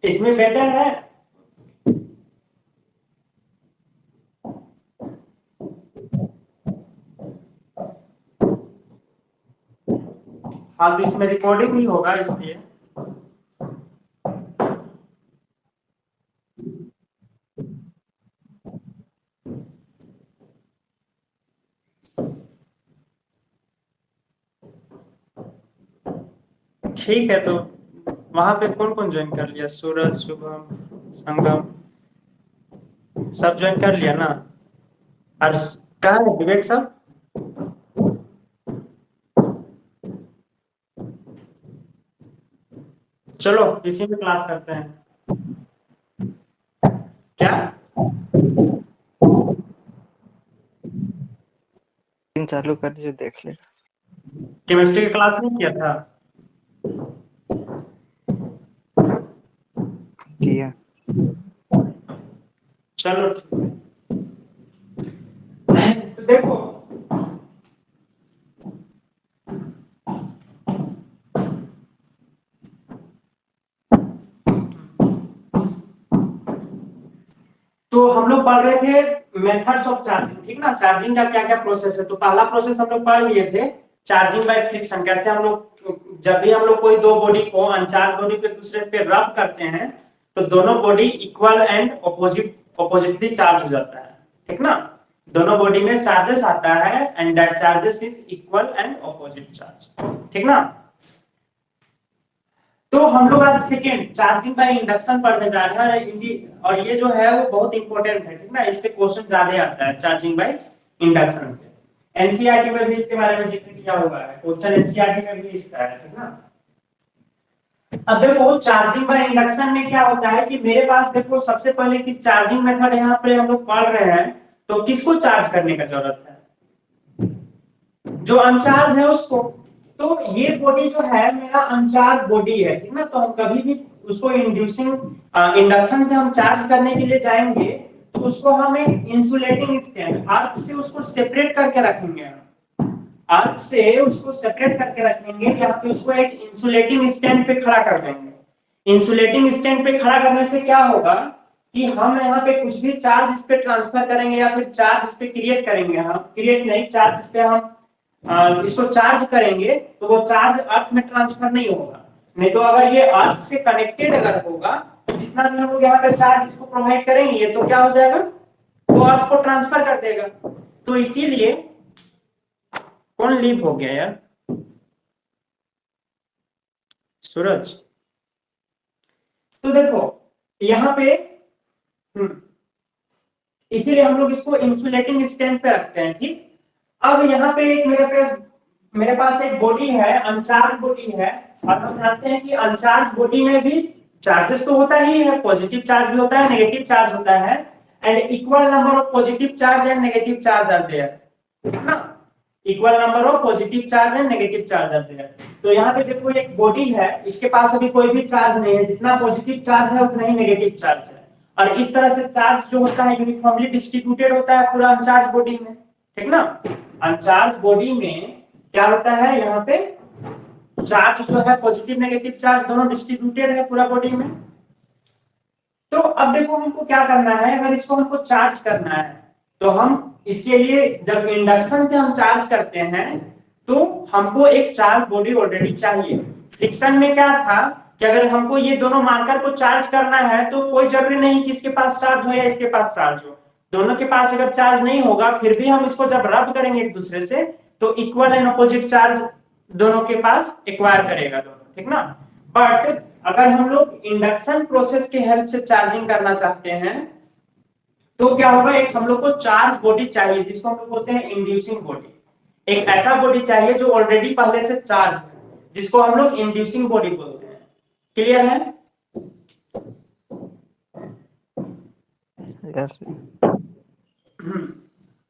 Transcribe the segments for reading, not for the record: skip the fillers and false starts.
इसमें बेटर है। हाँ तो इसमें रिकॉर्डिंग भी होगा इसलिए। ठीक है, तो वहां पे कौन कौन ज्वाइन कर लिया? सूरज, शुभम, संगम, सब ज्वाइन कर लिया ना? और कहाँ है विवेक सब? चलो इसी में क्लास करते हैं। क्या? चालू कर दीजिए, देख ले। केमिस्ट्री की क्लास नहीं किया था? किया। चलो ठीक है। तो देखो, तो हम लोग पढ़ रहे थे मेथड्स ऑफ चार्जिंग, ठीक ना? चार्जिंग का क्या क्या प्रोसेस है, तो पहला प्रोसेस हम लोग पढ़ लिए थे, चार्जिंग बाय फ्रिक्शन। कैसे हम लोग जब भी हम लोग कोई दो बॉडी को अनचार्ज बॉडी पे दूसरे पे रब करते हैं तो दोनों body equal and oppositely charge हो जाता है, ठीक ना? दोनों बॉडी में चार्जेस आता है and that charges is equal and opposite charge, ठीक ना? तो हम लोग आज सेकेंड चार्जिंग बाय इंडक्शन पढ़ने जा रहे हैं, और ये जो है वो बहुत इंपॉर्टेंट है, ठीक ना? इससे क्वेश्चन ज्यादा आता है चार्जिंग बाय इंडक्शन से। एनसीईआरटी में भी इसके बारे में जिक्र किया हुआ है, क्वेश्चन एनसीईआरटी में भी इसका है, ठीक ना? अब देखो चार्जिंग बाय इंडक्शन में क्या होता है कि मेरे पास देखो सबसे पहले कि चार्जिंग मेथड यहाँ पे हम लोग पढ़ रहे हैं, तो किसको चार्ज करने का जरूरत है? जो अनचार्ज है उसको। तो ये बॉडी जो है मेरा अनचार्ज बॉडी है, ठीक ना? तो हम कभी भी उसको इंड्यूसिंग इंडक्शन से हम चार्ज करने के लिए जाएंगे तो उसको हम एक इंसुलेटिंग स्टैंड अर्थ से उसको सेपरेट करके रखेंगे। अर्थ से उसको सेपरेट करके रखेंगे या फिर उसको एक इंसुलेटिंग स्टैंड पे खड़ा कर देंगे। इंसुलेटिंग स्टैंड पे खड़ा करने से क्या होगा कि हम यहाँ पे कुछ भी चार्ज इस पे ट्रांसफर करेंगे या फिर चार्ज इस पे क्रिएट करेंगे, हम क्रिएट नहीं, चार्ज इस पे हम इसको चार्ज करेंगे तो वो चार्ज अर्थ में ट्रांसफर नहीं होगा। नहीं तो अगर ये अर्थ से कनेक्टेड अगर होगा तो जितना भी हम लोग यहाँ पे चार्ज इसको प्रोवाइड करेंगे ये तो क्या हो जाएगा, वो अर्थ को ट्रांसफर कर देगा। तो इसीलिए कौन लीव हो गया यार? सूरज। तो देखो यहाँ पे इसीलिए हम लोग इसको इंसुलेटिंग स्टैंड पे रखते हैं, ठीक? अब यहाँ पे एक मेरे पास एक बॉडी है, अनचार्ज बॉडी है, और हम जानते हैं कि अनचार्ज बॉडी में भी चार्जेस तो होता ही है, पॉजिटिव चार्ज भी होता है, नेगेटिव चार्ज होता है, and equal number of positive charge and negative charge are there, ठीक ना? Equal number of positive charge and negative charge are there. तो यहाँ पे देखो एक बॉडी है, इसके पास अभी कोई भी चार्ज नहीं है, जितना पॉजिटिव चार्ज है उतना ही नेगेटिव चार्ज है, और इस तरह से चार्ज जो होता है यूनिफॉर्मली डिस्ट्रीब्यूटेड होता है पूरा अनचार्ज बॉडी में, ठीक ना? अनचार्ज बॉडी में क्या होता है, यहाँ पे चार्ज जो है पॉजिटिव नेगेटिव चार्ज दोनों डिस्ट्रीब्यूटेड है पूरा बॉडी में। तो अब देखो हमको क्या करना है, अगर इसको हमको चार्ज करना है तो हम इसके लिए जब इंडक्शन से हम चार्ज करते हैं तो हमको एक चार्ज बॉडी ऑलरेडी चाहिए। फ्रिक्शन में क्या था कि अगर हमको ये दोनों मार्कर को चार्ज करना है तो कोई जरूरी नहीं कि इसके पास चार्ज हो या इसके पास चार्ज हो, दोनों के पास अगर चार्ज नहीं होगा फिर भी हम इसको जब रब करेंगे एक दूसरे से तो इक्वल एंड अपोजिट चार्ज दोनों के पास एक्वायर करेगा दोनों, ठीक ना? बट अगर हम लोग इंडक्शन प्रोसेस के हेल्प से चार्जिंग करना चाहते हैं तो क्या होगा, एक हम लोग को चार्ज बॉडी चाहिए जिसको हम लोग बोलते हैं इंड्यूसिंग बॉडी। एक ऐसा बॉडी चाहिए जो ऑलरेडी पहले से चार्ज है जिसको हम लोग इंड्यूसिंग बॉडी बोलते हैं। क्लियर है? यस।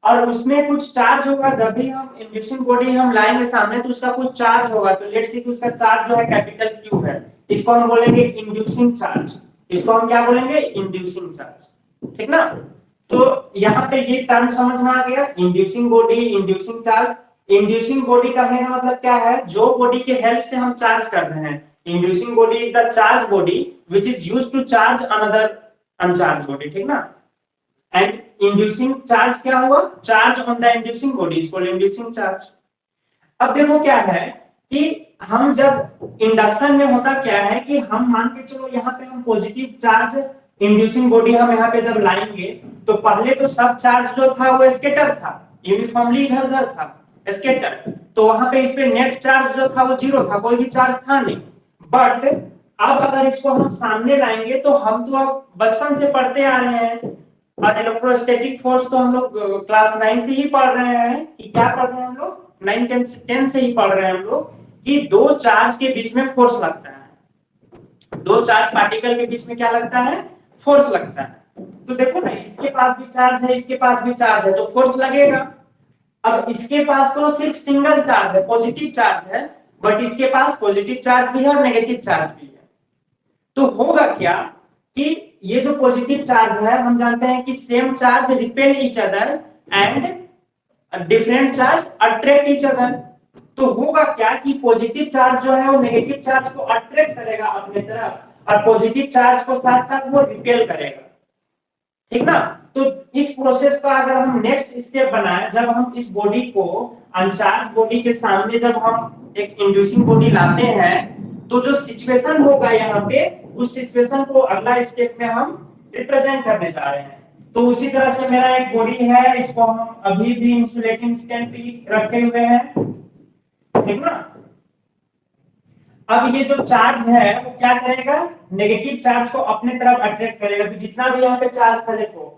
और उसमें कुछ चार्ज होगा, जब भी हम इंड्यूसिंग बॉडी हम लाएंगे सामने तो उसका कुछ चार्ज होगा, तो लेट्स सी कि उसका चार्ज जो है कैपिटल क्यू है, इसको हम बोलेंगे इंड्यूसिंग चार्ज। इसको हम क्या बोलेंगे, इंड्यूसिंग चार्ज, ठीक ना? तो यहाँ पे ये टर्म समझ में आ गया, inducing body, inducing charge. Inducing body करने का मतलब क्या है, जो बॉडी के हेल्प से हम चार्ज कर रहे हैं, inducing body is the charge body which is used to charge another uncharge body, ठीक ना। एंड इंड्यूसिंग चार्ज क्या हुआ, charge on the inducing body is called inducing charge. अब देखो क्या है कि हम जब इंडक्शन में होता क्या है कि हम मान के चलो यहाँ पे हम पॉजिटिव चार्ज इंड्यूसिंग बॉडी हम यहाँ पे जब लाएंगे तो पहले तो सब चार्ज जो था वो स्केटर था, यूनिफॉर्मली इधर उधर था स्केटर, तो वहां पे इस पे नेट चार्ज जो था वो जीरो था, कोई भी चार्ज था नहीं। बट अब अगर इसको हम सामने लाएंगे तो हम तो अब बचपन से पढ़ते आ रहे हैं और इलेक्ट्रोस्टैटिक फोर्स तो हम लोग क्लास 9 से ही पढ़ रहे हैं कि क्या पढ़ रहे हैं हम लोग 9 10 से ही पढ़ रहे हैं हम लोग कि दो चार्ज के बीच में फोर्स लगता है, दो चार्ज पार्टिकल के बीच में क्या लगता है, फोर्स लगता है। तो देखो ना इसके पास भी चार्ज है इसके पास भी चार्ज है तो फोर्स लगेगा। अब इसके पास तो सिर्फ सिंगल चार्ज है, पॉजिटिव चार्ज है, बट इसके पास पॉजिटिव चार्ज भी है और नेगेटिव चार्ज भी है। तो होगा क्या कि ये जो पॉजिटिव चार्ज है हम जानते हैं कि same charge repel each other and different charge attract each other. तो होगा क्या कि पॉजिटिव चार्ज जो है वो नेगेटिव चार्ज को अट्रैक्ट करेगा अपने तरफ और पॉजिटिव चार्ज को साथ साथ वो रिपेल करेगा, ठीक ना। तो इस प्रोसेस का अगर हम नेक्स्ट स्टेप बनाए, जब हम इस बॉडी को अनचार्ज बॉडी के सामने जब हम एक इंड्यूसिंग बॉडी लाते हैं तो जो सिचुएशन होगा यहाँ पे उस सिचुएशन को अगला स्टेप में हम रिप्रेजेंट करने जा रहे हैं। तो उसी तरह से मेरा एक बॉडी है, इसको हम अभी भी इंसुलेटिंग स्टैंड पे रखे हुए हैं, ठीक ना। अब ये जो चार्ज है वो क्या करेगा, नेगेटिव चार्ज को अपने तरफ अट्रैक्ट करेगा। तो जितना भी यहाँ पे चार्ज था देखो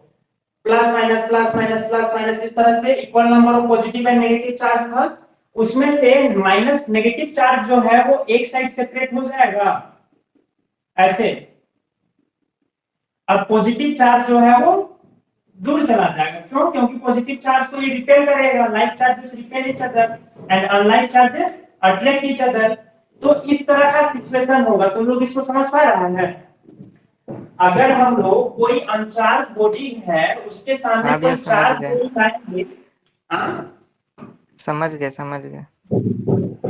plus minus plus minus plus minus इस तरह से equal number of positive and negative charge था, उसमें से माइनस नेगेटिव चार्ज जो है वो एक साइड सेपरेट हो जाएगा ऐसे, अब पॉजिटिव चार्ज जो है वो दूर चला जाएगा। क्यों, क्योंकि पॉजिटिव चार्ज को ये रिपेल करेगा, like charges repel each other and unlike charges attract each other. तो इस तरह का सिचुएशन होगा। तुम लोग इसको समझ पा रहे हैं। अगर हम लोग कोई अनचार्ज बॉडी है उसके सामने हाँ भैया कोई समझ चार्ज गए, बॉडी लाएंगे, हाँ समझ गए समझ गए।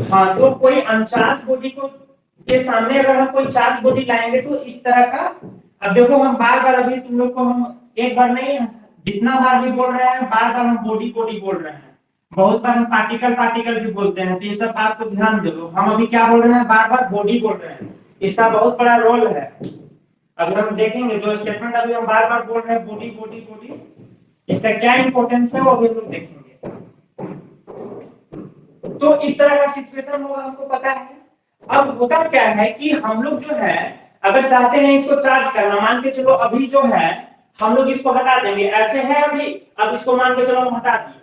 हाँ, तो कोई अनचार्ज बॉडी को के सामने अगर हम कोई चार्ज बॉडी लाएंगे तो इस तरह का, अब देखो हम बार बार अभी तुम लोग को हम एक बार नहीं जितना बार भी बोल रहे हैं बार बार हम बॉडी बॉडी बोल रहे हैं, बहुत बार हम पार्टिकल पार्टिकल भी बोलते हैं। तो ये सब बात को ध्यान दो, हम अभी क्या बोल रहे हैं, बार बार बॉडी बोल रहे हैं, इसका बहुत बड़ा रोल है। अगर हम देखेंगे जो स्टेटमेंट अभी हम बार बार बोल रहे हैं बॉडी बॉडी बॉडी, इसका क्या इंपॉर्टेंस है वो अभी हम लोग देखेंगे। तो इस तरह का सिचुएशन होगा, हमको पता है। अब होता क्या है कि हम लोग जो है अगर चाहते हैं इसको चार्ज करना, मान के चलो अभी जो है हम लोग इसको हटा देंगे, ऐसे है अभी, अब इसको मान के चलो हम हटा दिए,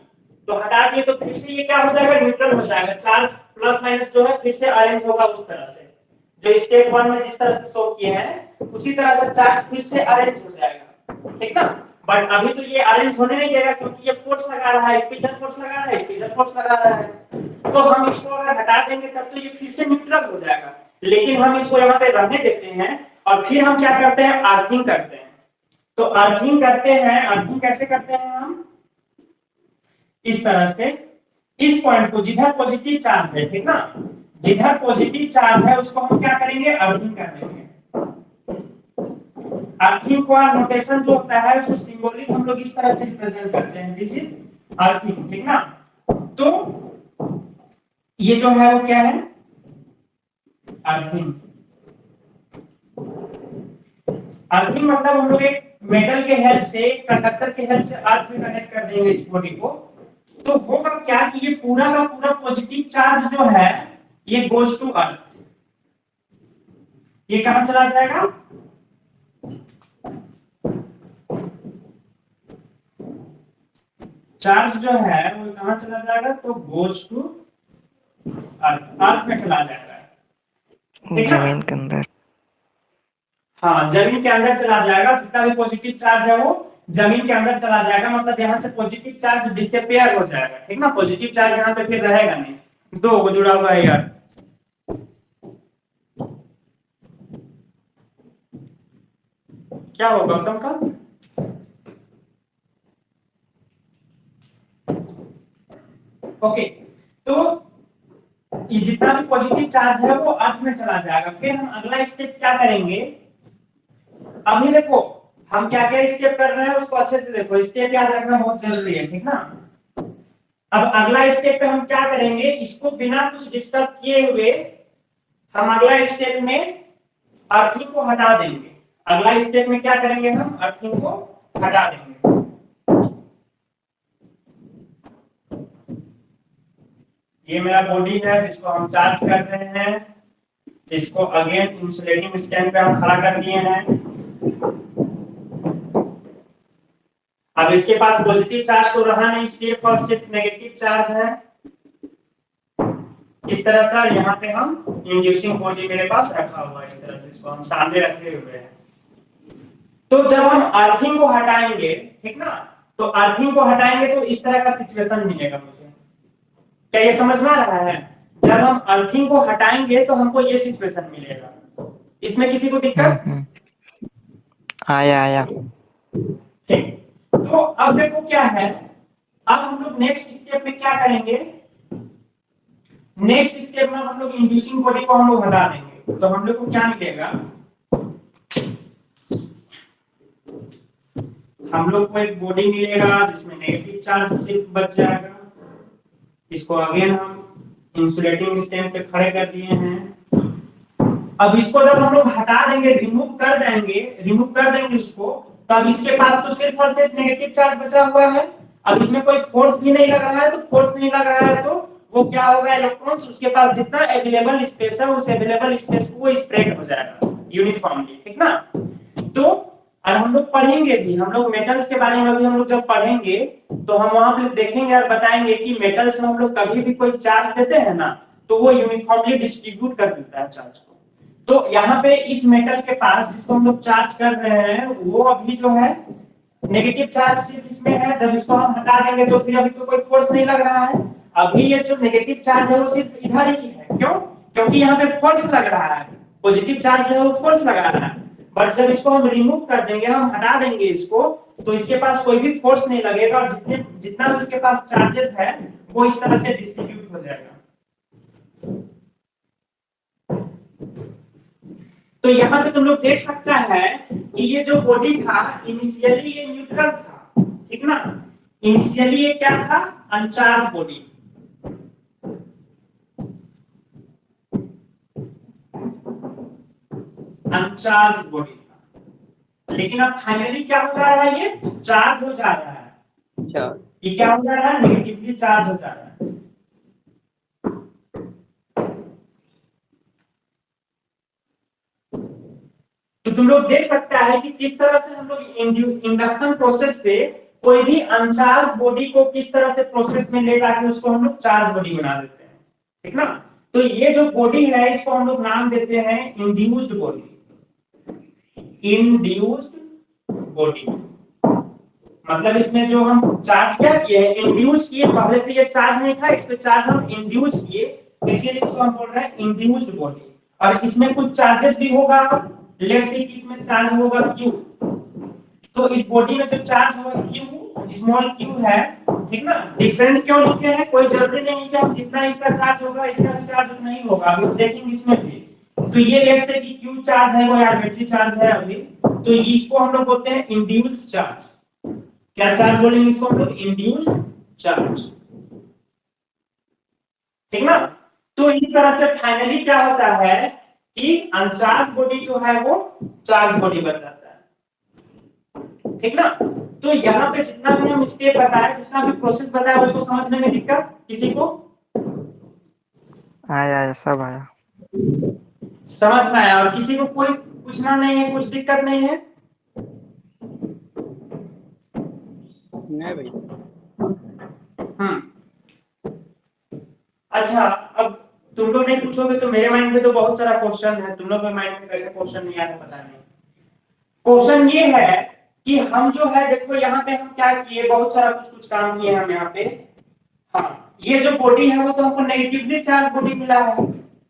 तो हटा दिए तो फिर से ये क्या हो जाएगा, न्यूट्रल हो जाएगा। चार्ज प्लस माइनस जो है फिर से अरेंज होगा उस तरह से, जो स्टेप 1 में जिस तरह से शो किए हैं उसी तरह से चार्ज फिर से अरेंज हो जाएगा, ठीक ना। बट अभी तो ये अरेंज होने नहीं देगा क्योंकि ये फोर्स लगा रहा है, स्पीडर फोर्स लगा रहा है, स्पीडर फोर्स लगा रहा है। तो हम इसको अगर हटा देंगे तब तो ये फिर से न्यूट्रल हो जाएगा, लेकिन हम इसको यहाँ पे रहने देते हैं और फिर हम क्या करते हैं, अर्थिंग करते हैं। तो अर्थिंग करते हैं, अर्थिंग कैसे करते हैं हम, इस तरह से इस पॉइंट को जिधर पॉजिटिव चार्ज है, ठीक ना, जिधर पॉजिटिव चार्ज है उसको हम क्या करेंगे, अर्थिंग कर देंगे। अर्थिंग का नोटेशन जो होता है उसको सिंबॉलिक हम लोग इस तरह से रिप्रेजेंट करते हैं, दिस इज अर्थिंग, ठीक ना। तो ये जो है वो क्या है, अर्थिंग। अर्थिंग मतलब हम लोग एक मेटल के हेल्प से, कंडक्टर के हेल्प से अर्थ में कनेक्ट कर देंगे इस बॉडी को। तो होगा क्या कि ये पूरा का पूरा पॉजिटिव चार्ज जो है ये गोज टू अर्थ, ये कहां चला जाएगा, चार्ज जो है वो कहां चला जाएगा, तो गोज टू अर्थ, अर्थ में चला जाएगा, ठीक है। जमीन के अंदर। हाँ, जमीन के अंदर चला जाएगा, जितना भी पॉजिटिव चार्ज है वो जमीन के अंदर चला जाएगा, मतलब यहाँ से पॉजिटिव चार्ज डिसअपियर हो जाएगा, ठीक ना। पॉजिटिव चार्ज यहाँ पे फिर रहेगा नहीं, दो को जुड़ा हुआ है यार। क्या होगा गौतम का, ओके। तो ये जितना भी पॉजिटिव चार्ज है वो अर्थ में चला जाएगा। फिर हम अगला स्टेप क्या करेंगे, अभी देखो हम क्या क्या स्टेप कर रहे हैं उसको अच्छे से देखो, स्टेप याद रखना बहुत जरूरी है, ठीक ना। अब अगला स्टेप पे हम क्या करेंगे, इसको बिना कुछ डिस्टर्ब किए हुए हम अगला स्टेप में अर्थिंग को हटा देंगे। अगला स्टेप में क्या करेंगे, हम अर्थिंग को हटा देंगे। ये मेरा बॉडी है जिसको हम चार्ज कर रहे हैं, इसको अगेन इंसुलेटिंग स्टैंड पे हम खड़ा कर दिए हैं। अब इसके पास पॉजिटिव चार्ज तो रहा नहीं, सिर्फ और सिर्फ नेगेटिव चार्ज है। इस तरह से यहाँ पे हम इंड्यूसिंग बॉडी मेरे पास रखा हुआ है, इस तरह से इसको हम सामने रखे हुए हैं। तो जब हम अर्थिंग को हटाएंगे, ठीक ना, तो अर्थिंग को हटाएंगे तो इस तरह का सिचुएशन मिलेगा मुझे। क्या ये समझ में आ रहा है? जब हम अर्थिंग को हटाएंगे तो हमको ये सिचुएशन मिलेगा। इसमें किसी को दिक्कत? आया आया। ठीक, तो अब देखो क्या है, अब हम लोग नेक्स्ट स्टेप में क्या करेंगे, नेक्स्ट स्टेप में हम लोग इंड्यूसिंग बॉडी को हम लोग हटा देंगे। तो हम लोग को क्या मिलेगा, हम लोग को एक बॉडी मिलेगा जिसमें नेगेटिव चार्ज सिर्फ बच जाएगा। इसको अगेन हम इंसुलेटिंग स्टैंड पे खड़े कर दिए हैं। अब इसको जब हम लोग हटा देंगे, रिमूव कर देंगे इसको, तो अब इसके पास तो सिर्फ और सिर्फ नेगेटिव चार्ज बचा हुआ है। अब इसमें कोई फोर्स भी नहीं लग रहा है, तो फोर्स नहीं लग रहा है तो वो क्या होगा, इलेक्ट्रॉन्स उसके पास जितना अवेलेबल स्पेस है उस अवेलेबल स्पेस को स्प्रेड हो जाएगा यूनिफॉर्मली, ठीक ना। तो और हम लोग पढ़ेंगे भी, हम लोग मेटल्स के बारे में भी हम लोग जब पढ़ेंगे तो हम वहां पे देखेंगे और बताएंगे कि मेटल्स में हम लोग कभी भी कोई चार्ज देते हैं ना तो वो यूनिफॉर्मली डिस्ट्रीब्यूट कर देता है चार्ज को। तो यहाँ पे इस मेटल के पास जिसको हम लोग चार्ज कर रहे हैं वो अभी जो है नेगेटिव चार्ज सिर्फ इसमें है। जब इसको हम हटा देंगे तो फिर अभी तो कोई फोर्स नहीं लग रहा है, अभी ये जो नेगेटिव चार्ज है वो सिर्फ इधर ही है। क्यों? क्योंकि यहाँ पे फोर्स लग रहा है, पॉजिटिव चार्ज है वो फोर्स लगा रहा है। बट जब इसको हम रिमूव कर देंगे, हम हटा देंगे इसको, तो इसके पास कोई भी फोर्स नहीं लगेगा और जितना भी इसके पास चार्जेस है वो इस तरह से डिस्ट्रीब्यूट हो जाएगा। तो यहाँ पे तुम लोग देख सकता है कि ये जो बॉडी था इनिशियली ये न्यूट्रल था, ठीक ना। इनिशियली ये क्या था, अनचार्ज बॉडी। अनचार्ज बॉडी था, लेकिन अब फाइनली क्या हो जा रहा है, ये चार्ज हो जा रहा है। ये क्या हो जा रहा है, नेगेटिवली चार्ज हो जा रहा है। तो तुम लोग देख सकता है कि किस तरह से हम लोग इंडक्शन प्रोसेस से कोई भी अनचार्ज बॉडी को किस तरह से प्रोसेस में ले जाके उसको हम लोग चार्ज बॉडी बना देते हैं, ठीक ना। तो ये जो बॉडी है इसको हम लोग नाम देते हैं इंड्यूस्ड बॉडी। इंड्यूस्ड बॉडी मतलब इसमें जो हम चार्ज क्या किए हैं, इंड्यूस किए। पहले से ये चार्ज नहीं था, इस पे चार्ज हम इंड्यूस किए, इसीलिए इसको हम बोल रहे हैं इंड्यूस्ड बॉडी। और इसमें कुछ चार्जेस भी होगा, लेट्स से इसमें चार्ज होगा Q। तो इस बॉडी में जो चार्ज होगा Q, स्मॉल q है, ठीक ना। डिफरेंट क्यों लिखे हैं, कोई जरूरी नहीं है कि हम जितना इसका चार्ज होगा इसका भी चार्ज नहीं होगा, अभी देखेंगे इसमें भी। तो ये लेट्स से कि Q चार्ज है, वो आर्बिट्ररी चार्ज है अभी, तो इसको हम लोग बोलते हैं इंड्यूस्ड चार्ज। क्या चार्ज बोलेंगे इसको हम लोग, इंड्यूस्ड चार्ज, ठीक ना। तो इस तरह से फाइनली क्या होता है कि अनचार्ज बॉडी जो है वो चार्ज बॉडी बन जाता है, ठीक ना। तो यहाँ पे जितना भी हम स्टेप बताए, जितना भी प्रोसेस बताया, उसको समझने में दिक्कत किसी को? आया आया, सब आया। समझ में आया? और किसी को कोई पूछना नहीं है, कुछ दिक्कत नहीं है? नहीं भाई। अच्छा, अब तुम लोग नहीं पूछोगे तो मेरे माइंड में तो बहुत सारा क्वेश्चन है, तुम लोग के माइंड में कैसे क्वेश्चन नहीं आता पता नहीं। क्वेश्चन ये है कि हम जो है देखो यहाँ पे हम क्या किए, बहुत सारा कुछ काम किए हम यहाँ पे। हाँ, ये जो बॉडी है वो तो हमको नेगेटिवली चार्ज बॉडी मिला है,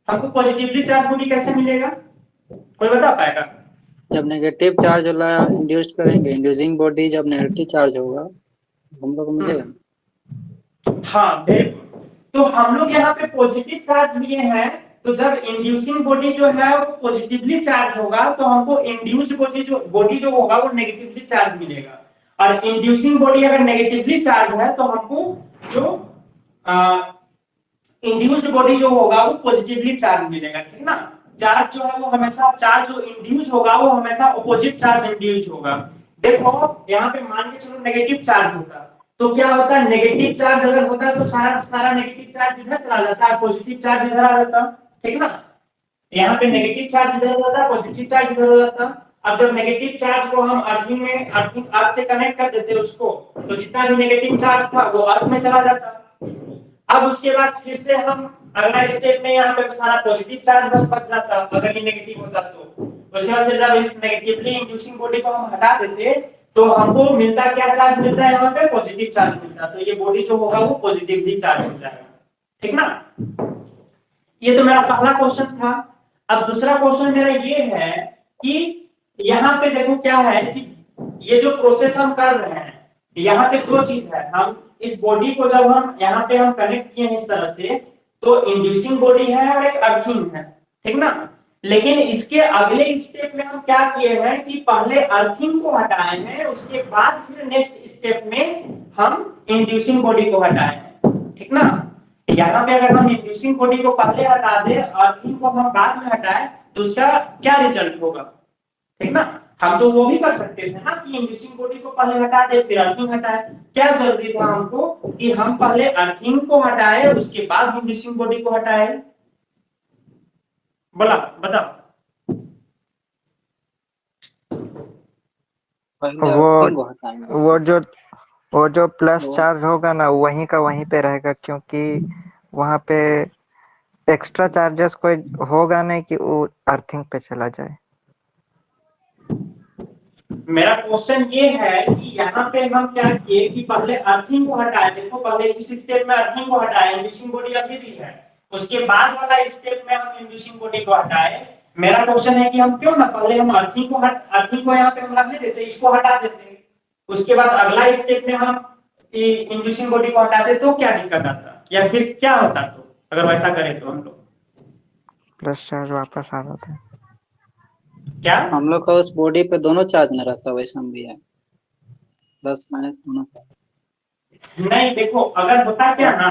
हमको पॉजिटिवली चार्ज बॉडी कैसे मिलेगा, कोई बता पाएगा? जब नेगेटिव चार्ज वाला इंड्यूस करेंगे, इंड्यूसिंग बॉडी जब नेगेटिव चार्ज होगा हम लोग को मिलेगा। हाँ बिल्कुल। तो हम लोग यहाँ पे पॉजिटिव चार्ज लिए हैं, तो जब इंड्यूसिंग बॉडी जो है वो पॉजिटिवली चार्ज होगा तो हमको इंड्यूस्ड बॉडी जो होगा वो नेगेटिवली चार्ज मिलेगा, और इंड्यूसिंग बॉडी अगर नेगेटिवली चार्ज है तो हमको जो इंड्यूस्ड बॉडी जो होगा वो पॉजिटिवली चार्ज मिलेगा, ठीक ना। चार्ज जो है वो हमेशा, चार्ज जो इंड्यूस होगा वो हमेशा अपोजिट चार्ज इंड्यूस होगा। देखो यहाँ पे मान के चलो नेगेटिव चार्ज होता तो क्या होता है, नेगेटिव चार्ज अगर होता तो सारा नेगेटिव चार्ज इधर चला जाता है, पॉजिटिव चार्ज इधर आ जाता, ठीक ना। यहाँ पे नेगेटिव चार्ज इधर हो जाता, पॉजिटिव चार्ज इधर हो जाता। अब जब नेगेटिव चार्ज को हम अर्थ से कनेक्ट कर देते उसको, तो जितना भी नेगेटिव चार्ज था वो अर्थ में चला जाता। अब उसके बाद फिर से हम अगला स्टेप में यहाँ पे सारा पॉजिटिव चार्ज बस बच जाता अगर ये नेगेटिव होता तो। उसके बाद फिर जब इस नेगेटिवली इंड्यूसिंग बॉडी को हम हटा देते तो हमको मिलता क्या चार्ज मिलता है, यहाँ पे पॉजिटिव चार्ज मिलता, तो ये बॉडी जो होगा वो पॉजिटिवली चार्ज हो जाएगा, ठीक ना। ये तो मेरा पहला क्वेश्चन था। अब दूसरा क्वेश्चन मेरा ये है कि यहाँ पे देखो क्या है कि ये जो प्रोसेस हम कर रहे हैं, यहाँ पे दो चीज है। हम इस बॉडी को जब हम यहाँ पे हम कनेक्ट किए हैं इस तरह से, तो इंड्यूसिंग बॉडी है और एक अर्थिंग है, ठीक ना। लेकिन इसके अगले स्टेप में हम क्या किए हैं कि पहले अर्थिंग को हटाए हैं, उसके बाद फिर नेक्स्ट स्टेप में हम इंड्यूसिंग बॉडी को हटाए हैं, ठीक ना। यहाँ पे अगर हम इंड्यूसिंग बॉडी को पहले हटा दे, अर्थिंग को हम बाद में हटाए, तो उसका क्या रिजल्ट होगा, ठीक ना। हम तो वो भी कर सकते थे ना कि इंड्यूसिंग बॉडी को पहले हटा दे फिर अर्थिंग हटाए। क्या जरूरी था हमको कि हम पहले अर्थिंग को हटाए उसके बाद इंड्यूसिंग बॉडी को हटाए? बोला बताओ। वो जो प्लस चार्ज होगा ना वहीं का वहीं पे रहेगा, क्योंकि वहां पे एक्स्ट्रा चार्जेस कोई होगा नहीं कि वो अर्थिंग पे चला जाए। मेरा क्वेश्चन ये है कि यहाँ पे हम क्या किए कि पहले अर्थिंग को हटाए। देखो पहले इस स्टेप में अर्थिंग को हटाए, इंड्यूसिंग बॉडी अभी भी है, उसके बाद वाला स्टेप में हम इंड्यूसिंग बॉडी को हटाए। मेरा क्वेश्चन है कि हम क्यों ना पहले हम अर्थिंग को यहाँ पे हम रखने देते, इसको हटा देते, उसके बाद अगला स्टेप में हम इंड्यूसिंग बॉडी को हटाते, तो क्या दिक्कत आता या फिर क्या होता? तो अगर वैसा करें तो हम लोग प्लस चार्ज वापस आ जाता है। क्या हम लोग का उस बॉडी पे दोनों चार्ज न रहता, वैसा भी है, प्लस माइनस दोनों का। नहीं देखो अगर होता क्या ना,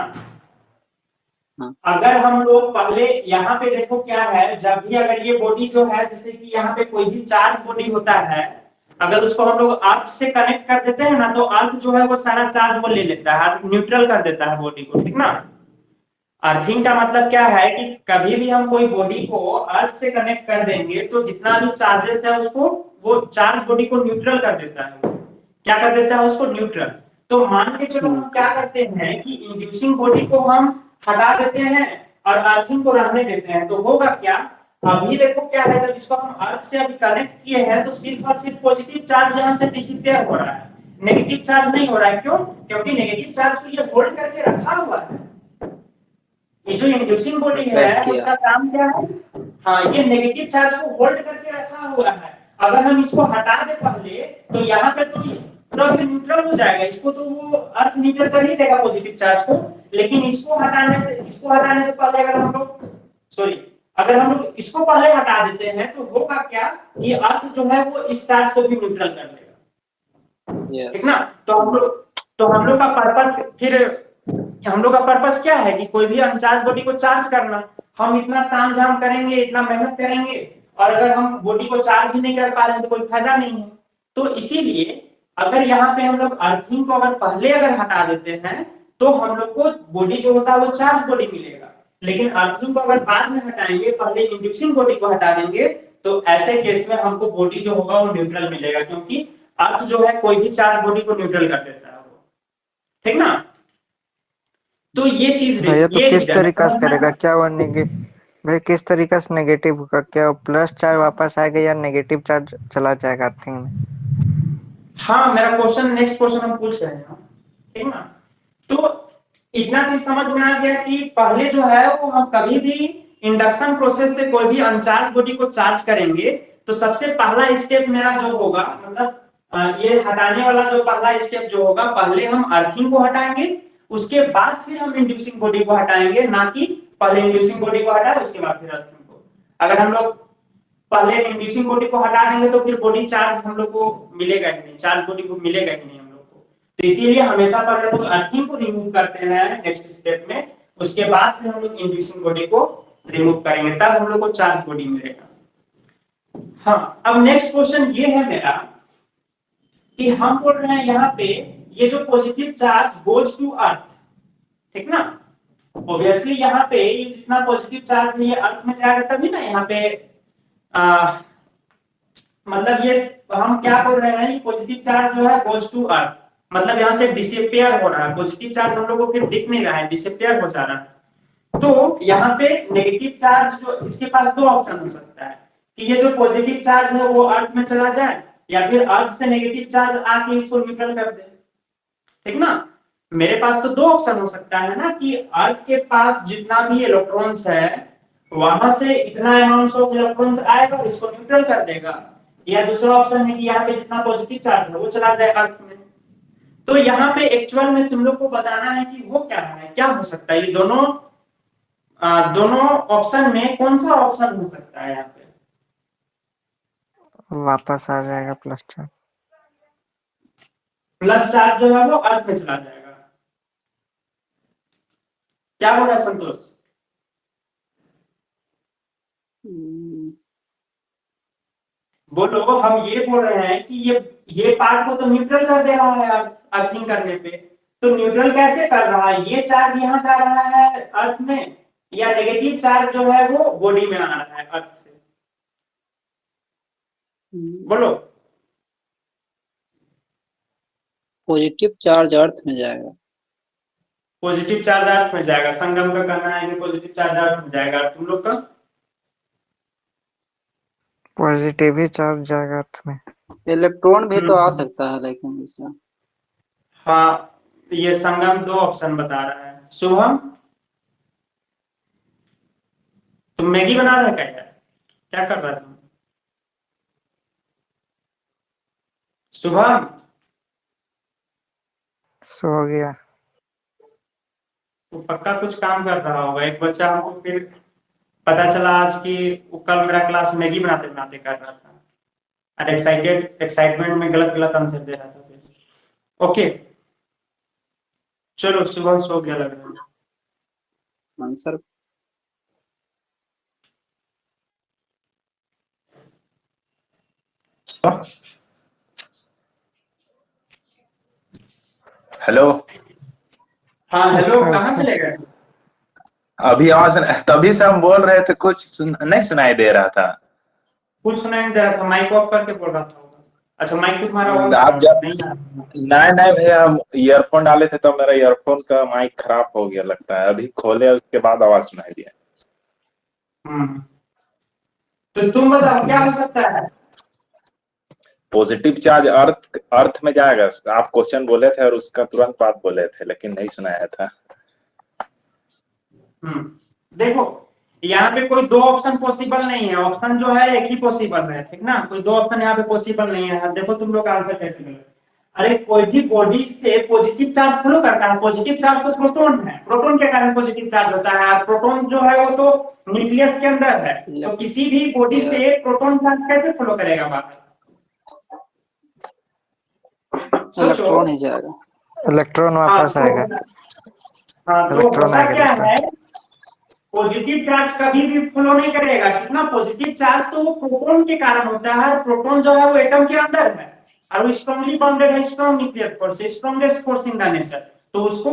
अगर हम लोग पहले यहाँ पे देखो क्या है, जब भी अगर ये बॉडी जो है, जैसे कि यहाँ पे कोई भी चार्ज बॉडी होता है, अगर उसको हम लोग अर्थ से कनेक्ट कर देते हैं ना, तो अर्थ जो है वो सारा चार्ज वो ले लेता है, न्यूट्रल कर देता है बॉडी को, ठीक ना। अर्थिंग का मतलब क्या है कि कभी भी हम कोई बॉडी को अर्थ से कनेक्ट कर देंगे तो जितना भी चार्जेस है उसको वो चार्ज बॉडी को न्यूट्रल कर देता है। क्या कर देता है उसको? न्यूट्रल। तो मान के चलो हम क्या करते हैं कि इंड्यूसिंग बॉडी को हम हटा देते हैं और अर्थिंग को रहने देते हैं, तो होगा क्या, अभी देखो क्या है, जब इसको हम अर्थ से अभी कनेक्ट किए हैं तो सिर्फ और सिर्फ पॉजिटिव चार्ज यहाँ से डिसिपेयर हो रहा है, नेगेटिव चार्ज नहीं हो रहा है। क्यों? क्योंकि नेगेटिव चार्ज को ये होल्ड करके रखा हुआ है। ये जो इंड्यूसिंग बॉडी है उसका काम क्या है? हाँ, ये नेगेटिव चार्ज को होल्ड करके रखा हुआ है। अगर हम इसको हटा दे पहले, तो यहाँ पे तो न्यूट्रल हो जाएगा, इसको तो वो अर्थ न्यूट्रल कर ही देगा पॉजिटिव चार्ज को। लेकिन इसको हटाने से पहले अगर हम लोग इसको पहले हटा देते हैं तो होगा क्या कि अर्थ जो है वो इस चार्ज को भी न्यूट्रल कर देगा, ठीक ना। तो हम लोग का पर्पस फिर हम लोग का पर्पस क्या है कि कोई भी अनचार्ज बॉडी को चार्ज करना। हम इतना तामझाम करेंगे, इतना मेहनत करेंगे, और अगर हम बॉडी को चार्ज ही नहीं कर पा रहे हैं तो कोई फायदा नहीं है। तो इसीलिए अगर यहाँ पे हम लोग अर्थिंग को अगर पहले अगर हटा देते हैं तो हम लोग को बॉडी जो होता है वो चार्ज बॉडी मिलेगा। लेकिन अर्थिंग को अगर बाद में हटाएंगे, पहले इंड्यूसिंग बॉडी को हटा देंगे, तो ऐसे केस में हमको बॉडी जो होगा वो न्यूट्रल मिलेगा, क्योंकि अर्थ जो है कोई भी चार्ज बॉडी को न्यूट्रल कर देता है वो, ठीक ना। तो ये चीज भैया तो किस तरीका से करेगा? क्या वो भाई किस तरीका से नेगेटिव होगा? क्या प्लस चार्ज वापस आएगा या नेगेटिव चार्ज चला जाएगा अर्थिंग में? हाँ, मेरा क्वेश्चन नेक्स्ट क्वेश्चन हम पूछ रहे हैं, ठीक ना। तो इतना चीज समझ में आ गया कि पहले जो है वो हम कभी भी इंडक्शन प्रोसेस से कोई भी अनचार्ज बॉडी को चार्ज करेंगे तो सबसे पहला स्टेप मेरा जो होगा, मतलब ये हटाने वाला जो पहला स्टेप जो होगा, पहले हम अर्थिंग को हटाएंगे उसके बाद फिर हम इंड्यूसिंग बॉडी को हटाएंगे, ना कि पहले इंड्यूसिंग बॉडी को हटाए उसके बाद फिर अर्थिंग को। अगर हम लोग पहले इंड्यूसिंग बॉडी को हटा देंगे तो फिर बॉडी चार्ज हम लोग को मिलेगा ही नहीं, चार्ज बॉडी को मिलेगा ही नहीं हम लोग को। तो इसीलिए हमेशा पहले लोग अर्थिंग को रिमूव करते हैं नेक्स्ट स्टेप में, उसके बाद फिर हम लोग इंड्यूसिंग बॉडी को रिमूव करेंगे, तब हम लोग को चार्ज बॉडी मिलेगा। हाँ, अब नेक्स्ट क्वेश्चन ये है मेरा कि हम बोल रहे हैं यहाँ पे ये जो positive charge goes to earth, ठीक ना, ऑब्वियसली यहाँ पे ये जितना पॉजिटिव चार्ज है ये अर्थ में जाएगा तभी ना यहाँ पे मतलब ये हम क्या बोल रहे हैं, पॉजिटिव चार्ज जो है गोज टू अर्थ, मतलब यहाँ से डिसअपियर हो रहा है, पॉजिटिव चार्ज हम लोग को फिर दिख नहीं रहा है, डिसअपियर हो जा रहा है। तो यहाँ पे नेगेटिव चार्ज जो, इसके पास दो ऑप्शन हो सकता है कि ये जो पॉजिटिव चार्ज है वो अर्थ में चला जाए या फिर अर्थ से नेगेटिव चार्ज आके इसको न्यूट्रल कर दे, ठीक ना। मेरे पास तो दो ऑप्शन हो सकता है ना कि अर्थ के पास जितना भी इलेक्ट्रॉन्स है वहां से इतना अमाउंट ऑफ इलेक्ट्रॉन्स आएगा और इसको न्यूट्रल कर देगा, या दूसरा ऑप्शन है कि यहाँ पे जितना पॉजिटिव चार्ज है वो चला जाए अर्थ में। तो यहाँ पे एक्चुअल में तुम लोग को बताना है कि वो क्या है, क्या हो सकता है, ये दोनों ऑप्शन में कौन सा ऑप्शन हो सकता है। यहाँ पे वापस आ जाएगा प्लस चार्ज, प्लस चार्ज जो है वो अर्थ में चला जाएगा। क्या बोल रहा है संतोष? बोलो, हम ये बोल रहे हैं कि ये पार्ट को तो न्यूट्रल कर दे रहा है अर्थिंग करने पे, तो न्यूट्रल कैसे कर रहा है, ये चार्ज यहाँ जा रहा है अर्थ में या नेगेटिव चार्ज जो है वो बॉडी में आ रहा है अर्थ से, बोलो। पॉजिटिव चार्ज अर्थ में जाएगा, पॉजिटिव चार्ज अर्थ में जाएगा, संगम का कहना है कि पॉजिटिव चार्ज अर्थ में जाएगा, और तुम लोग का पॉजिटिव ही चार्ज जाएगा अर्थ में। इलेक्ट्रॉन भी तो आ सकता है लेकिन इससे। हाँ, ये संगम दो ऑप्शन बता रहा है। शुभम, तुम मैगी बना रहे क्या, क्या कर रहा तुम? शुभम सो गया। तो पक्का कुछ काम कर रहा होगा। एक बच्चा हमको फिर पता चला आज कि वो कल मेरा क्लास मैगी बनाते बनाते कर रहा था, और एक्साइटमेंट में गलत गलत आंसर दे रहा था फिर। ओके चलो, शुभम सो गया लग रहा है। Answer hello. हाँ हेलो, कहाँ चले गए? अभी आवाज तभी से हम बोल रहे थे, कुछ नहीं सुनाई दे रहा था। कुछ सुनाई नहीं दे रहा था, माइक ऑफ करके बोल रहा था। अच्छा, माइक तो तुम्हारा ऑन आप जब नहीं नहीं भैया, हम ईयरफोन डाले थे तो मेरा ईयरफोन का माइक खराब हो गया लगता है, अभी खोले उसके बाद आवाज सुनाई दिया। तो तुम बताओ क्या हो सकता है? पॉजिटिव चार्ज अर्थ में जाएगा, आप क्वेश्चन बोले थे और उसका तुरंत बाद बोले थे, लेकिन नहीं सुनाया था। देखो, यहाँ पे कोई दो ऑप्शन पॉसिबल नहीं है, ऑप्शन जो है एक ही पॉसिबल है, ठीक ना, कोई दो ऑप्शन यहाँ पे पॉसिबल नहीं है। देखो तुम लोग आंसर कैसे करेंगे। अरे कोई भी बॉडी से पॉजिटिव चार्ज फ्लो करता है, पॉजिटिव चार्ज तो प्रोटॉन है, प्रोटॉन के कारण पॉजिटिव चार्ज होता है, और प्रोटॉन जो है वो तो न्यूक्लियस के अंदर है, तो किसी भी बॉडी से प्रोटॉन चार्ज कैसे फ्लो करेगा बाहर? इलेक्ट्रॉन ही जाएगा, इलेक्ट्रॉन वापस आएगा। हाँ, तो इलेक्ट्रॉन होता आएगा क्या इलेक्ट्रॉन। है, पॉजिटिव चार्ज कभी भी फ्लो नहीं करेगा, कितना पॉजिटिव चार्ज तो वो प्रोटॉन के कारण होता है, और प्रोटॉन जो है वो एटम के अंदर है, और वो स्ट्रांगली बाउंडेड है, strong nuclear force, strongest force in the nature, तो उसको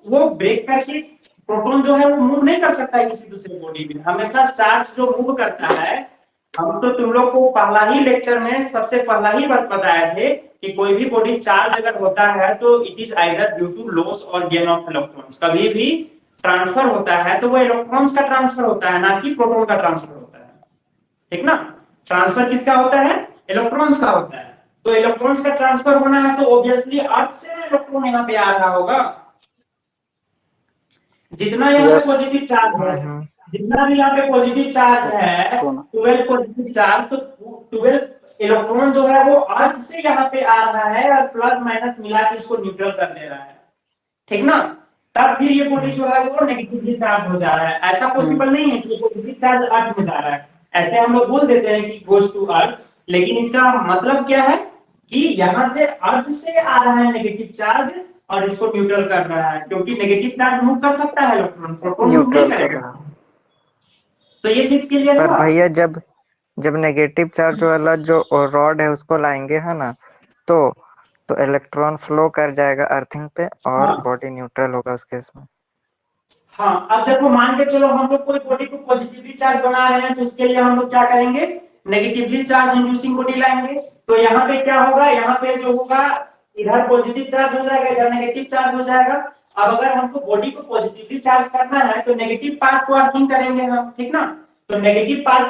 वो ब्रेक करके प्रोटॉन जो है वो मूव नहीं कर सकता है किसी दूसरे बॉडी में। हमेशा चार्ज जो मूव करता है, हम तो तुम लोग को पहला ही लेक्चर में सबसे पहला ही बात बताए थे कि कोई भी बॉडी चार्ज अगर होता है तो it is either due to loss और गेन ऑफ इलेक्ट्रॉन्स। कभी भी ट्रांसफर होता है तो वो इलेक्ट्रॉन्स का ट्रांसफर होता है, ना कि प्रोटॉन का ट्रांसफर होता है, ठीक ना। ट्रांसफर किसका होता है? इलेक्ट्रॉन्स का होता है। तो इलेक्ट्रॉन्स का ट्रांसफर होना है तो ऑब्वियसली अर्थ से इलेक्ट्रॉन यहाँ पे आ रहा होगा। जितना यहाँ पे पॉजिटिव चार्ज है, जितना भी यहाँ पे पॉजिटिव चार्ज है 12 पॉजिटिव चार्ज, तो 12 इलेक्ट्रॉन जो है वो अर्थ से यहाँ पे आ रहा है और प्लस माइनस मिला के इसको न्यूट्रल कर दे रहा है, ठीक ना। तब फिर ये बॉडी जो है वो नेगेटिवली चार्ज हो जा रहा है। ऐसा पॉसिबल नहीं है कि पॉजिटिव चार्ज अर्थ में जा रहा है, ऐसे हम लोग बोल देते हैं कि गोज टू अर्थ, लेकिन इसका मतलब क्या है कि यहाँ से अर्थ से आ रहा है नेगेटिव चार्ज और इसको न्यूट्रल कर रहा है, क्योंकि नेगेटिव चार्ज मूव कर सकता है इलेक्ट्रॉन, प्रोटॉन मूव नहीं न्यूट्रल कर करेगा। रहा है। तो ये चीज क्लियर पर हुआ? भैया जब जब नेगेटिव चार्ज वाला जो रॉड है उसको लाएंगे है ना, तो इलेक्ट्रॉन फ्लो कर जाएगा अर्थिंग पे और हाँ बॉडी न्यूट्रल होगा उस केस में। हाँ, अब देखो मान के चलो हम लोग कोई बॉडी को पॉजिटिवली चार्ज बना रहे हैं, तो इसके लिए हम लोग क्या करेंगे, नेगेटिवली चार्ज इंड्यूसिंग बॉडी लाएंगे। तो यहाँ पे क्या होगा, यहाँ पे जो होगा इधर पॉजिटिव चार्ज हो जाएगा, इधर नेगेटिव चार्ज हो जाएगा। अब अगर हमको बॉडी को पॉजिटिवली चार्ज करना है तो नेगेटिव पार्ट को अर्थिंग करेंगे हम, ठीक ना। तो नेगेटिव पार्ट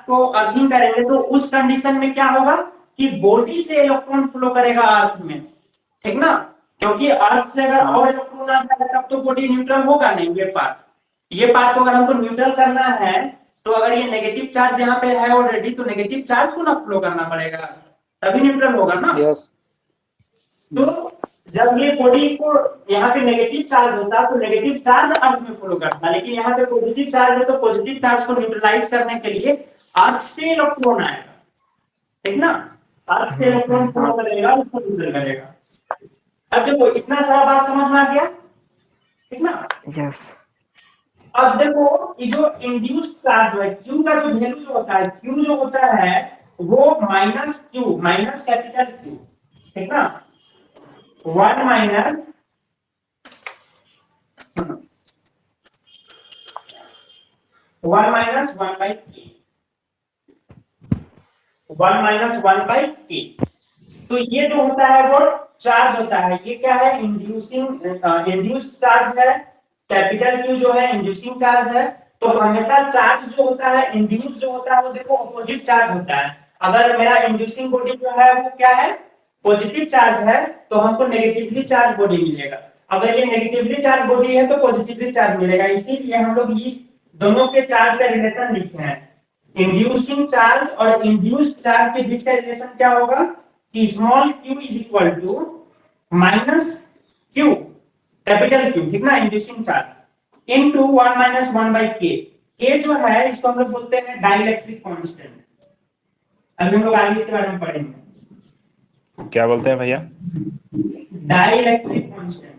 को अर्थिंग करेंगे तो उस कंडीशन में क्या होगा कि बॉडी से इलेक्ट्रॉन फ्लो करेगा अर्थ में, ठीक ना। क्योंकि अर्थ से अगर और इलेक्ट्रॉन आ जाएगा तब तो बॉडी न्यूट्रल होगा नहीं। ये पार्ट को अगर हमको न्यूट्रल करना है तो अगर ये नेगेटिव चार्ज यहाँ पे है ऑलरेडी, तो नेगेटिव चार्ज को ना फ्लो करना पड़ेगा, तभी न्यूट्रल होगा ना। यस। तो जब ये बॉडी को यहाँ पे नेगेटिव चार्ज होता है तो नेगेटिव चार्ज अर्थ में फ्लो करता है, लेकिन यहाँ पे पॉजिटिव चार्ज है तो पॉजिटिव चार्ज को न्यूट्रलाइज करने के लिए अर्थ से इलेक्ट्रॉन आएगा, ठीक ना। अर्थ से इलेक्ट्रॉन फ्लो करेगा, उसको न्यूट्रल करेगा। अब देखो इतना सारा बात समझ में आ गया, ठीक ना। यस। अब देखो ये जो इंड्यूस्ड चार्ज है, Q का जो वैल्यू जो होता है, Q जो होता है वो minus Q, minus capital Q, ठीक ना। 1 minus 1 minus 1 by K, 1 minus 1 by K। तो ये जो होता है वो चार्ज होता है, ये क्या है, इंड्यूस्ड चार्ज है। कैपिटल Q जो है इंड्यूसिंग चार्ज है। तो हमेशा चार्ज जो होता है, इंड्यूस जो होता है वो देखो अपोजिट चार्ज होता है। अगर मेरा इंड्यूसिंग बॉडी जो है वो क्या है, पॉजिटिव चार्ज है, तो हमको नेगेटिवली चार्ज बॉडी मिलेगा। अगर ये नेगेटिवली चार्ज बॉडी है तो पॉजिटिवली चार्ज मिलेगा। इसीलिए हम लोग इस दोनों के चार्ज का रिलेशन लिखते हैं। इंड्यूसिंग चार्ज और इंड्यूस्ड चार्ज के बीच का रिलेशन क्या होगा कि small q is equal to minus q capital Q, ठीक ना, inducing charge into 1 minus 1 by K। K जो है इसको हम लोग बोलते हैं डाइलेक्ट्रिक कांस्टेंट। अभी हम लोग आगे इसके बारे में पढ़ेंगे। क्या बोलते हैं भैया? Dielectric constant.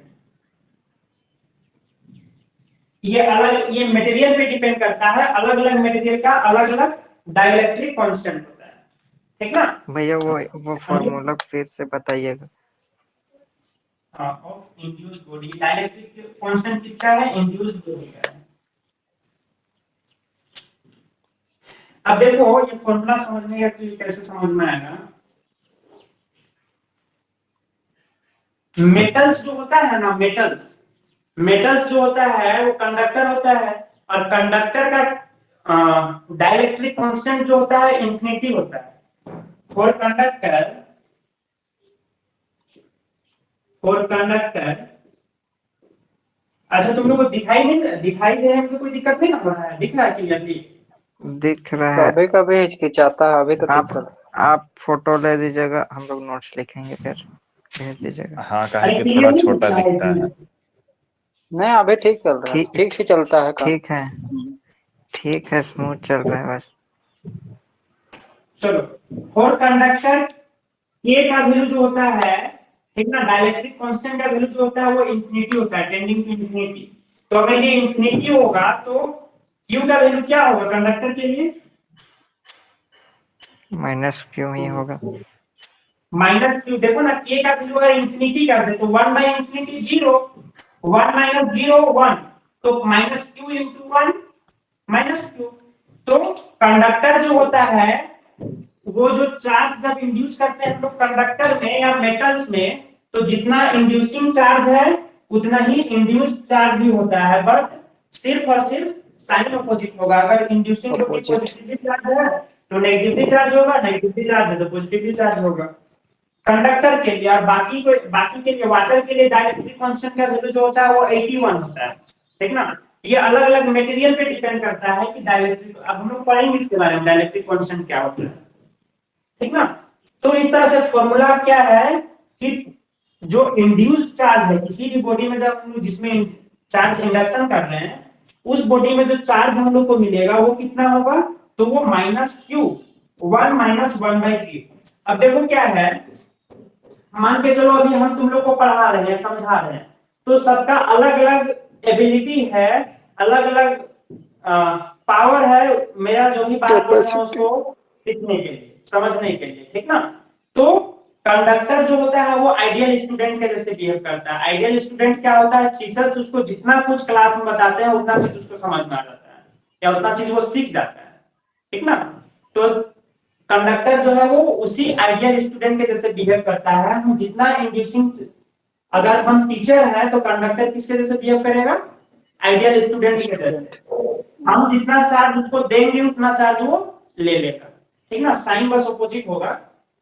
ये मटेरियल पे डिपेंड करता है, अलग अलग मटेरियल का अलग अलग डाइलेक्ट्रिक कांस्टेंट होता है, ठीक ना। भैया वो फॉर्मूला फिर से बताइएगा। Of induced body, dielectric constant किसका है, इंड्यूस्ड बॉडी का है। अब देखो ये फॉर्मूला समझने का कि कैसे समझ में आएगा। मेटल्स जो होता है ना, मेटल्स जो होता है वो कंडक्टर होता है, और कंडक्टर का डाइलेक्ट्रिक कांस्टेंट जो होता है इंफिनिटी होता है। फॉर कंडक्टर अच्छा तुम लोग को दिखाई दे रहा है, तो कोई दिक्कत नहीं ना हो रहा है, दिख रहा है क्लियरली? दिख रहा है। कभी कभी हिचकिचाता है, अभी तो ठीक कर। आप फोटो ले दीजिएगा, हम लोग नोट्स लिखेंगे फिर भेज दीजिएगा। हाँ, कहीं कि थोड़ा छोटा दिखता है। नहीं अभी ठीक चल रहा है, ठीक ही चलता है काम। ठीक है, स्मूथ चल रहा है बस। चलो, फॉर कंडक्टर K का वैल्यू जो होता है, ठीक ना, डाइलेक्ट्रिक कांस्टेंट का वैल्यू जो होता है वो इंफिनिटी होता है, टेंडिंग टू इंफिनिटी। तो अगर ये इंफिनिटी होगा तो Q का वैल्यू क्या होगा कंडक्टर के लिए? माइनस Q ही होगा। Minus Q। देखो ना K का वैल्यू अगर इंफिनिटी कर दे तो 1 बाई इंफिनिटी 0, 1 माइनस 0 1, तो minus Q into 1 minus Q। तो कंडक्टर जो होता है वो जो चार्ज जब इंड्यूस करते हैं तो कंडक्टर में या मेटल्स में, तो जितना इंड्यूसिंग चार्ज है उतना ही इंड्यूस्ड चार्ज भी होता है, बट सिर्फ और सिर्फ साइन अपोजिट होगा। अगर इंड्यूसिंग पॉजिटिवली चार्ज है तो नेगेटिवली चार्ज होगा, नेगेटिवली चार्ज है तो पॉजिटिवली चार्ज होगा कंडक्टर के लिए। और बाकी के लिए, वाटर के लिए डाइलेक्ट्रिक कांस्टेंट का वैल्यू जो होता है वो 81 होता है, ठीक ना। ये अलग अलग मटेरियल पे डिपेंड करता है कि डाइलेक्ट्रिक, अब हम लोग पढ़ेंगे इसके बारे में डाइलेक्ट्रिक कांस्टेंट क्या होता है, ठीक ना। तो इस तरह से फॉर्मूला क्या है कि जो इंड्यूस्ड चार्ज है किसी भी बॉडी में, जब हम लोग जिसमें चार्ज इंडक्शन कर रहे हैं, उस बॉडी में जो चार्ज हम लोग को मिलेगा वो कितना होगा, तो वो माइनस क्यू 1 - 1/3। अब देखो क्या है, मान के चलो अभी हम तुम लोग को पढ़ा रहे हैं, समझा रहे हैं, तो सबका अलग अलग एबिलिटी है, अलग अलग पावर है, मेरा जो भी बात बोल रहा हूँ उसको सीखने के लिए, समझने के लिए, ठीक ना। तो कंडक्टर जो होता है वो आइडियल स्टूडेंट के जैसे बिहेव करता है। आइडियल स्टूडेंट क्या होता है, टीचर्स उसको जितना कुछ क्लास में बताते हैं उतना चीज उसको समझ में आ जाता है, या उतना चीज वो सीख जाता है, ठीक ना। तो कंडक्टर जो है वो उसी आइडियल स्टूडेंट के जैसे बिहेव करता है। हम जितना इंड्यूसिंग, अगर हम टीचर हैं तो कंडक्टर किसके जैसे बिहेव करेगा, आइडियल स्टूडेंट के जैसे। हम जितना चार्ज उसको देंगे उतना चार्ज वो ले लेगा, ठीक ना। साइन बस अपोजिट होगा,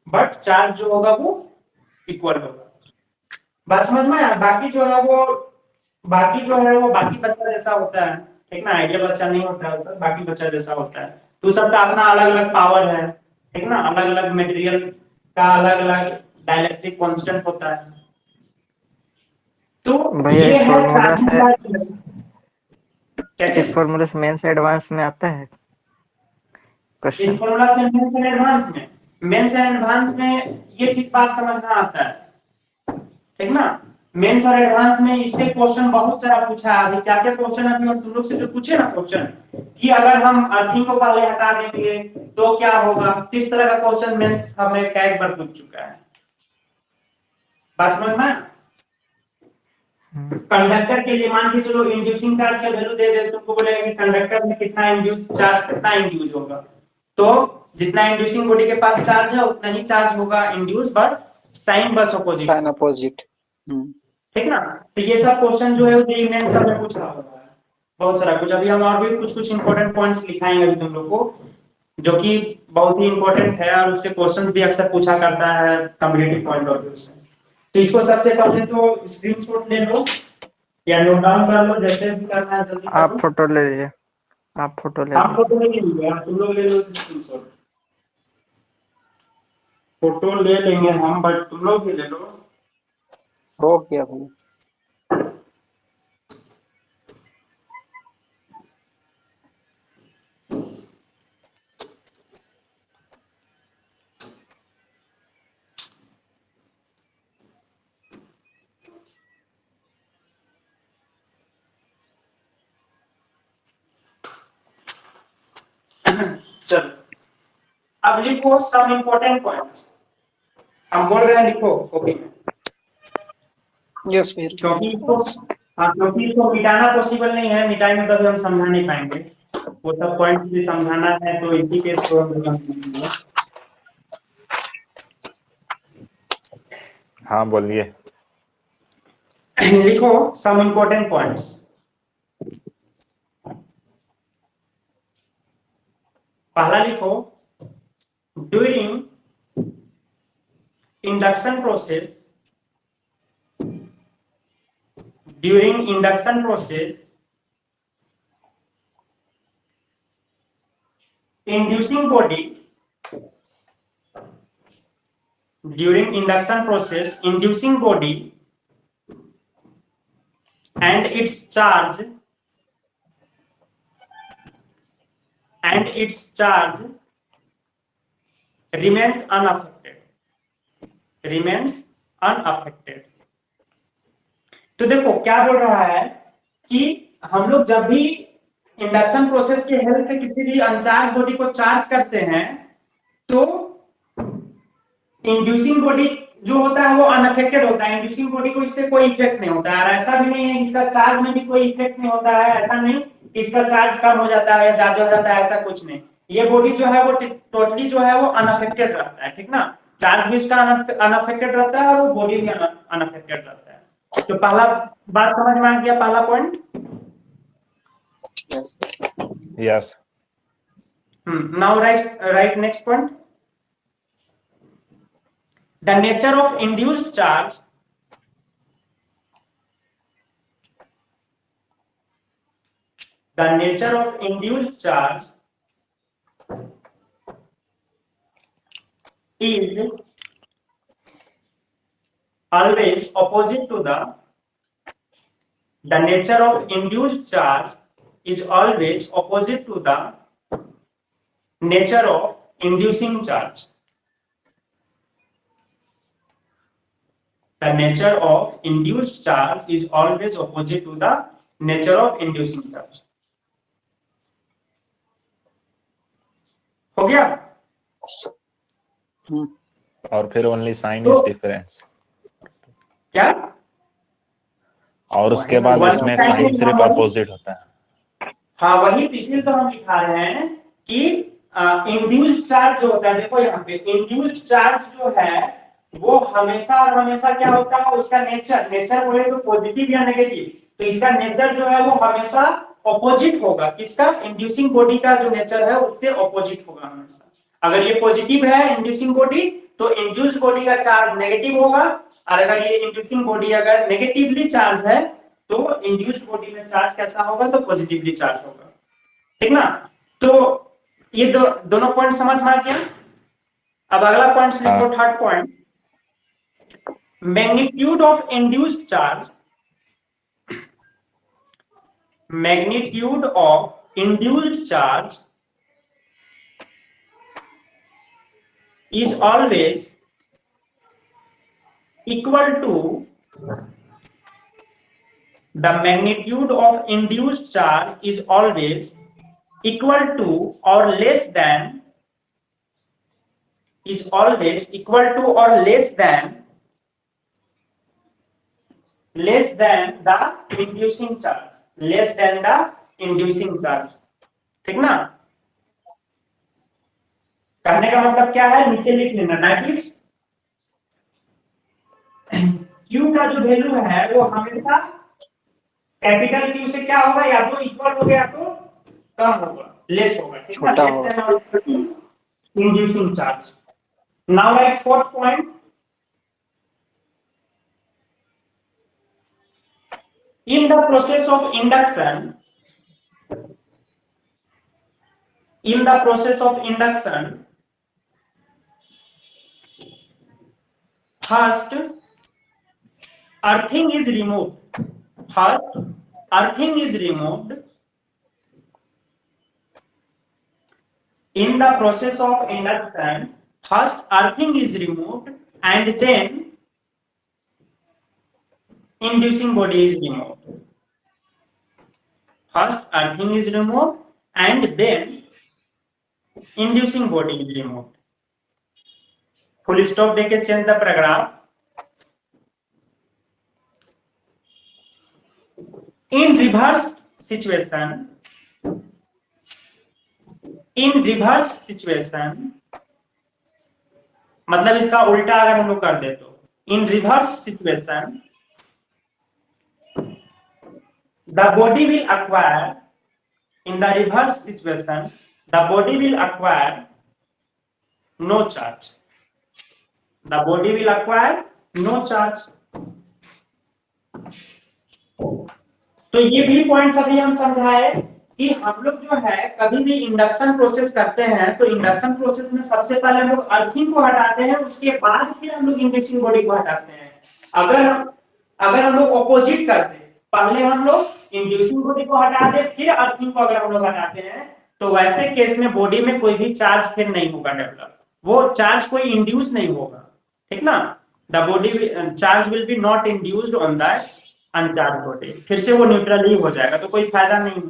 बट चार्ज जो होगा वो इक्वल होगा। बात समझ में आया। बाकी जो है वो बाकी बच्चा जैसा होता है, ठीक ना। आइडियल बच्चा नहीं होता है, तो बाकी बच्चा जैसा होता है। तो सबका अपना अलग अलग पावर है, ठीक ना। अलग अलग मटेरियल का अलग अलग डाइलेक्ट्रिक कांस्टेंट होता है। तो भैया ये इस है फॉर्मूला चार्जिंग से का। क्या इस चीज? फॉर्मूला से मेन से एडवांस में आता है इस क्वेश्चन। फॉर्मूला से मेंस एंड एडवांस में ये चीज बात समझना आता है, ठीक ना। मेंस और एडवांस में इससे क्वेश्चन बहुत सारा पूछा है। अभी क्या क्या क्वेश्चन अभी हम तुम लोग से जो पूछे ना क्वेश्चन, कि अगर हम अर्थिंग को पहले हटा देंगे तो क्या होगा, किस तरह का क्वेश्चन मेंस हमें कई बार पूछ चुका है। बात समझ में। कंडक्टर के लिए मान के चलो इंड्यूसिंग चार्ज का वैल्यू दे दे, तुमको बोलेगा कि कंडक्टर में कितना इंड्यूस चार्ज, कितना इंड्यूस होगा। तो जितना इंड्यूसिंग बॉडी के पास चार्ज है उतना ही चार्ज होगा इंड्यूस, बट साइन बस अपोजिट, साइन अपोजिट। ठीक ना। तो ये सब क्वेश्चन जो है वो मेन सब में पूछा होगा, बहुत सारा कुछ। अभी हम और भी कुछ कुछ इंपॉर्टेंट पॉइंट्स लिखाएंगे अभी तुम लोग को, जो कि बहुत ही इंपॉर्टेंट है, और उससे क्वेश्चंस भी अक्सर पूछा करता है कम्पिटिटिव पॉइंट ऑफ व्यू से। तो इसको सबसे पहले तो स्क्रीनशॉट ले लो या नोट डाउन कर लो, जैसे भी करना है जल्दी आप करो। फोटो ले लीजिए, आप फोटो ले हम लीजिए। फोटो नहीं लेंगे, तुम लोग ले लो स्क्रीनशॉट। फोटो ले लेंगे हम, बट तुम लोग भी ले लो। हो गया भैया। चलो अब लिखो सम इंपॉर्टेंट पॉइंट्स। हम बोल रहे हैं लिखो कॉपी में, यस भैया। क्योंकि इसको, हाँ, क्योंकि इसको मिटाना पॉसिबल नहीं है, मिटाएंगे तभी हम समझा नहीं पाएंगे। वो सब पॉइंट भी समझाना है, तो इसी के थ्रू हम समझाएंगे। हाँ बोलिए। लिखो सम इंपॉर्टेंट पॉइंट्स। पहला लिखो, during induction process, during induction process, inducing body, during induction process inducing body and its charge remains unaffected, remains unaffected। तो देखो क्या बोल रहा है कि हम लोग जब भी इंडक्शन प्रोसेस के हेल्प से किसी भी अनचार्ज बॉडी को चार्ज करते हैं, तो इंड्यूसिंग बॉडी जो होता है वो अनअफेक्टेड होता है। इंड्यूसिंग बॉडी को इससे कोई इफेक्ट नहीं होता है, और ऐसा भी नहीं है इसका चार्ज में भी कोई इफेक्ट नहीं होता है। ऐसा नहीं इसका चार्ज कम हो जाता है, ज्यादा हो जाता है, ऐसा कुछ नहीं। ये बॉडी जो है वो टोटली जो है वो अनअफेक्टेड रहता है, ठीक ना। चार्ज भी इसका अनअफेक्टेड रहता है और वो बॉडी भी अनअफेक्टेड रहता है। तो पहला बात समझ में आ गया, पहला point. Yes. Yes. Now right next point. The nature of induced charge is always opposite to the nature of induced charge is always opposite to the nature of inducing charge. The nature of induced charge is always opposite to the nature of inducing charge. हो गया? और फिर only sign तो- is difference, क्या? और उसके बाद वही इसमें sign साइन is सिर्फ normal। अपोजिट होता है। हाँ, वही इसीलिए तो हम दिखा रहे हैं कि इंड्यूस्ड चार्ज जो होता है, देखो यहाँ पे इंड्यूस्ड चार्ज जो है वो हमेशा और हमेशा क्या होता है, उसका नेचर बोले तो पॉजिटिव या नेगेटिव, तो इसका नेचर जो है वो हमेशा ऑपोजिट होगा। किसका? इंड्यूसिंग बॉडी का जो नेचर है उससे ऑपोजिट होगा हमेशा। अगर ये पॉजिटिव है इंड्यूसिंग बॉडी तो इंड्यूस्ड बॉडी का चार्ज नेगेटिव होगा, और अगर ये इंड्यूसिंग बॉडी अगर नेगेटिवली चार्ज है तो इंड्यूस्ड बॉडी में चार्ज कैसा होगा, तो पॉजिटिवली चार्ज होगा। ठीक ना? तो ये दोनों पॉइंट समझ में आ गया। अब अगला पॉइंट लिखो, third point, magnitude of induced charge, magnitude of induced charge is always equal to the magnitude of induced charge is always equal to or less than, is always equal to or less than the inducing charge, less than the inducing charge। ठीक ना? कहने का मतलब क्या है, नीचे लिख लेना, दैट इज Q का जो वैल्यू है वो हमेशा कैपिटल Q से क्या होगा, या तो इक्वल होगा या तो कम होगा, लेस होगा। ठीक है, less than inducing charge. Now right fourth point, in the process of induction, in the process of induction, first earthing is removed, first earthing is removed in the process of induction, first earthing is removed and then inducing body is removed, first earthing is removed and then inducing body is removed। Full stop देके change the paragraph. In reverse situation, in reverse situation मतलब इसका उल्टा अगर हम लोग कर दे तो, in reverse situation the body will acquire, in the reverse situation the body will acquire no charge, the body will acquire no charge। तो ये भी पॉइंट्स अभी हम समझाए कि हम लोग जो है कभी भी इंडक्शन प्रोसेस करते हैं तो इंडक्शन प्रोसेस में सबसे पहले हम लोग अर्थिंग को हटाते हैं, उसके बाद फिर हम लोग इंड्यूसिंग बॉडी को हटाते हैं। अगर हम लोग ऑपोजिट करते, पहले हम लोग इंड्यूसिंग बॉडी को हटाते फिर अर्थिंग को अगर हम लोग हटाते हैं तो वैसे केस में बॉडी में कोई भी चार्ज फिर नहीं होगा डेवलप, वो चार्ज कोई इंड्यूस नहीं होगा। ठीक ना? The body charge will be not induced on that uncharged body, फिर से वो न्यूट्रल ही हो जाएगा, तो कोई फायदा नहीं।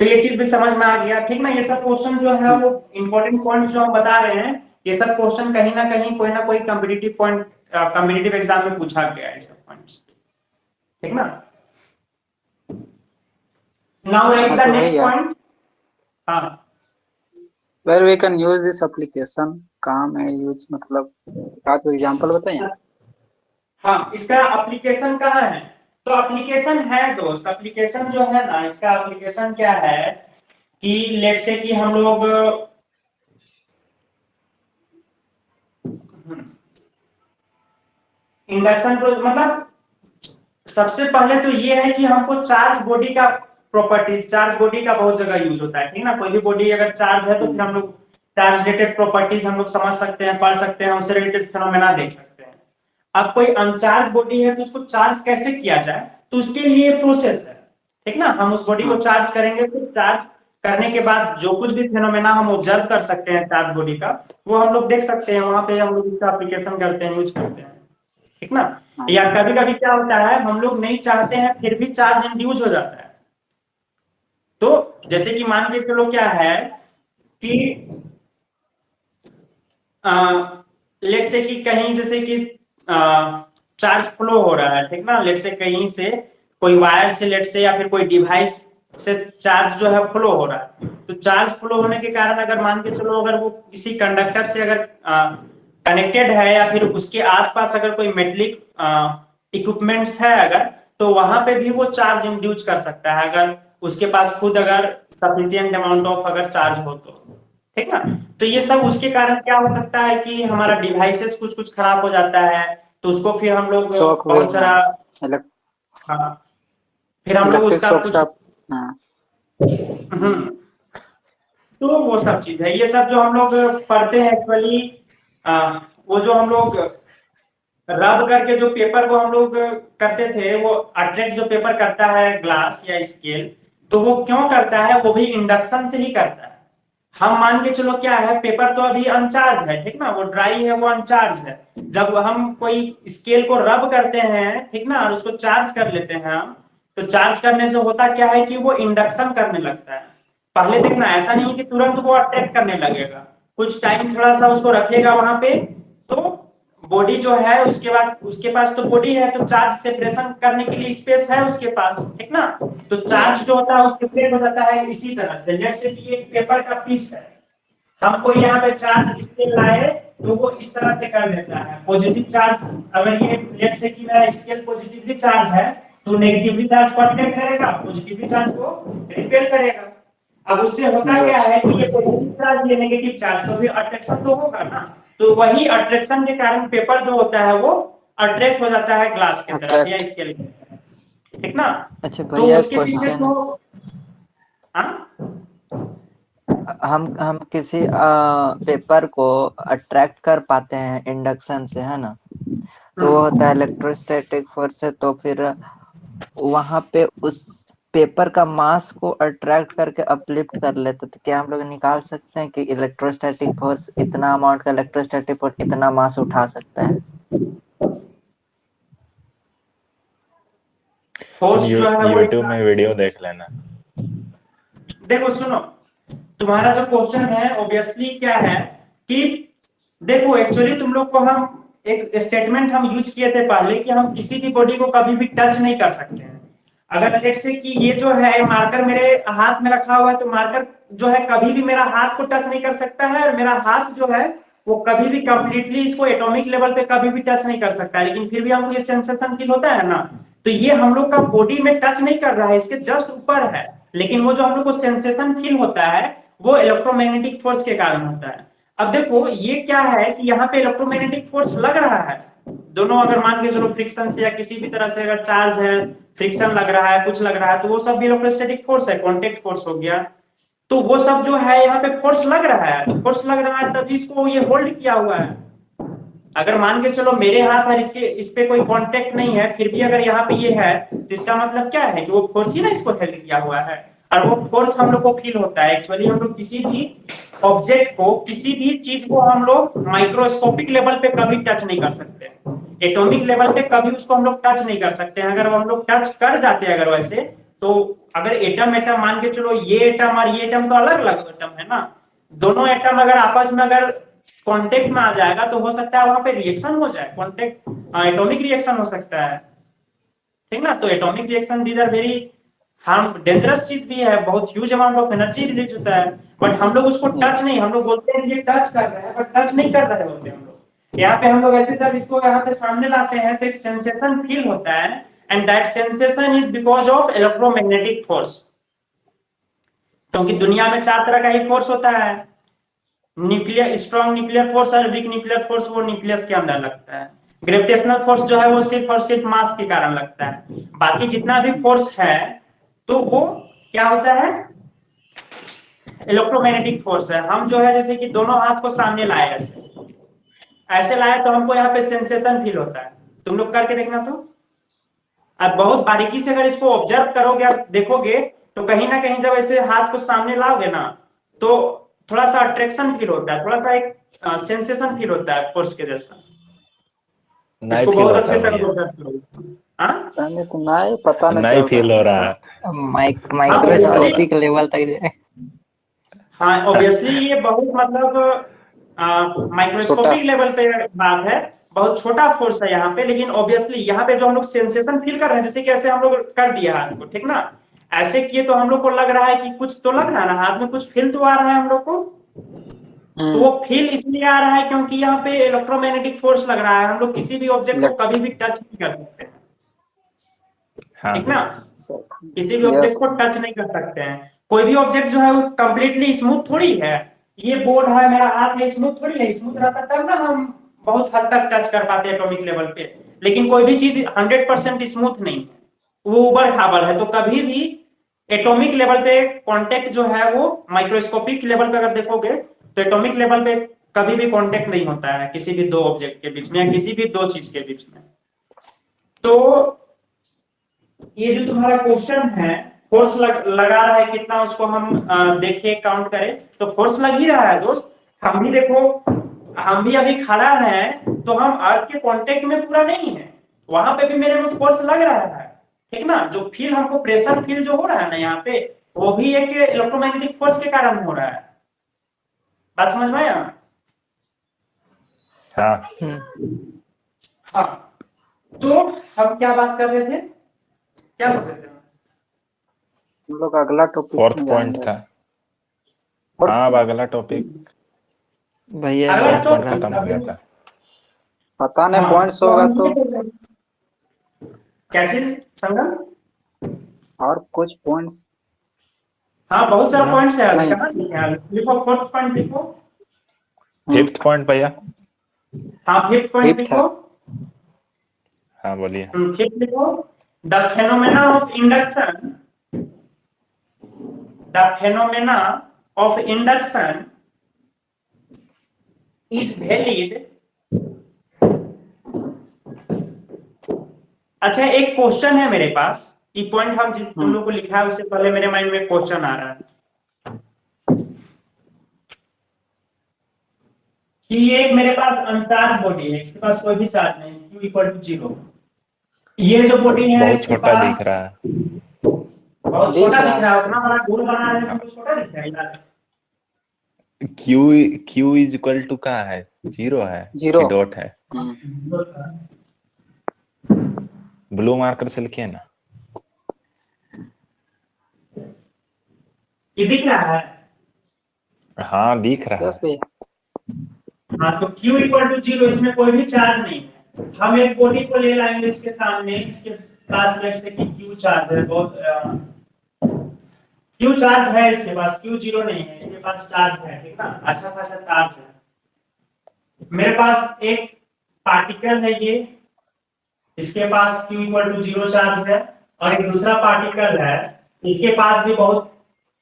तो ये चीज भी समझ में आ गया। ठीक ना? ये सब क्वेश्चन जो है वो इंपॉर्टेंट पॉइंट जो हम बता रहे हैं, ये सब क्वेश्चन कहीं ना कोई कॉम्पिटिटिव पॉइंट, कॉम्पिटिटिव एग्जाम में पूछा गया है ये सब पॉइंट्स। ठीक ना? Now right the next point. हाँ, where we can use this application, कहाँ में यूज, मतलब आप एग्जांपल बताइए। हाँ, इसका एप्लीकेशन कहाँ है? तो एप्लीकेशन है दोस्त, एप्लीकेशन जो है ना, इसका एप्लीकेशन क्या है कि लेट्स से कि हम लोग इंडक्शन प्रोसेस, मतलब सबसे पहले तो ये है कि हमको चार्ज बॉडी का प्रॉपर्टीज, चार्ज बॉडी का बहुत जगह यूज होता है। ठीक ना? कोई भी बॉडी अगर चार्ज है तो फिर हम लोग चार्ज रिलेटेड प्रॉपर्टीज हम लोग समझ सकते हैं, पढ़ सकते हैं, उससे रिलेटेड फिनोमेना देख सकते हैं। अब कोई अनचार्ज बॉडी है तो उसको चार्ज कैसे किया जाए, तो उसके लिए प्रोसेस है, ठीक ना। हम उस बॉडी को चार्ज करेंगे, तो चार्ज करने के बाद जो कुछ भी फेनोमेना हम ऑब्जर्व कर सकते हैं चार्ज बॉडी का, वो हम लोग देख सकते हैं, वहां पे हम लोग इसका एप्लीकेशन करते हैं, यूज करते हैं, ठीक ना। या कभी कभी क्या होता है, हम लोग नहीं चाहते हैं फिर भी चार्ज इंड्यूस हो जाता है। तो जैसे कि मान के चलो क्या है कि लेट से कि कहीं जैसे कि चार्ज फ्लो हो रहा है, ठीक ना, लेट से कहीं से कोई वायर से लेट से या फिर कोई डिवाइस से चार्ज जो है फ्लो हो रहा है। तो चार्ज फ्लो होने के कारण अगर मान के चलो अगर वो किसी कंडक्टर से अगर कनेक्टेड है या फिर उसके आसपास अगर कोई मेटलिक इक्विपमेंट्स है अगर, तो वहां पे भी वो चार्ज इंड्यूस कर सकता है अगर उसके पास खुद अगर सफिशियंट अमाउंट ऑफ अगर चार्ज हो तो, ठीक ना। तो ये सब उसके कारण क्या हो सकता है कि हमारा डिवाइसेस कुछ कुछ खराब हो जाता है, तो उसको फिर हम लोग बहुत सारा हाँ, फिर हम लोग उसका कुछ तो वो सब चीज है, ये सब जो हम लोग पढ़ते हैं एक्चुअली, वो जो हम लोग रब करके जो पेपर को हम लोग करते थे, वो अट्रैक्ट जो पेपर करता है ग्लास या स्केल, तो वो क्यों करता है, वो भी इंडक्शन से ही करता है। हम मान के चलो क्या है, पेपर तो अभी अनचार्ज है, ठीक ना, वो ड्राई है, वो अनचार्ज है। जब हम कोई स्केल को रब करते हैं, ठीक ना, और उसको चार्ज कर लेते हैं हम, तो चार्ज करने से होता क्या है कि वो इंडक्शन करने लगता है। पहले देखना ऐसा नहीं कि तुरंत वो अट्रैक्ट करने लगेगा, कुछ टाइम थोड़ा सा उसको रखेगा वहां पे, तो बॉडी जो है उसके बाद उसके पास तो बॉडी है, तो चार्ज सेपरेशन करने के लिए स्पेस है उसके पास, ठीक ना। तो चार्ज जो होता है वो सेपरेट हो जाता है इसी तरह से, जैसे कि एक पेपर का पीस है, हमको यहाँ पे चार्ज इसके लाए तो वो इस तरह से कर देता है पॉजिटिव चार्ज। अगर ये लेट से कि मेरा स्केल पॉजिटिवली चार्ज है, तो नेगेटिवली चार्ज को अट्रैक्ट करेगा, पॉजिटिवली चार्ज को रिपेल करेगा। अब उससे होता क्या है कि ये पॉजिटिव चार्ज ये नेगेटिव चार्ज, तो फिर अट्रैक्शन तो होगा ना। तो वही अट्रैक्शन के कारण पेपर जो होता है वो अट्रैक्ट हो जाता है ग्लास की तरफ या स्केल की तरफ, ठीक ना। अच्छा तो भैया उसके पीछे क्वेश्चन, तो हम किसी पेपर को अट्रैक्ट कर पाते हैं इंडक्शन से, है ना, तो वो होता है इलेक्ट्रोस्टैटिक फोर्स से। तो फिर वहां पे उस पेपर का मास को अट्रैक्ट करके अपलिफ्ट कर लेते, तो क्या हम लोग निकाल सकते हैं कि इलेक्ट्रोस्टैटिक फोर्स इतना अमाउंट का इलेक्ट्रोस्टैटिक फोर्स इतना मास उठा सकता है? फोर्स जो है वो यूट्यूब में वीडियो देख लेना। देखो सुनो, तुम्हारा जो क्वेश्चन है ऑब्वियसली क्या है कि देखो एक्चुअली तुम लोग को हम एक स्टेटमेंट हम यूज किए थे पहले कि हम किसी भी बॉडी को कभी भी टच नहीं कर सकते हैं। अगर लेट से कि ये जो है मार्कर मेरे हाथ में रखा हुआ है, तो मार्कर जो है कभी भी मेरा हाथ को टच नहीं कर सकता है, और मेरा हाथ जो है वो कभी भी कंप्लीटली इसको एटॉमिक लेवल पे कभी भी टच नहीं कर सकता है, लेकिन फिर भी हमको ये सेंसेशन फील होता है ना। तो ये हम लोग का बॉडी में टच नहीं कर रहा है, इसके जस्ट ऊपर है, लेकिन वो जो हम लोग को सेंसेशन फील होता है वो इलेक्ट्रोमैग्नेटिक फोर्स के कारण होता है। अब देखो ये क्या है कि यहाँ पे इलेक्ट्रोमैग्नेटिक फोर्स लग रहा है, दोनों अगर मान के चलो फ्रिक्शन से या किसी भी तरह से अगर चार्ज है, फ्रिक्शन लग रहा है, कुछ लग रहा है, तो वो सब भी इलेक्ट्रोस्टैटिक फोर्स है, कांटेक्ट फोर्स हो गया। तो वो सब जो है यहाँ पे फोर्स लग रहा है, तो फोर्स लग रहा है तभी इसको ये होल्ड किया हुआ है। अगर मान के चलो मेरे हाथ है, इसके इस पे कोई कांटेक्ट नहीं है, फिर भी अगर यहाँ पे ये है, तो इसका मतलब क्या है कि वो फोर्स ही ना इसको हेल्ड किया हुआ है, और वो फोर्स हम लोग को फील होता है। एक्चुअली हम लोग किसी भी ऑब्जेक्ट को, किसी भी चीज को हम लोग माइक्रोस्कोपिक लेवल पे कभी टच नहीं कर सकते, एटॉमिक लेवल पे कभी उसको हम लोग टच नहीं कर सकते हैं। अगर हम लोग टच कर जाते हैं अगर वैसे, तो अगर एटम एटम मान के चलो ये एटम और ये एटम तो अलग अलग एटम है ना, दोनों एटम अगर आपस में अगर कांटेक्ट में आ जाएगा तो हो सकता है वहां पे रिएक्शन हो जाए, कांटेक्ट एटॉमिक रिएक्शन हो सकता है, ठीक ना। तो atomic reaction these are very harm dangerous चीज भी है, बहुत huge amount of energy release होता है, बट हम लोग उसको टच नहीं, हम लोग बोलते हैं ये टच कर रहे हैं, बट टच नहीं कर रहे होते हम लोग। यहाँ पे हम लोग ऐसे जब इसको यहाँ पे सामने लाते हैं तो एक सेंसेशन फील होता है, and that sensation is because of electromagnetic force. क्योंकि दुनिया में 4 तरह का ही फोर्स होता है, न्यूक्लियर स्ट्रॉन्ग न्यूक्लियर फोर्स और वीक न्यूक्लियर फोर्स, वो न्यूक्लियस के अंदर लगता है। ग्रेविटेशनल फोर्स जो है वो सिर्फ और सिर्फ मास के कारण लगता है। बाकी जितना भी फोर्स है तो वो क्या होता है, इलेक्ट्रोमैग्नेटिक फोर्स है। हम जो है जैसे कि दोनों हाथ को सामने लाए, ऐसे ऐसे लाए तो हमको यहाँ पे सेंसेशन फील होता है, तुम लोग करके देखना। तो अब बहुत बारीकी से अगर इसको ऑब्जर्व करोगे, आप देखोगे, तो कहीं ना कहीं जब ऐसे हाथ को सामने लाओगे ना, तो थोड़ा सा अट्रैक्शन फील होता है, थोड़ा सा एक सेंसेशन फील होता है फोर्स के जैसा। नहीं इसको फील बहुत होता अच्छे से भैया, ऑब्जर्व करोगे। हाँ नहीं तो नहीं पता नहीं नहीं चल फील रहा हो रहा है। माइक्रोस्कोपिक लेवल तक जाए। हाँ, ऑब्वियसली ये बहुत मतलब छोटा। माइक्रोस्कोपिक लेवल पे बात है, बहुत छोटा फोर्स है यहाँ पे, लेकिन ऑब्वियसली यहाँ पे जो हम लोग सेंसेशन फील कर रहे हैं, जैसे कि ऐसे हम लोग कर दिया हाथ को, ठीक ना, ऐसे किए तो हम लोग को लग रहा है कि कुछ तो लग रहा है ना, हाथ में कुछ फील तो आ रहा है हम लोग को। तो वो फील इसलिए आ रहा है क्योंकि यहाँ पे इलेक्ट्रोमैग्नेटिक फोर्स लग रहा है, हम लोग किसी भी ऑब्जेक्ट को कभी भी टच नहीं कर सकते, हाँ ठीक ना, किसी भी यस ऑब्जेक्ट को टच नहीं कर सकते हैं। कोई भी ऑब्जेक्ट जो है वो कंप्लीटली स्मूथ थोड़ी है। ये बोर्ड है, मेरा हाथ है, स्मूथ थोड़ी है, स्मूथ रहता तब ना हम बहुत हद तक टच कर पाते हैं एटॉमिक लेवल पे। लेकिन कोई भी चीज 100% स्मूथ नहीं है, वो उबड़ खाबड़ है। तो कभी भी एटॉमिक लेवल पे कांटेक्ट जो है वो माइक्रोस्कोपिक लेवल पे अगर देखोगे, तो एटॉमिक लेवल पे कभी भी कांटेक्ट नहीं होता है किसी भी दो ऑब्जेक्ट के बीच में या किसी भी दो चीज के बीच में। तो ये जो तुम्हारा क्वेश्चन है, फोर्स लगा रहा है कितना, उसको हम देखें, काउंट करें, तो फोर्स लग ही रहा है दोस्त। हम भी देखो, हम भी अभी खड़ा हैं, तो हम अर्थ के कांटेक्ट में पूरा नहीं है, वहां पे भी मेरे में फोर्स लग रहा है, ठीक ना। जो फील हमको प्रेशर फील जो हो रहा है ना यहाँ पे, वो भी एक इलेक्ट्रोमैग्नेटिक फोर्स के कारण हो रहा है। बात समझ में आया? हाँ हाँ, तो हम क्या बात कर रहे थे, क्या बोल रहे थे? हम लोग अगला टॉपिक फोर्थ में पॉइंट जाएंगे। था। हाँ अब अगला टॉपिक, भैया अगला फोर्थ पॉइंट टॉपिक खत्म हो गया था। पता नहीं हाँ, पॉइंट्स तो होगा हम तो ये बोल रहे हैं। क्या चीज संगम? और कुछ पॉइंट्स हाँ, बहुत सारा पॉइंट्स है, नहीं। कहाँ लिखे हैं? लिखो, फोर्थ पॉइंट लिखो। फिफ्थ पॉइंट भैया। हाँ, फिफ्थ पॉइंट फिफ्थ है। लिखो। हाँ बोलिए। फिफ्थ लिखो। The phenomena of induction, the phenomena of induction is valid. अच्छा, एक क्वेश्चन है मेरे पास, ये पॉइंट हम जिस तुम लोग को लिखा है उससे पहले मेरे माइंड में क्वेश्चन आ रहा है कि ये एक मेरे पास अनचार्ज बॉडी है, इसके पास कोई भी चार्ज नहीं, Q इक्वल टू 0। ये जो बॉडी है बहुत इसके छोटा पास दिख रहा है। बहुत छोटा दिख रहा है, उतना बड़ा गोल बना रहे हैं तो छोटा दिख रहा है। Q Q is equal to का है, 0 है जीरो। कि डॉट है? ब्लू मार्कर से लिखिए ना। ये दिख रहा है? हाँ दिख रहा यस है। भैया। हाँ, तो Q इक्वल टू 0, इसमें कोई भी चार्ज नहीं है। हम एक बॉडी को ले लाएंगे इसके सामने, इसके पास लेट से कि Q चार्ज है, बहुत Q चार्ज है इसके पास, Q 0 नहीं है, इसके पास चार्ज है, ठीक ना, अच्छा खासा चार्ज है। मेरे पास एक पार्टिकल है ये, इसके पास Q इक्वल टू 0 चार्ज है, और एक दूसरा पार्टिकल है, इसके पास भी बहुत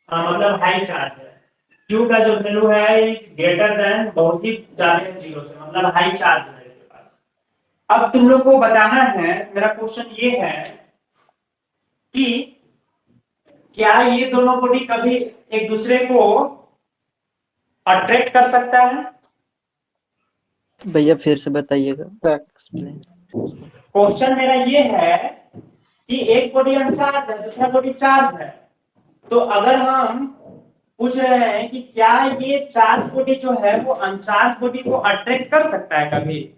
मतलब हाई चार्ज है। Q का जो वैल्यू है इज ग्रेटर देन, बहुत ही ज्यादा है 0 से, मतलब हाई चार्ज है इसके पास। अब तुम लोग को बताना है, मेरा क्वेश्चन ये है कि क्या ये दोनों बॉडी कभी एक दूसरे को अट्रैक्ट कर सकता है? भैया फिर से बताइएगा, एक्सप्लेन। क्वेश्चन मेरा ये है कि एक बॉडी अनचार्ज है, दूसरा बॉडी चार्ज है, तो अगर हम पूछ रहे हैं कि क्या ये चार्ज बॉडी जो है वो अनचार्ज बॉडी को अट्रैक्ट कर सकता है कभी?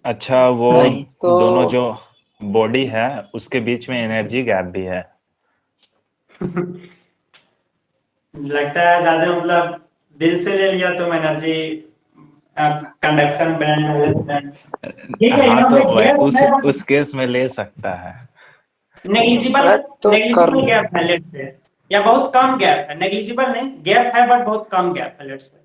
अच्छा वो नहीं। तो दोनों जो बॉडी है उसके बीच में एनर्जी गैप भी है। लगता है ज्यादा मतलब दिल से ले लिया तुम एनर्जी कंडक्शन बैंड। ठीक है, हाँ यहाँ तो पे गैप है, उस केस में ले सकता है। नेग्लिजिबल, तो कर नेग्लिजिबल गैप है लेट से, या बहुत कम गैप है, नेग्लिजिबल नहीं, गैप है बट बहुत कम गैप है लेट से।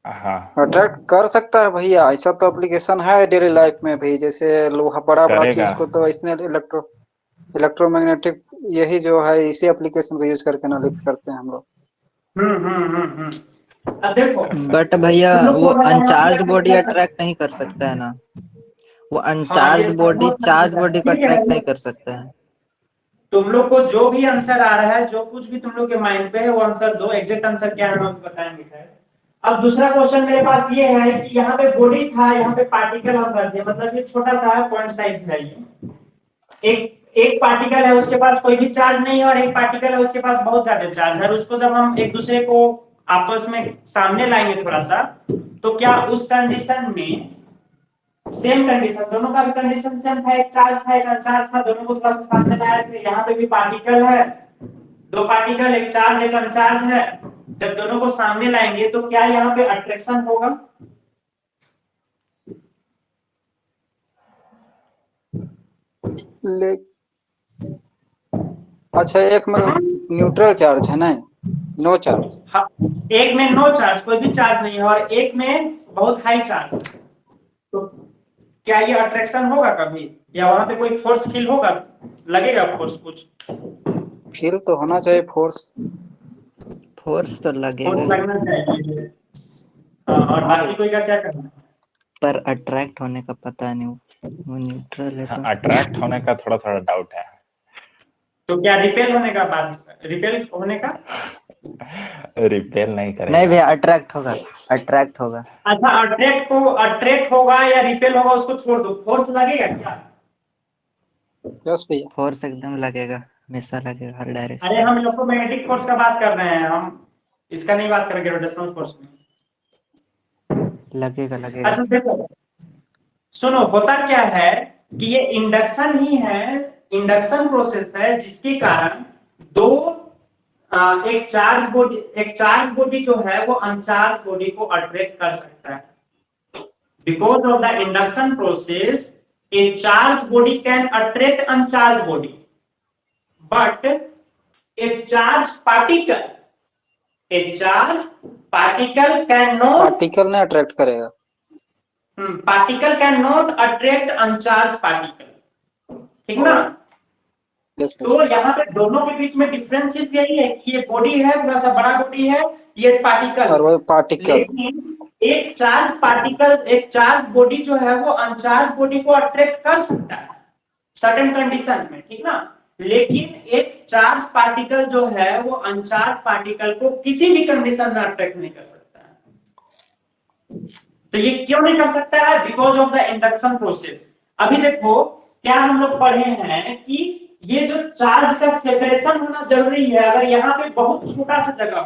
हाँ अट्रैक्ट कर सकता है भैया, ऐसा तो एप्लीकेशन है डेली लाइफ में भी, जैसे लोहा बड़ा बड़ा करेगा। चीज को तो इसने इलेक्ट्रोमैग्नेटिक, यही जो है इसी एप्लीकेशन को यूज करके ना लिफ्ट करते हैं हम लोग। हम्म हम्म हम्म हम्म अब देखो बट भैया तुम लोग वो को मैं यहाँ पे अनचार्ज बॉडी अगर- अट्रैक्ट नहीं कर सकता है ना, वो हाँ ये अनचार्ज बॉडी संभव चार्ज नहीं है। बॉडी को ठीक है, अट्रैक्ट नहीं कर सकता है। तुम लोग को जो भी आंसर आ रहा है, जो कुछ भी तुम लोग के माइंड पे है वो आंसर दो। एग्जैक्ट आंसर क्या है हम बताएंगे। खैर, अब दूसरा क्वेश्चन मेरे पास ये है कि यहाँ पे बॉडी था, यहाँ पे पार्टिकल हम कर दिए, मतलब ये छोटा सा है, पॉइंट साइज है ये। एक एक पार्टिकल है उसके पास कोई भी चार्ज नहीं है, और एक पार्टिकल है उसके पास बहुत ज्यादा चार्ज है, और उसको जब हम एक दूसरे को आपस में सामने लाएंगे थोड़ा सा, तो क्या उस कंडीशन में सेम कंडीशन, दोनों का भी कंडीशन सेम था, एक चार्ज था एक अनचार्ज था, दोनों को थोड़ा सा सामने लाया थे, यहाँ पे भी पार्टिकल है, दो पार्टिकल, एक चार्ज एक अनचार्ज है, जब दोनों को सामने लाएंगे तो क्या यहाँ पे अट्रैक्शन होगा? ले अच्छा, एक में न्यूट्रल चार्ज है ना, नो चार्ज। हाँ, एक में नो चार्ज, कोई भी चार्ज नहीं है, और एक में बहुत हाई चार्ज, तो क्या ये अट्रैक्शन होगा कभी, या वहां पे कोई फोर्स फील होगा, लगेगा फोर्स कुछ? फील तो होना चाहिए फोर्स। फोर्स तो फोर्स लगेगा, लगना चाहिए। हाँ, और बाकी कोई का क्या करना है? पर अट्रैक्ट होने का पता नहीं, वो न्यूट्रल है तो। अट्रैक्ट होने का थोड़ा थोड़ा डाउट है। तो क्या रिपेल होने का बात, रिपेल होने का? रिपेल नहीं करेगा। नहीं भैया, अट्रैक्ट होगा, अट्रैक्ट होगा। अच्छा, अट्रैक्ट होगा या रिपेल होगा उसको छोड़ दो, फोर्स लगेगा क्या? यस भैया। फोर्स एकदम लगेगा, हमेशा लगेगा हर डायरेक्शन अरे में। हम इलेक्ट्रोमैग्नेटिक फोर्स का बात कर रहे हैं, हम इसका नहीं बात करेंगे, रोटेशनल फोर्स में। लगेगा लगेगा। अच्छा देखो, सुनो, होता क्या है कि ये इंडक्शन ही है, इंडक्शन प्रोसेस है, जिसके कारण दो एक चार्ज बॉडी जो है वो अनचार्ज बॉडी को अट्रैक्ट कर सकता है। Because of the induction process A charge body can attract uncharge body, but A charge particle can not particle ने अट्रैक्ट करेगा। Particle can not attract अनचार्ज particle, ठीक ना? यस तो यहाँ पे दोनों के बीच में डिफरेंस सिर्फ यही है कि ये बॉडी है, थोड़ा सा बड़ा बॉडी है, ये पार्टिकल, और वो पार्टिकल। लेकिन एक चार्ज बॉडी जो है वो अनचार्ज बॉडी को अट्रैक्ट कर सकता है सर्टेन कंडीशन में, ठीक ना? लेकिन एक चार्ज पार्टिकल जो है वो अनचार्ज पार्टिकल को किसी भी कंडीशन में अट्रैक्ट नहीं कर सकता है। तो ये क्यों नहीं कर सकता है? Because of the induction process. अभी देखो, क्या हम लोग पढ़े हैं कि ये जो चार्ज का सेपरेशन होना जरूरी है, अगर यहाँ पे बहुत छोटा सा जगह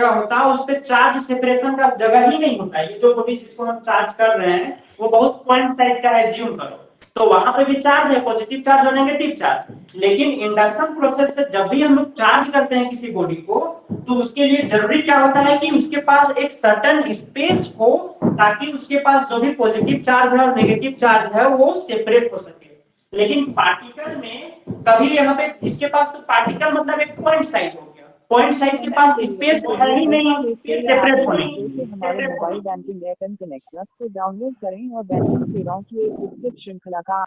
होता, उस पे चार्ज सेपरेशन का जगह ही नहीं होता। ये जो बॉडी जिसको हम चार्ज कर रहे हैं वो बहुत पॉइंट साइज का है, ज्यूम करो, तो वहां पे भी चार्ज है, पॉजिटिव चार्ज और नेगेटिव चार्ज। लेकिन इंडक्शन प्रोसेस से जब भी हम लोग चार्ज करते हैं किसी बॉडी को, तो उसके लिए जरूरी क्या होता है कि उसके पास एक सर्टेन स्पेस हो, ताकि उसके पास जो भी पॉजिटिव चार्ज है और नेगेटिव चार्ज है वो सेपरेट हो सके। लेकिन पार्टिकल में कभी यहाँ पे इसके पास, तो पार्टिकल मतलब एक पॉइंट साइज हो गया, पॉइंट साइज के पास स्पेस है ही नहीं सेपरेट होने की। हमारे mobile banking app and connect को डाउनलोड करें और बैंकिंग सेवाओं की एक विस्तृत श्रृंखला का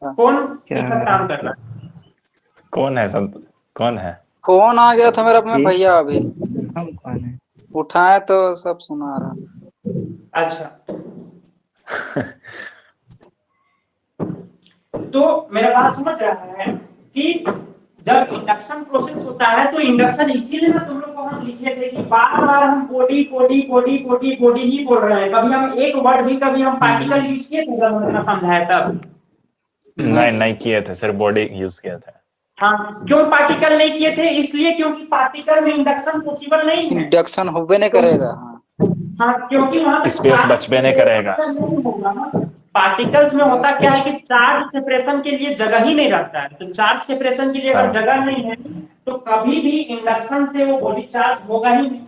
कौन क्या इस पर काम कर रहा है? कौन है संत, कौन है? फोन आ गया था मेरा अपने जी? भैया, अभी हम कौन है? उठाए तो सब सुना रहा। अच्छा, तो मेरा बात समझ रहा है कि जब इंडक्शन प्रोसेस होता है, तो इंडक्शन इसीलिए ना तुम लोग को हम लिखे थे कि बार बार हम body body body body body ही बोल रहे हैं, कभी हम एक वर्ड भी कभी हम पार्टिकल यूज किए थे जब हमने समझाया तब? नहीं किए थे, सिर्फ बॉडी यूज किया था। हाँ, क्यों पार्टिकल नहीं किए थे? इसलिए क्योंकि पार्टिकल में इंडक्शन पॉसिबल नहीं है। इंडक्शन होबे नहीं करेगा। हाँ, क्योंकि वहां पे स्पेस बचबे नहीं करेगा। पार्टिकल्स में होता क्या है कि चार्ज सेपरेशन के लिए जगह ही नहीं रहता है, तो चार्ज सेपरेशन के लिए अगर जगह नहीं है तो कभी भी इंडक्शन से वो बॉडी चार्ज होगा ही नहीं।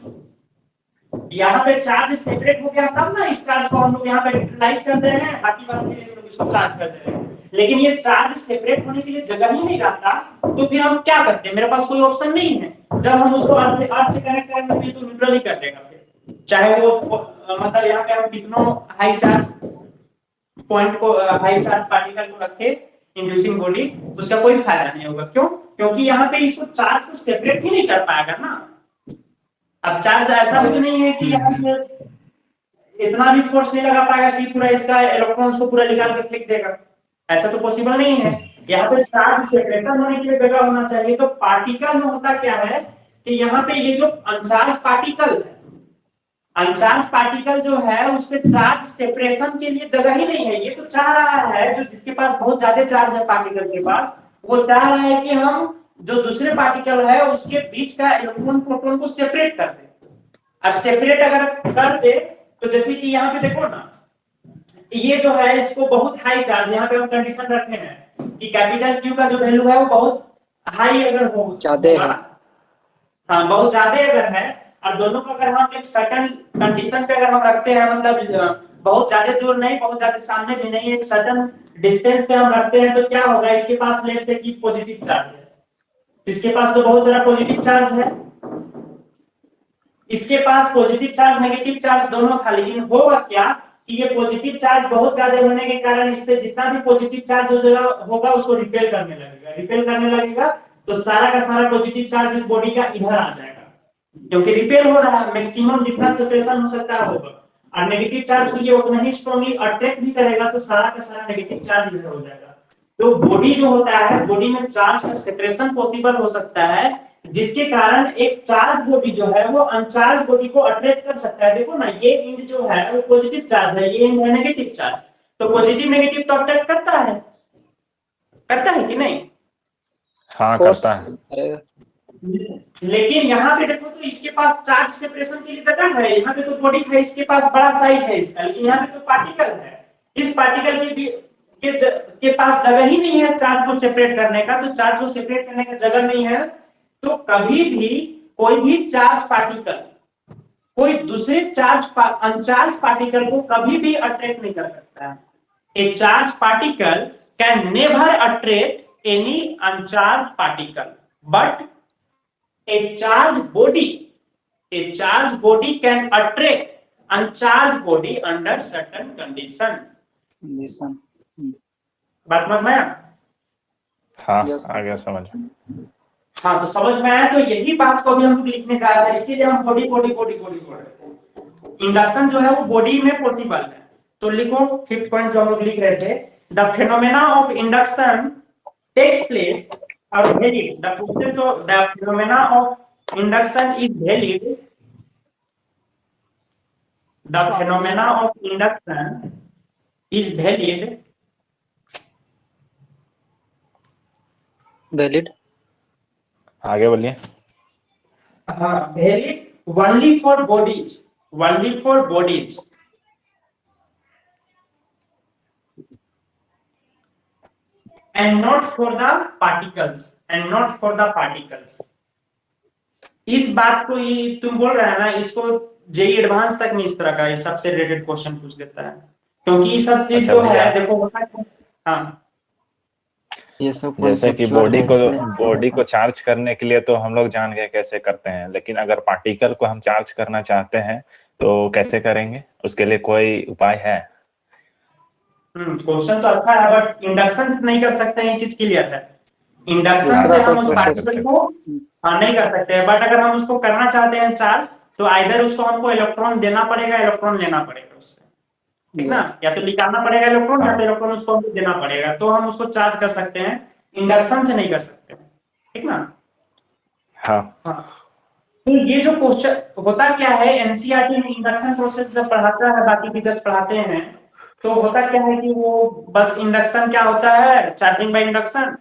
यहाँ पे चार्ज सेपरेट हो गया तब ना इस चार्ज को हम लोग यहाँ पे न्यूट्रलाइज कर दे रहे हैं, बाकी बात के लिए हम लोग इसको चार्ज कर दे रहे हैं। लेकिन ये चार्ज सेपरेट होने के लिए जगह ही नहीं रहता, तो फिर हम क्या करते हैं? मेरे पास कोई ऑप्शन नहीं है, जब हम उसको अर्थ से कनेक्ट करेंगे तो न्यूट्रल ही कर देगा, चाहे वो मतलब यहाँ पे हम कितनों हाई चार्ज पॉइंट को, हाई चार्ज पार्टिकल को रखे इंड्यूसिंग बॉडी, उसका कोई फायदा नहीं होगा। क्यों? क्योंकि यहाँ पे इसको चार्ज को सेपरेट ही नहीं कर पाएगा ना, अब चार्ज ऐसा भी नहीं है कि यहाँ पे इतना भी फोर्स नहीं लगा पाएगा कि पूरा इसका इलेक्ट्रॉन्स को पूरा निकाल के फेंक देगा, ऐसा तो पॉसिबल नहीं है। यहाँ पे चार्ज सेपरेशन होने के लिए जगह होना चाहिए। तो पार्टिकल में होता क्या है कि यहाँ पे ये जो अनचार्ज पार्टिकल है, अनचार्ज पार्टिकल जो है उस पे चार्ज सेपरेशन के लिए जगह ही नहीं है। ये तो चाह रहा है, जो जिसके पास बहुत ज्यादा चार्ज है पार्टिकल के पास, वो चाह रहा है कि हम जो दूसरे पार्टिकल है उसके बीच का इलेक्ट्रॉन प्रोटॉन को सेपरेट कर दे। और सेपरेट अगर कर दे तो जैसे कि यहाँ पे देखो ना, ये जो है इसको बहुत हाई चार्ज, यहाँ पे हम कंडीशन रखे हैं कि कैपिटल क्यू का जो वैल्यू है वो बहुत हाई अगर हो ज्यादा है, हाँ बहुत ज्यादा अगर है, और दोनों को अगर हम एक सर्टेन कंडीशन पे अगर हम रखते हैं, मतलब बहुत ज्यादा दूर नहीं बहुत ज्यादा सामने भी नहीं, एक सर्टेन डिस्टेंस पे हम रखते हैं, तो क्या होगा, इसके पास लेट से कि पॉजिटिव चार्ज है, इसके पास तो बहुत सारा पॉजिटिव चार्ज है, इसके पास पॉजिटिव चार्ज नेगेटिव चार्ज दोनों था। लेकिन होगा क्या कि ये पॉजिटिव चार्ज बहुत ज्यादा होने के कारण इससे जितना भी पॉजिटिव चार्ज जो जगह होगा उसको रिपेल करने लगेगा, रिपेल करने लगेगा तो सारा का सारा पॉजिटिव चार्ज इस बॉडी का इधर आ जाएगा, क्योंकि रिपेल हो रहा है, मैक्सिमम जितना सेपरेशन हो सकता है होगा। और नेगेटिव चार्ज को ये उतना ही स्ट्रांगली अट्रैक्ट भी करेगा, तो सारा का सारा नेगेटिव चार्ज इधर हो जाएगा। तो बॉडी जो होता है, बॉडी में चार्ज का सेपरेशन पॉसिबल हो सकता है, जिसके कारण एक चार्ज बॉडी जो है वो अनचार्ज बॉडी को अट्रैक्ट कर सकता है। देखो ना, ये एंड जो है वो पॉजिटिव चार्ज है, ये एंड है नेगेटिव चार्ज, तो पॉजिटिव नेगेटिव तो अट्रैक्ट करता है कि नहीं? हाँ करता है। करेगा। लेकिन यहाँ पे देखो तो इसके पास चार्ज सेपरेशन के लिए जगह है, यहाँ पे तो बॉडी है, इसके पास बड़ा साइज है इसका, लेकिन यहाँ पे तो पार्टिकल है, इस पार्टिकल के पास जगह ही नहीं है चार्ज को सेपरेट करने का। तो चार्ज को सेपरेट करने का जगह नहीं है, तो कभी भी कोई भी चार्ज पार्टिकल कोई दूसरे अनचार्ज पार्टिकल को कभी भी अट्रैक्ट नहीं कर सकता है। ए charge particle can never attract any अनचार्ज particle, but a charged body can attract uncharged body under certain condition। बात समझ में आया? हाँ Yes. आ गया समझ। हाँ तो समझ में आया। तो यही बात को अभी हम लिखने जा रहे हैं, इसीलिए हम बॉडी इंडक्शन जो है वो बॉडी में पॉसिबल है। तो लिखो 5th पॉइंट जो हम लोग लिख रहे थे, the phenomena of induction takes place or valid, the process of the phenomena of induction is valid, the phenomena of induction is valid आगे बोलिए। valid only for bodies and not for the particles, इस बात को ये तुम बोल रहे हैं ना, इसको जेई एडवांस तक में इस तरह का इस सबसे रिलेटेड क्वेश्चन पूछ देता है, क्योंकि ये सब चीज जो है देखो होता है। हाँ ये सब जैसे कि conceptual है, इसलिए बॉडी को चार्ज करने के लिए तो हम लोग जान गए कैसे करते हैं, लेकिन अगर पार्टिकल को हम चार्ज करना चाहते हैं तो कैसे करेंगे, उसके लिए कोई उपाय है? क्वेश्चन तो अच्छा है, बट इंडक्शन से नहीं कर सकते, ये चीज क्लियर है। इंडक्शन से हम उस पार्टिकल को नहीं कर सकते, बट अगर हम उसको करना चाहते हैं चार्ज, तो आइदर उसको हमको इलेक्ट्रॉन देना पड़ेगा, इलेक्ट्रॉन लेना पड़ेगा उससे, ठीक ना, या तो निकालना पड़ेगा इलेक्ट्रॉन या तो इलेक्ट्रॉन उसको हमको देना पड़ेगा, तो हम उसको चार्ज कर सकते हैं, इंडक्शन से नहीं कर सकते, ठीक ना। हाँ तो ये जो क्वेश्चन होता क्या है, एनसीईआरटी में इंडक्शन प्रोसेस जब पढ़ाता है, बाकी टीचर्स पढ़ाते हैं, तो होता क्या है कि वो बस इंडक्शन क्या होता है, चार्जिंग बाय इंडक्शन,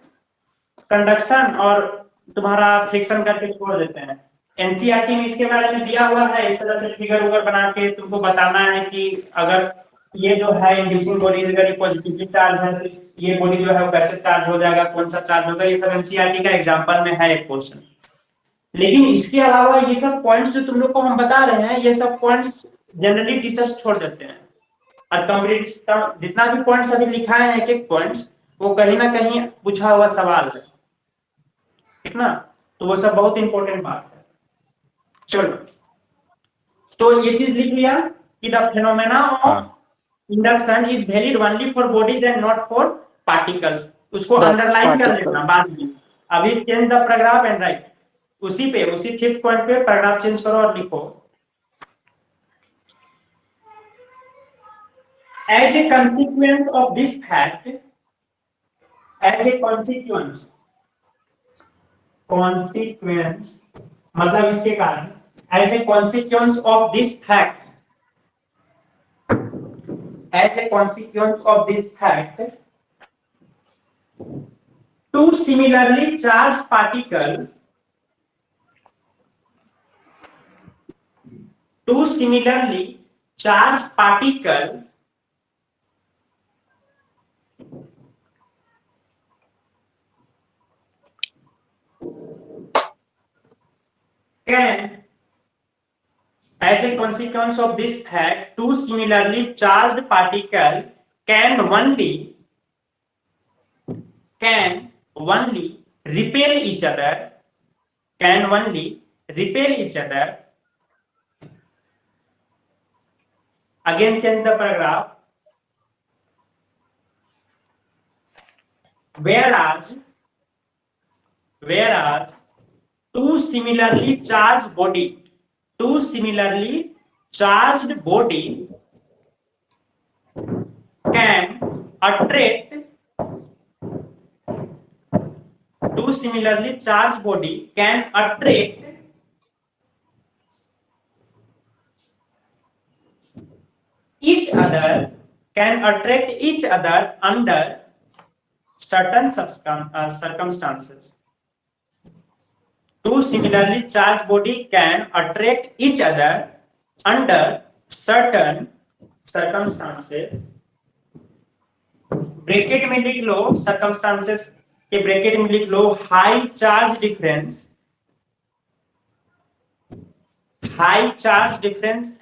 कंडक्शन और तुम्हारा फ्रिक्शन करके छोड़ देते हैं। एनसीईआरटी में इसके बारे में दिया हुआ है, इस तरह से फिगर उगर बना के तुमको बताना है कि अगर ये जो है इंड्यूसिंग बॉडी अगर ये पॉजिटिवली चार्ज है तो ये बॉडी जो है वो कैसे चार्ज हो जाएगा, कौन सा चार्ज होगा, ये सब एनसीईआरटी का एग्जांपल में है एक क्वेश्चन। लेकिन इसके अलावा ये सब पॉइंट्स जो तुम लोग को हम बता रहे हैं, ये सब पॉइंट्स जनरली टीचर्स छोड़ देते हैं, और कंप्लीट जितना भी पॉइंट्स अभी लिखा है एक एक पॉइंट्स, वो कहीं ना कहीं पूछा हुआ सवाल है, ठीक ना, तो वो सब बहुत इंपॉर्टेंट बात है। चलो तो ये चीज लिख लिया कि the phenomena of induction is valid only for bodies and not for particles, उसको अंडरलाइन कर लेना बाद में, अभी change the paragraph and write उसी फिफ्थ पॉइंट पे पैराग्राफ चेंज करो और लिखो as a consequence of this fact, as a consequence, consequence मतलब इसके कारण, as a consequence of this fact, as a consequence of this fact, two similarly charged particles can, as a consequence of this fact, two similarly charged particles can only repel each other, again change the paragraph, whereas two similarly charged body can attract, two similarly charged body can attract each other under certain circumstances. Two similarly charged body can attract each other under certain circumstances. Bracket में लिख लो circumstances के bracket में लिख लो high charge difference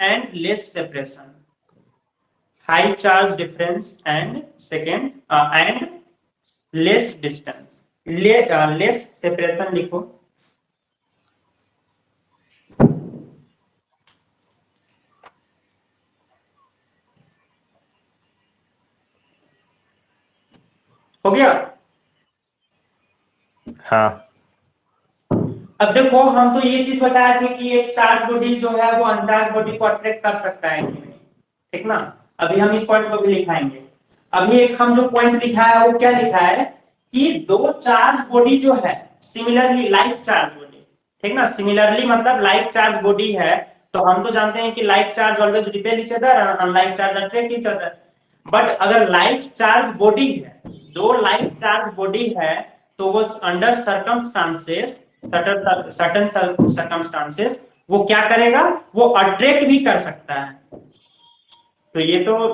and less separation. High charge difference and and less distance, less separation लिखो. हो गया? हाँ अब देखो हम तो ये चीज बताए थे कि एक चार्ज बॉडी जो है वो अनचार्ज बॉडी को अट्रैक्ट कर सकता है कि नहीं, ठीक ना? अभी हम इस पॉइंट को भी लिखाएंगे. अभी एक हम जो पॉइंट लिखा है वो क्या लिखा है कि दो चार्ज बॉडी जो है सिमिलरली लाइक चार्ज बॉडी, ठीक ना? सिमिलरली मतलब लाइक चार्ज बॉडी है तो हम तो जानते हैं कि like charge always repel each other, unlike charge attract each other. But अगर लाइक चार्ज बॉडी है, दो लाइक चार्ज बॉडी है तो वो अंडर सर्टन सर्कमस्टांसेस वो क्या करेगा, वो अट्रैक्ट भी कर सकता है. तो ये तो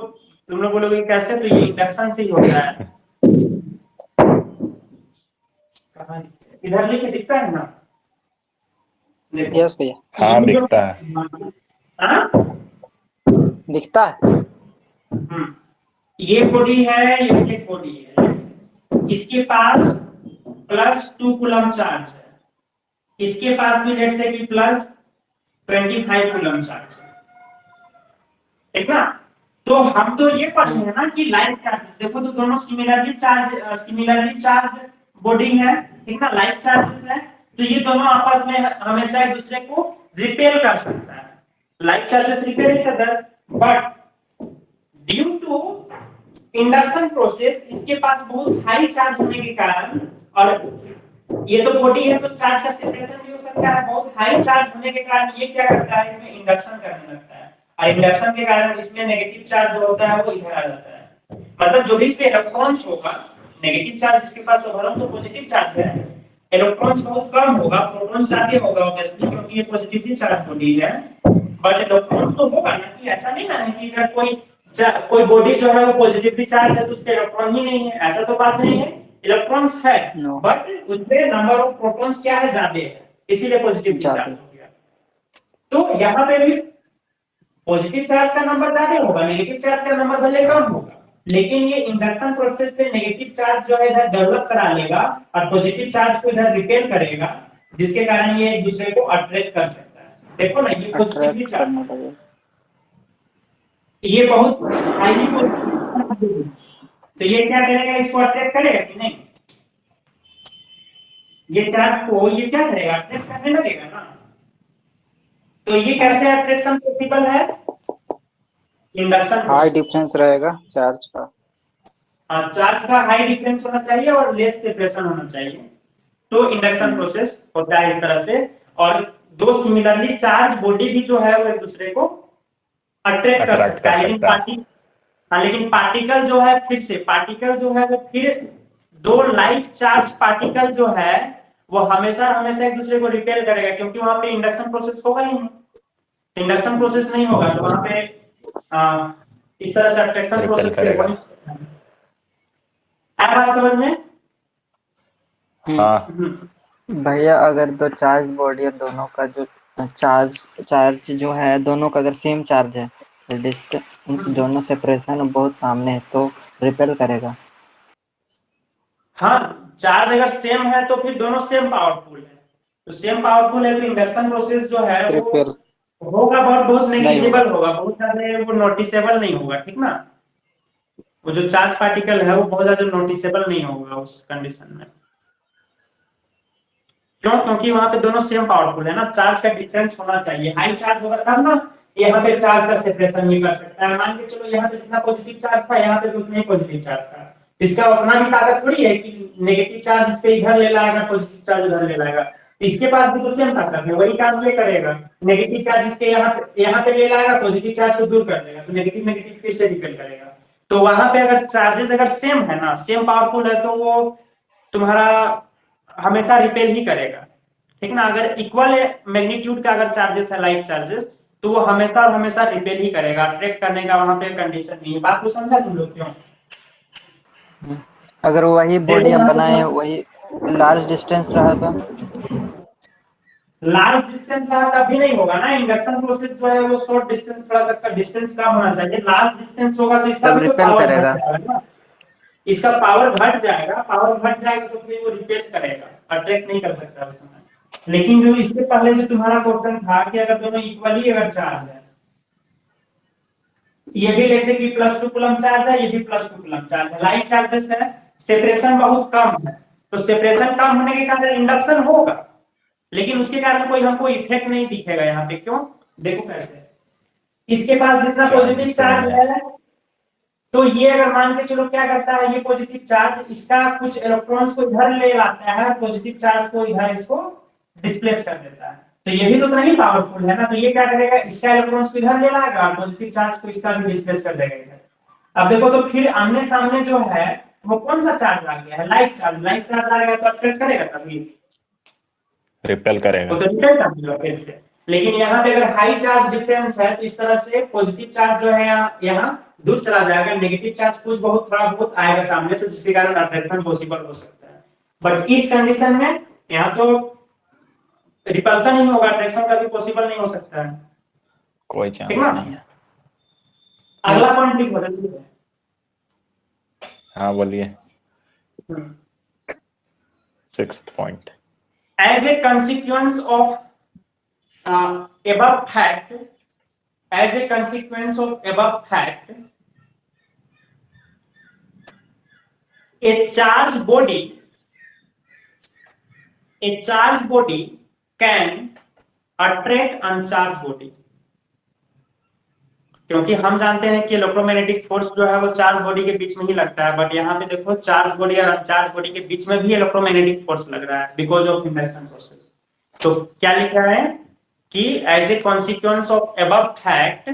तुम लोग बोलोगे कैसे, तो ये इंडक्शन से ही होता है. इधर लिखे दिखता है ना? यस भैया, हाँ दिखता है. दिखता है. ये बॉडी है, ये एक बॉडी है, इसके पास +2 कूलम चार्ज है, इसके पास भी लेट्स से कि +25 कूलम चार्ज है, ठीक ना? तो हम तो ये पढ़ रहे हैं ना कि लाइक चार्जेस, देखो तो दोनों सिमिलरली चार्ज बॉडी है, ठीक ना? लाइक चार्जेस है तो ये दोनों आपस में हमेशा एक दूसरे को रिपेल कर सकता है. Like charges repel each other, but due to induction process इसके पास बहुत हाई चार्ज होने के कारण, और ये तो बॉडी है तो चार्ज का सेपरेशन भी हो सकता है, बहुत हाई चार्ज होने के कारण ये क्या करता है, इसमें इंडक्शन करने लगता है, और इंडक्शन के कारण इसमें नेगेटिव चार्ज जो होता है वो इधर आ जाता है. मतलब जो भी इसमें इलेक्ट्रॉन्स होगा, नेगेटिव चार्ज इसके पास होगा तो पॉजिटिव चार्ज है, इलेक्ट्रॉन्स बहुत कम होगा, प्रोटॉन्स ज्यादा होगा ऑब्वियसली क्योंकि ये पॉजिटिवली चार्ज बॉडी है. बट इलेक्ट्रॉन्स तो होगा ना, कि ऐसा नहीं ना है कि अगर कोई बॉडी जो है वो पॉजिटिवली चार्ज है तो उसके इलेक्ट्रॉन ही नहीं है, ऐसा तो बात नहीं है. इलेक्ट्रॉन्स है बट उसमें नंबर ऑफ प्रोटॉन्स क्या है, ज्यादा है, इसीलिए पॉजिटिवली चार्ज हो गया. तो यहाँ पे भी पॉजिटिव चार्ज का नंबर ज्यादा होगा, नेगेटिव चार्ज का नंबर भले कम होगा, लेकिन ये इंडक्शन प्रोसेस से नेगेटिव चार्ज जो है इधर डेवलप करा लेगा और पॉजिटिव चार्ज को इधर रिपेल करेगा, जिसके कारण ये एक दूसरे को अट्रैक्ट कर सकता है. देखो ना ये पॉजिटिवली चार्ज, ये बहुत हाईली तो ये क्या करेगा, इसको अट्रैक्ट करेगा कि नहीं? ये चार्ज को ये क्या करेगा, अट्रैक्ट करने लगेगा ना। तो ये कैसे अट्रैक्शन पॉसिबल है, इंडक्शन हाई डिफरेंस रहेगा चार्ज का। चार्ज का हाई डिफरेंस होना चाहिए और लेस सेपरेशन होना चाहिए, तो इंडक्शन प्रोसेस होता है इस तरह से। और दो सिमिलरली चार्ज बॉडी भी जो है वो एक दूसरे को अट्रैक्ट कर सकता है, लेकिन पार्टिकल जो है फिर से पार्टिकल जो है वो फिर दो लाइक चार्ज पार्टिकल जो है वो हमेशा हमेशा एक दूसरे को रिपेल करेगा, क्योंकि वहां पे इंडक्शन प्रोसेस होगा ही नहीं। इंडक्शन प्रोसेस नहीं होगा तो वहां पे इस तरह से अट्रैक्शन रिपेल प्रोसेस करेगा। आया बात समझ में? हाँ भैया अगर दो चार्ज बॉडी है, दोनों का जो चार्ज जो है दोनों का अगर सेम चार्ज है, डिस्टेंस दोनों सेपरेशन बहुत सामने है, तो रिपेल करेगा। हाँ, चार्ज अगर सेम है तो फिर दोनों सेम पावरफुल है, तो सेम पावरफुल है तो इंडक्शन प्रोसेस जो है वो रिपेल होगा, बहुत नहीं होगा। नेग्लिजिबल होगा, बहुत ज्यादा वो नोटिसेबल नहीं होगा, ठीक ना। वो जो चार्ज पार्टिकल है वो बहुत ज्यादा नोटिसेबल नहीं होगा उस कंडीशन में। क्यों? क्योंकि वहां पे दोनों सेम पावरफुल है ना, चार्ज का डिफरेंस होना चाहिए, हाई चार्ज होगा तब ना यहाँ पे चार्ज का सेपरेशन भी कर सकता है। मान के चलो यहाँ पे जितना पॉजिटिव चार्ज था यहाँ पे तो उतना ही पॉजिटिव चार्ज था, इसका उतना भी ताकत थोड़ी है कि नेगेटिव चार्ज इससे इधर ले लाएगा, पॉजिटिव चार्ज उधर ले लाएगा। इसके पास भी तो सेम ताकत है, वही काम ये करेगा, नेगेटिव चार्ज इसके यहाँ पे ले लाएगा, पॉजिटिव चार्ज को दूर कर देगा, तो नेगेटिव नेगेटिव फिर से रिपेल करेगा। तो वहां पे अगर चार्जेस अगर सेम है ना, सेम पावरफुल है, तो वो तुम्हारा हमेशा रिपेल ही करेगा, ठीक ना। अगर इक्वल मैग्नीट्यूड का अगर चार्जेस है, लाइक चार्जेस, तो वो हमेशा और हमेशा रिपेल ही करेगा, अट्रैक्ट करने का वहां पे कंडीशन नहीं है। बात को समझा तुम लोग? क्यों? अगर वही बॉडी हम बनाए वही लार्ज डिस्टेंस रहा तो लार्ज डिस्टेंस रहा तभी नहीं होगा ना, इंडक्शन प्रोसेस जो है वो शॉर्ट डिस्टेंस, थोड़ा सा डिस्टेंस कम होना चाहिए। लार्ज डिस्टेंस होगा तो इसका तब भी तो रिपेल पावर घट करेगा। जाएगा ना, इसका पावर घट जाएगा, पावर घट जाएगा तो फिर वो रिपेल करेगा, अट्रैक्ट नहीं कर सकता उस समय। लेकिन जो इससे पहले जो तुम्हारा क्वेश्चन था कि अगर दोनों इक्वली अगर चार्ज है, ये भी जैसे कि +2 कूलम चार्ज है, ये भी +2 कूलम चार्ज है, लाइक चार्जेस है, सेपरेशन बहुत कम है, तो सेपरेशन कम होने के कारण इंडक्शन होगा, लेकिन उसके कारण कोई हमको इफेक्ट नहीं दिखेगा यहाँ पे। क्यों? देखो कैसे, इसके पास जितना चार्ज पॉजिटिव सेम चार्ज है। है, तो ये अगर मान के चलो क्या करता है, ये पॉजिटिव चार्ज इसका कुछ इलेक्ट्रॉन्स को इधर ले लाता है, पॉजिटिव चार्ज को इधर इसको डिस्प्लेस कर देता है, तो ये भी तो उतना ही पावरफुल है ना, तो ये क्या करेगा, इसका इलेक्ट्रॉन्स को इधर ले लाएगा और पॉजिटिव चार्ज को इसका भी डिस्प्लेस कर देगा इधर। अब देखो तो फिर आमने सामने जो है वो कौन सा चार्ज आ गया है, लाइक चार्ज। लाइक चार्ज आएगा तो अट्रैक्ट करेगा तभी, रिपेल करेगा। वो तो रिपेल कर देगा फिर से। लेकिन यहाँ पे अगर हाई चार्ज डिफरेंस है तो इस तरह से पॉजिटिव चार्ज जो है यहाँ दूर चला जाएगा, नेगेटिव चार्ज कुछ बहुत थोड़ा बहुत आएगा सामने, तो जिसके कारण अट्रैक्शन पॉसिबल हो सकता है। बट इस कंडीशन में यहाँ तो रिपल्सन ही होगा, अट्रैक्शन का भी पॉसिबल नहीं हो सकता है, कोई ठीक ना। चांस नहीं है। अगला पॉइंट लिखो जल्दी है। हाँ बोलिए। 6th point। As a consequence of above fact, as a consequence of above fact, a charged body can attract uncharged body। क्योंकि हम जानते हैं कि इलेक्ट्रोमैग्नेटिक फोर्स जो है वो चार्ज बॉडी के बीच में ही लगता है, बट यहाँ पे देखो चार्ज बॉडी और अनचार्ज बॉडी के बीच में भी इलेक्ट्रोमैग्नेटिक फोर्स लग रहा है बिकॉज ऑफ इंडक्शन प्रोसेस। तो क्या लिखा है कि as a consequence of above fact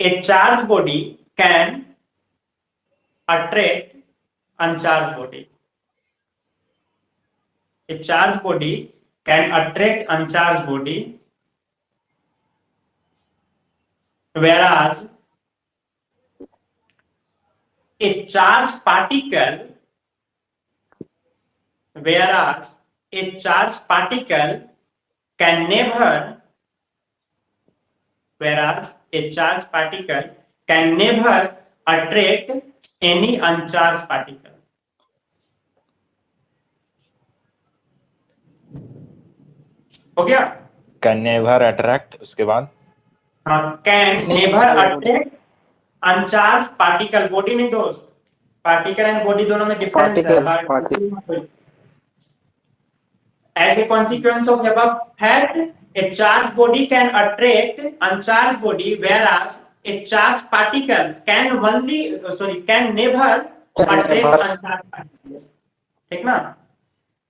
a charge body can attract uncharge body. A charged body can attract uncharged body, whereas a charged particle can never attract any uncharged particle। हो गया? Can never attract, उसके बाद can never attract अनचार्ज particle. Body नहीं दोस्त, particle and body दोनों में difference है। As a consequence of above fact, a charged body can attract uncharged body, whereas a charged particle can never attract uncharged particle. ठीक ना?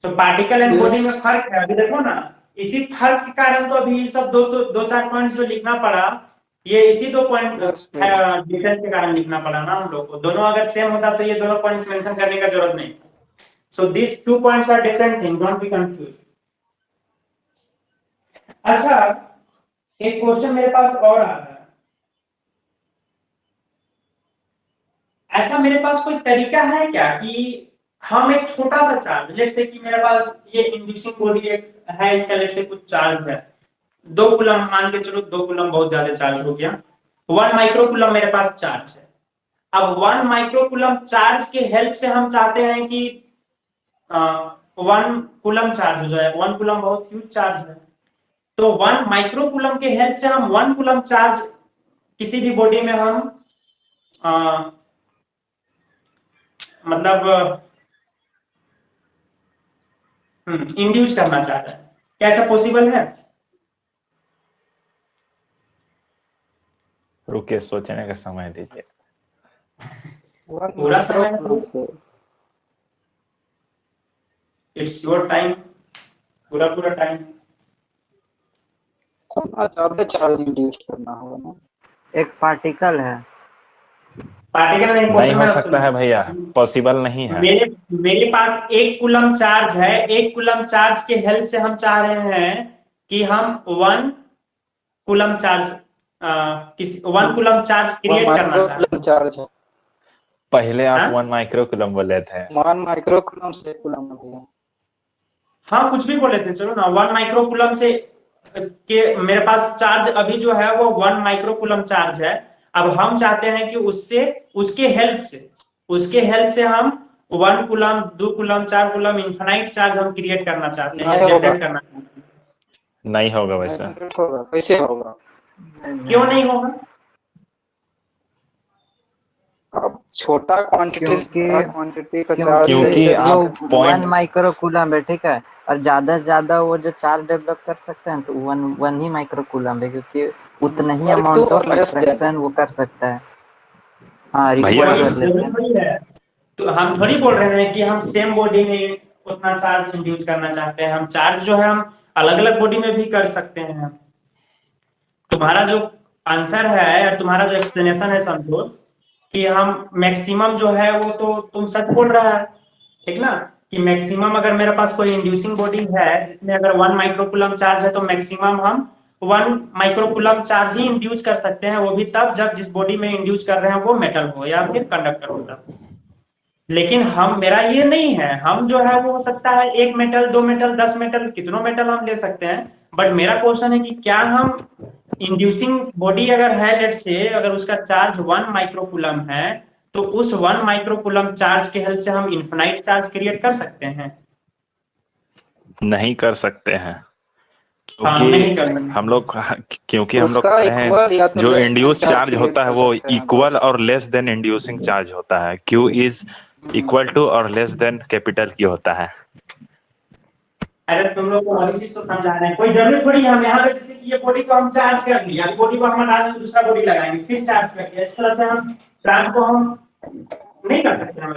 तो particle and body में फर्क है। अभी देखो ना, इसी फर्क के कारण तो अभी सब दो चार पॉइंट्स जो लिखना पड़ा, ये इसी दो पॉइंट डिफरेंस के कारण लिखना पड़ा ना हम लोग को। दोनों अगर सेम होता तो ये दोनों पॉइंट्स मेंशन करने का जरूरत नहीं। So this 2 points are different thing, don't be confuse. अच्छा, एक क्वेश्चन मेरे पास और आ रहा है। ऐसा मेरे पास कोई तरीका है क्या कि हम एक छोटा सा चार्ज, लेट्स से कि मेरे पास ये इंड्यूसिंग बॉडी एक है, इसका लेट्स से कुछ चार्ज है 2 कूलम, मान के चलो 2 कूलम बहुत ज्यादा चार्ज हो गया, 1 माइक्रो कूलम मेरे पास चार्ज है। अब 1 माइक्रो कूलम चार्ज के हेल्प से हम चाहते हैं कि 1 कूलम चार्ज हो जाए। 1 कूलम बहुत ह्यूज चार्ज है, तो 1 माइक्रो कूलम के हेल्प से हम 1 कूलम चार्ज किसी भी बॉडी में हम मतलब इंड्यूस करना चाहते हैं। क्या ऐसा पॉसिबल है? रुकिए, सोचने का समय दीजिए। पूरा समय, इट्स योर टाइम, पूरा टाइम। ज्यादा चार्ज इंड्यूस करना होगा ना। एक पार्टिकल है, पार्टिकल नहीं हो सकता है भैया, पॉसिबल नहीं है। मेरे पास 1 कूलम चार्ज है, 1 कूलम चार्ज के हेल्प से हम चाह रहे हैं कि हम 1 कूलम चार्ज किसी 1 कूलम चार्ज क्रिएट करना चाहते हैं। चार्ज है। पहले आप 1 माइक्रो कूलम बोले थे। 1 माइक्रो कूलम से कूलम है। हाँ, कुछ भी बोले थे, चलो ना। 1 माइक्रो कूलम से के मेरे पास चार्ज अभी जो है वो 1 माइक्रो कूलम चार्ज है। अब हम चाहते हैं कि उसके हेल्प से हम 1 coulomb, 2 coulomb, 4 coulomb, infinite charge हम क्रिएट करना चाहते हैं, जनरेट करना चाहते हैं। नहीं होगा वैसा। कैसे होगा? क्यों नहीं होगा? अब छोटा क्वांटिटी का चार्ज, क्योंकि आप 1 माइक्रो कूलम है, ठीक है, और ज्यादा से ज्यादा वो जो चार्ज डेवलप कर सकते हैं तो 1 ही माइक्रो कूलम है, क्योंकि उतना ही अमाउंट ऑफ अट्रैक्शन वो कर सकता है। हाँ, भैया तो हम थोड़ी बोल रहे हैं कि हम सेम बॉडी में उतना चार्ज इंड्यूस करना चाहते हैं। हम चार्ज जो है हम अलग अलग बॉडी में भी कर सकते हैं। तुम्हारा जो आंसर है और तुम्हारा जो एक्सप्लेनेशन है संतोष, कि हम मैक्सिमम जो है वो तो तुम सच बोल रहा है, ठीक ना, कि मैक्सिमम अगर मेरे पास कोई इंड्यूसिंग बॉडी है जिसमें अगर 1 माइक्रोकूलम चार्ज है तो मैक्सिमम हम 1 माइक्रोकूलम चार्ज ही इंड्यूस कर सकते हैं, वो भी तब जब जिस बॉडी में इंड्यूस कर रहे हैं वो मेटल हो या फिर कंडक्टर हो तब। लेकिन मेरा ये नहीं है, हम जो है वो हो सकता है 1 मेटल, 2 मेटल, 10 मेटल, कितनों मेटल हम ले सकते हैं। बट मेरा क्वेश्चन है कि क्या हम इंड्यूसिंग बॉडी अगर है, लेट्स से अगर उसका चार्ज 1 माइक्रोकूलम है, तो उस 1 माइक्रोकूलम चार्ज के हेल्प से हम इनफिनाइट चार्ज क्रिएट कर सकते हैं? नहीं कर सकते हैं, हाँ, नहीं कर सकते। हम लोग कहते हैं जो इंड्यूस चार्ज होता है वो इक्वल और लेस देन इंड्यूसिंग चार्ज होता है। Q इज इक्वल टू और लेस देन कैपिटल Q होता है। अरे तुम लोग को वही चीज तो समझा रहे हैं, कोई जरूरी थोड़ी है। हम यहाँ पे जैसे कि ये बॉडी को हम चार्ज कर लिया, बॉडी को हम हटा देंगे, दूसरा बॉडी लगाएंगे, फिर चार्ज कर दिया, इस तरह से हम चार्ज को हम नहीं कर सकते हैं।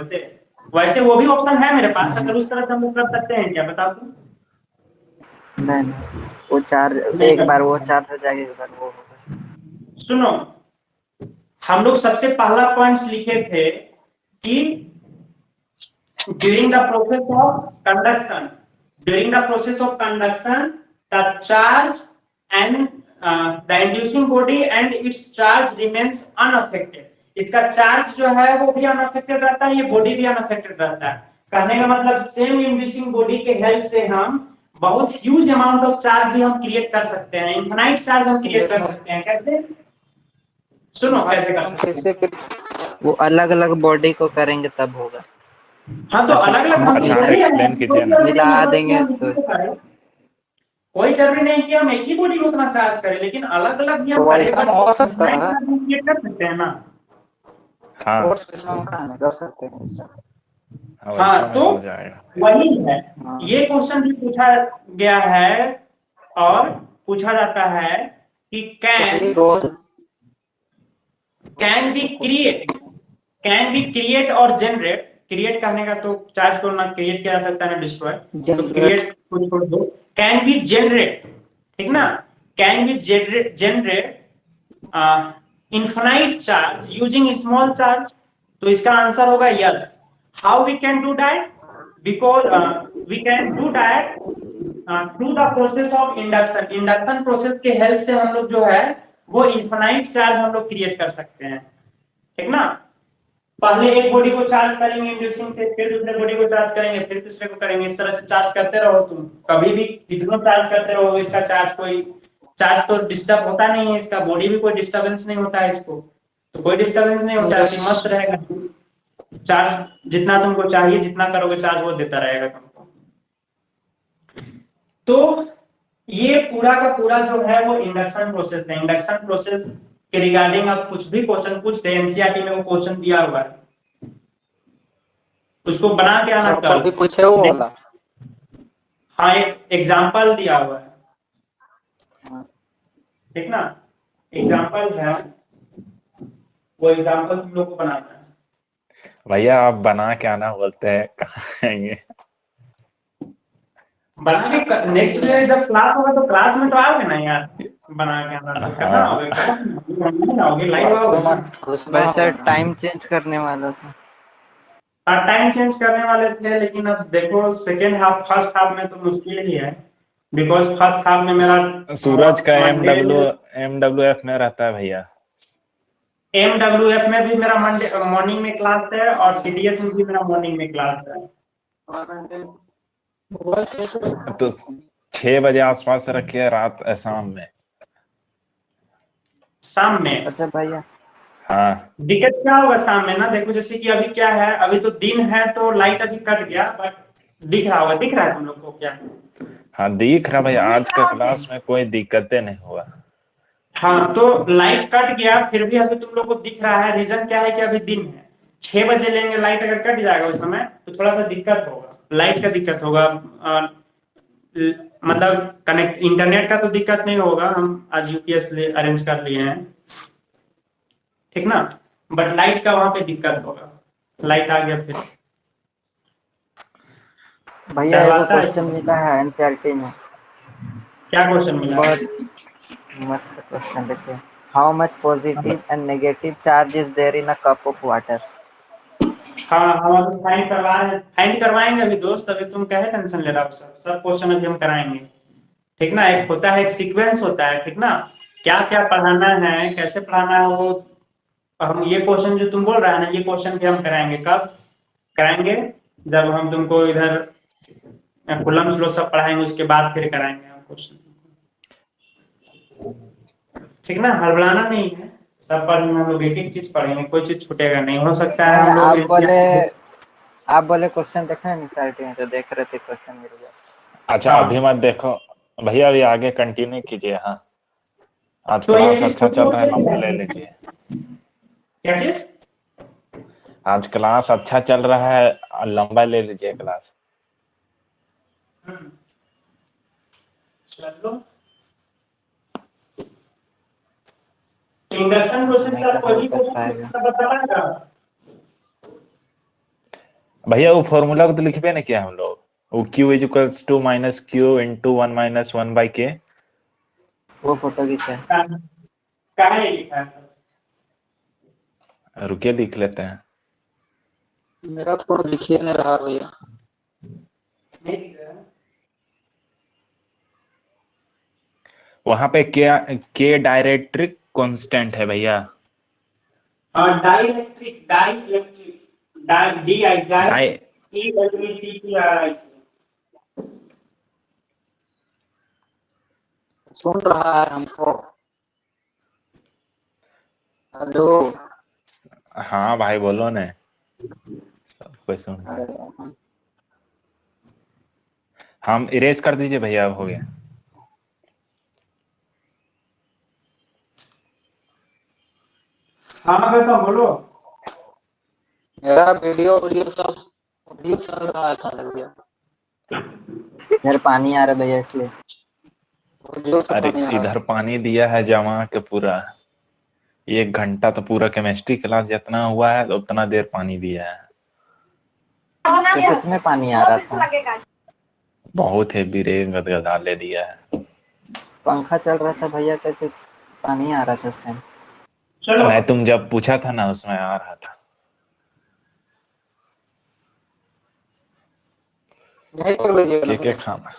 वैसे वो भी ऑप्शन है मेरे पास, अगर उस तरह से हम लोग कर सकते हैं क्या, बताओ तुम? नहीं, वो चार्ज एक बार वो चार्ज हो जाएगा, एक बार वो होगा। सुनो, हम लोग सबसे पहला पॉइंट्स लिखे थे कि during the process of conduction the charge and the inducing body and it's charge remains unaffected. इसका चार्ज जो है वो भी अनअफेक्टेड रहता है, ये बॉडी भी अनअफेक्टेड रहता है। कहने का मतलब सेम इंड्यूसिंग बॉडी के हेल्प से हम बहुत ह्यूज अमाउंट ऑफ चार्ज भी हम क्रिएट कर सकते हैं, इनफिनाइट चार्ज हम क्रिएट कर सकते हैं। कैसे? सुनो कैसे कर सकते हैं। वो अलग अलग बॉडी को करेंगे तब होगा। हाँ, तो अलग अलग हम एक्सप्लेन कीजिए ना। मिला देंगे तो कोई जरूरी नहीं कि हम एक ही बॉडी को उतना चार्ज करें, लेकिन अलग अलग भी हम हो सकता है, कर सकते हैं ना। हाँ, कर सकते हैं। हाँ हाँ वैसा में तो हो जाएगा। वही है, हाँ ये क्वेश्चन भी पूछा गया है और पूछा जाता है कि तो ये can rose can be create can be create और जनरेट। क्रिएट करने का तो चार्ज को ना क्रिएट किया जा सकता है ना डिस्ट्रॉय, तो जनरेट क्रिएट को छोड़ दो। कैन बी जनरेट, ठीक ना, can be generate infinite charge using small charge, तो इसका आंसर होगा yes. How we can do that, because we can do that through the process of induction. Induction process के help से हम लोग जो है वो इन्फिनाइट चार्ज हम लोग क्रिएट कर सकते हैं, ठीक ना। पहले एक बॉडी को चार्ज करेंगे इंड्यूसिंग से, फिर दूसरे बॉडी को चार्ज करेंगे, फिर तीसरे को करेंगे, इस तरह से चार्ज करते रहो तुम। कभी भी कितना चार्ज करते रहो इसका चार्ज कोई चार्ज तो डिस्टर्ब होता नहीं है, इसका बॉडी भी कोई डिस्टर्बेंस नहीं होता है इसको, तो कोई डिस्टर्बेंस नहीं होता है, फिर मस्त रहेगा चार्ज। जितना तुमको चाहिए जितना करोगे चार्ज वो देता रहेगा तुमको। तो ये पूरा का पूरा जो है वो इंडक्शन प्रोसेस है। इंडक्शन प्रोसेस के रिगार्डिंग आप कुछ भी क्वेश्चन पूछते हैं, एनसीईआरटी में वो क्वेश्चन दिया हुआ है, उसको बना के आना पर भी कल। पूछे वो वाला। हाँ एक एग्जाम्पल दिया हुआ है, हाँ, ठीक ना, एग्जाम्पल है, वो एग्जाम्पल तुम लोग को बनाना है। भैया आप बना के आना बोलते हैं, कहाँ आएंगे? बना के नेक्स्ट डे जब क्लास होगा तो क्लास में तो आओगे ना यार, बना के आना तो कहाँ हाँ आओगे, कहाँ आओगे, लाइव आओगे। उसमें वैसे होगा। टाइम चेंज करने वाला था। टाइम चेंज करने वाले थे, लेकिन अब देखो सेकेंड हाफ फर्स्ट हाफ में तो मुश्किल ही है, बिकॉज फर्स्ट हाफ में मेरा सूरज का मंडे MWF में रहता है भैया। MWF में भी मेरा मंडे मॉर्निंग में क्लास है और CDS में भी मेरा मॉर्निंग में क्लास है। तो 6 बजे आसपास रखिए, रात शाम में। शाम में अच्छा भैया, हाँ दिक्कत क्या होगा शाम में ना, देखो जैसे कि अभी क्या है, अभी तो दिन है तो लाइट अभी कट गया, बट दिख रहा होगा, दिख रहा है तुम लोग को क्या? हाँ दिख रहा भैया, आज का क्लास में कोई दिक्कतें नहीं हुआ। हाँ तो लाइट कट गया फिर भी अभी तुम लोग को दिख रहा है, रीजन क्या है कि अभी दिन है। 6 बजे लेंगे लाइट, अगर कट जाएगा उस समय तो थोड़ा सा दिक्कत होगा, लाइट का दिक्कत होगा। मतलब कनेक्ट इंटरनेट का तो दिक्कत नहीं होगा, हम आज यूपीएस अरेंज कर लिए हैं, ठीक ना, बट लाइट का वहां पे दिक्कत होगा, लाइट आ गया फिर भैया एगो डरवाता क्वेश्चन है। मिला है एनसीईआरटी में, क्या क्वेश्चन मिला? बहुत मस्त क्वेश्चन। देखिए, how much positive and negative charge is there in a cup of water. हाँ हम अभी फाइंड करवा रहे हैं, फाइंड करवाएंगे अभी दोस्त, अभी तुम क्या है टेंशन ले रहा हो, सब सब क्वेश्चन अभी हम कराएंगे, ठीक ना। एक होता है, एक सीक्वेंस होता है, ठीक ना, क्या क्या पढ़ाना है कैसे पढ़ाना है वो हम, ये क्वेश्चन जो तुम बोल रहा है ना, ये क्वेश्चन भी हम कराएंगे। कब कराएंगे? जब हम तुमको इधर कॉलम्स लो सब पढ़ाएंगे उसके बाद फिर कराएंगे हम क्वेश्चन, ठीक ना। हड़बड़ाना नहीं है, सब पढ़ेंगे हम लोग, एक एक चीज पढ़ेंगे, कोई चीज छूटेगा नहीं। हो सकता है हम लोग आप बोले क्वेश्चन देखा है एनसीईआरटी में, तो देख रहे थे क्वेश्चन मिल गया। अच्छा हाँ। अभी मत देखो भैया, अभी आगे कंटिन्यू कीजिए। हाँ आज तो ये क्लास चीज अच्छा तुम चल लोग रहा है, लंबा ले लीजिए। क्या चीज? आज क्लास अच्छा चल रहा है, लंबा ले लीजिए क्लास। चलो इंडक्शन क्वेश्चन नहीं का तो कोई भी हल्का सा आएगा। क्वेश्चन बता पाएगा? भैया वो फॉर्मूला को तो लिखबे नहीं किया हम लोग, वो Q is equals to minus Q into 1 minus 1/K। वो फोटो खींचा है। कहाँ है लिखा है? रुकिए लिख लेते हैं। मेरा तो दिखिए नहीं रहा भैया। नहीं दिख रहा है। वहां पे K डायरेक्ट्रिक कांस्टेंट है भैया। Dielectric dielectric DI di ELECTRIC। सुन रहा है हमको? हेलो। हाँ भाई बोलो ने, सब कोई सुन रहा है। हम इरेज कर दीजिए भैया, अब हो गया। हाँ बेटा बोलो। मेरा वीडियो वीडियो सब अभी चल रहा था भैया, इधर पानी आ रहा है भैया इसलिए। जोर से अरे पानी आ रहा इधर पानी दिया है जमा के पूरा, 1 घंटा तो पूरा केमिस्ट्री क्लास जितना हुआ है तो उतना देर पानी दिया है। तो सच में पानी आ रहा था। बहुत हेवी रे, गदगदा ले दिया है। पंखा चल रहा था भैया, कैसे पानी आ रहा था उस टाइम। चलो नहीं, तुम जब पूछा था ना उसमें आ रहा था। यही कर लीजिएगा ना के भैया। खाना।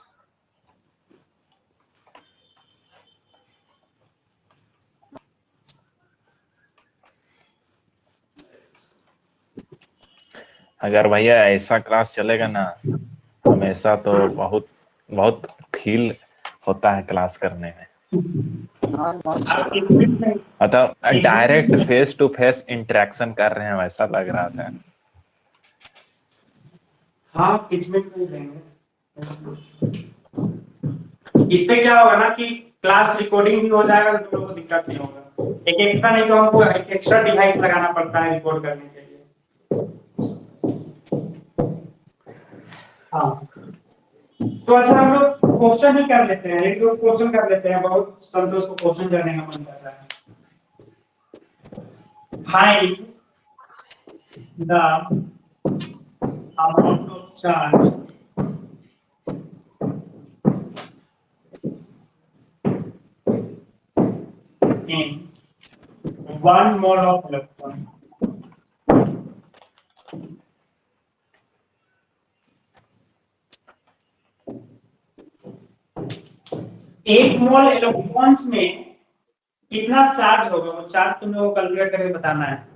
अगर भैया ऐसा क्लास चलेगा ना हमेशा तो बहुत बहुत फील होता है क्लास करने में। हाँ, मस्त आप चल 1 मिनट में मतलब 1 मिनट डायरेक्ट में फेस टू फेस इंटरेक्शन कर रहे हैं वैसा लग रहा था। हाँ 1 मिनट में लेंगे। इससे क्या होगा ना कि क्लास रिकॉर्डिंग भी हो जाएगा तो लोगों को दिक्कत नहीं होगा। एक एक्स्ट्रा नहीं तो हमको एक एक्स्ट्रा डिवाइस लगाना पड़ता है रिकॉर्ड करने के लिए। हाँ तो अच्छा हम लोग क्वेश्चन ही कर लेते हैं, एक दो क्वेश्चन कर लेते हैं, बहुत संतोष को क्वेश्चन करने का मन कर रहा है। Find the amount of charge in 1 mole of electron. एक मोल इलेक्ट्रॉन्स में कितना चार्ज होगा, वो चार्ज तुम लोगों को कैलकुलेट करके बताना है।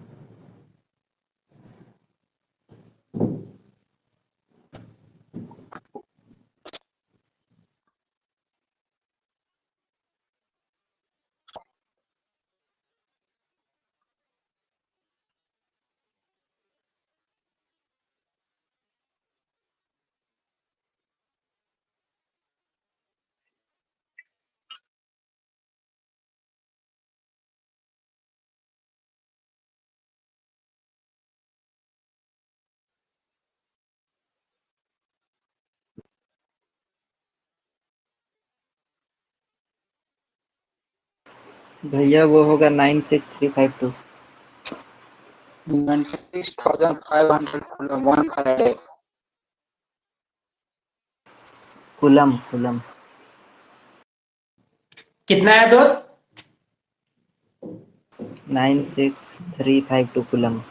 भैया वो होगा 96352। 96,500 कूलम 1 फैराडे। Coulomb coulomb. कितना है दोस्त? 96352 कूलम।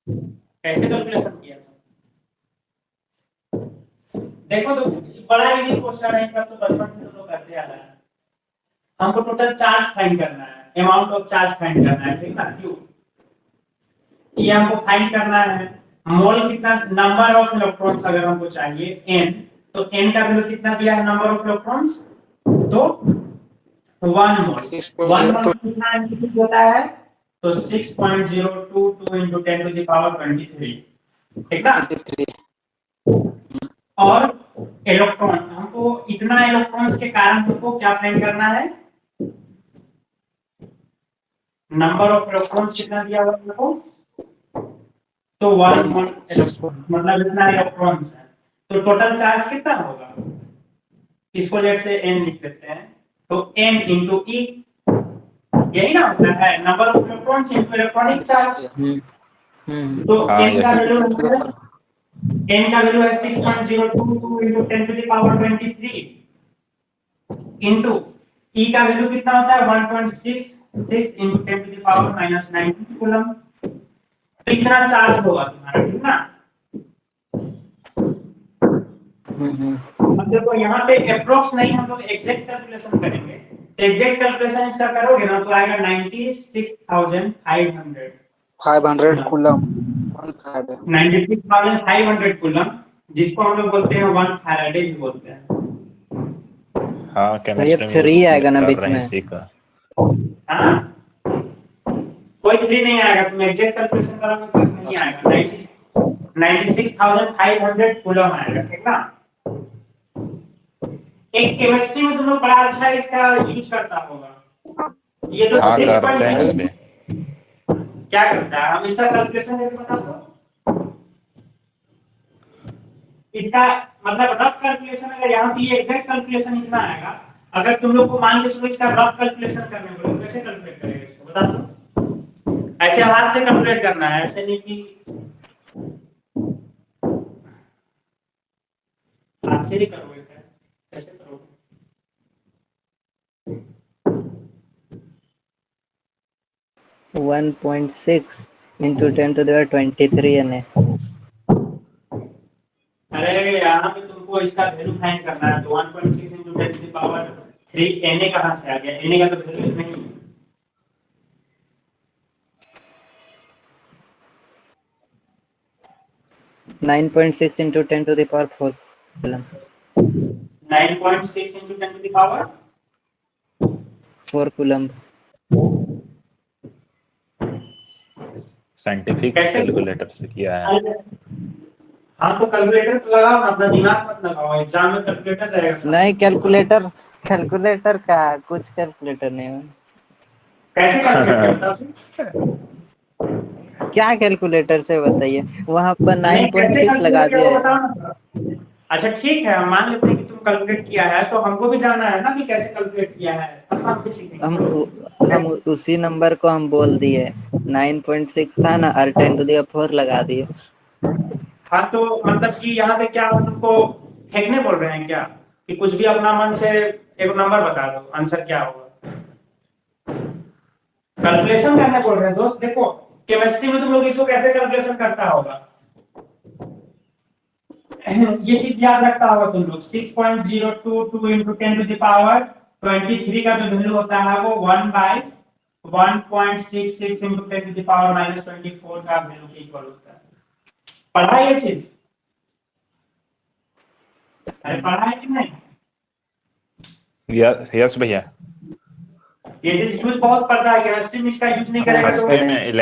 कैसे कैलकुलेशन किया? देखो तो बड़ा इजी क्वेश्चन है, सब तो बचपन से तो लोग करते आ रहे हैं। हमको टोटल चार्ज फाइंड करना है, अमाउंट ऑफ चार्ज फाइंड करना है, ठीक ना? क्यों ये हमको फाइंड करना है। मोल कितना, नंबर ऑफ इलेक्ट्रॉन्स अगर हमको चाहिए n, तो n का वैल्यू कितना दिया है नंबर ऑफ इलेक्ट्रॉन्स? तो 1 मोल। 1 मोल कितना होता है? तो 6.022 into 10 to the power 23, ठीक ना? और इलेक्ट्रॉन, हमको इतना इलेक्ट्रॉन्स के कारण हमको क्या फाइंड करना है? नंबर ऑफ इलेक्ट्रॉन्स कितना दिया हुआ है हमको? तो 1 मोल मतलब इतना इलेक्ट्रॉन्स है, तो टोटल चार्ज कितना होगा? इसको लेट से n लिख लेते हैं, तो n into e, यही ना होता है number of electrons into electronic charge. तो हाँ, n का यही। वैल्यू है, n का वैल्यू है 6.022 into 10 to the power 23 into e का वैल्यू कितना होता है? 1.66 into 10 to the power -19 coulomb. तो इतना चार्ज होगा तुम्हारा, ठीक ना? अब देखो यहाँ पे अप्रोक्स नहीं, हम लोग एग्जैक्ट कैलकुलेशन करेंगे। तो एग्जैक्ट कैलकुलेशन इसका करोगे ना तो आएगा 96,500 500 कूलम 1 फैराडे। 96,500 कूलम, जिसको हम लोग बोलते हैं 1 फैराडे भी बोलते हैं। हाँ, भैया केमिस्ट्री में 3 यूज आएगा ना कर बीच रहे हैं में। इसी का। हाँ कोई 3 नहीं आएगा, तुम एग्जैक्ट कैलकुलेशन करोगे तो नहीं आएगा, 96,500 कूलम आएगा, ठीक ना? एक केमिस्ट्री में तुम लोग बड़ा अच्छा इसका यूज करता होगा। ये तो हाँ, 6 करते हैं बे। क्या करता है हमेशा कैलकुलेशन करके बता दो। इसका मतलब रफ कैलकुलेशन अगर यहाँ पे ये एग्जैक्ट कैलकुलेशन इतना आएगा, अगर तुम लोग को मान के चलो इसका रफ कैलकुलेशन करने बोले तो कैसे कैलकुलेट करेगा इसको बता दो। ऐसे हाथ से कैलकुलेट करना है, ऐसे नहीं कि हाथ से ही करोगे, कैसे करोगे? 1.6 into 10 to the power 23 Na। अरे यहाँ पे तुमको इसका वैल्यू फाइंड करना है, तो 1.6 into 10 to the power 3 Na कहाँ से आ गया? Na का तो वैल्यू नहीं है। Nine 9.6 into 10 to the power 4 coulomb. 9.6 into 10 to the power 4 coulomb. Scientific calculator से किया है। हाँ तो कैलकुलेटर तो लगाओ ना, अपना दिमाग मत लगाओ, एग्जाम में कैलकुलेटर रहेगा। नहीं कैलकुलेटर का कुछ कैलकुलेटर नहीं है। कैसे कैलकुलेट करता हूँ? क्या कैलकुलेटर से बताइए, वहां पर नहीं, कैसे 9.6 लगा कैलकुलेट किया दिया वो है। बताओ ना। अच्छा ठीक है, हम मान लेते हैं कि तुम कैलकुलेट किया है, तो हमको भी जानना है ना कि कैसे कैलकुलेट किया है, तब हम भी सीखेंगे। हम उसी नंबर को हम बोल दिए 9.6 था ना और 10 to the power 4 लगा दिए। हाँ तो मतलब कि यहाँ पे क्या हम तुमको फेंकने बोल रहे हैं क्या, कि कुछ भी अपना मन से एक नंबर बता दो, आंसर क्या होगा? कैलकुलेशन करने बोल रहे हैं दोस्त। देखो केमिस्ट्री में तुम लोग इसको कैसे कैलकुलेशन करता होगा, ये चीज याद रखता होगा तुम लोग। 6.022 into 10 to the power 23 का जो वैल्यू होता है वो 1/1.66 into 10 to the power -24 का वैल्यू के इक्वल होता है। पढ़ा ये चीज? अरे पढ़ा है कि नहीं? यस भैया, ये चीज यूज बहुत पड़ता है, केमिस्ट्री में इसका यूज नहीं करेगा फर्स्ट तो। में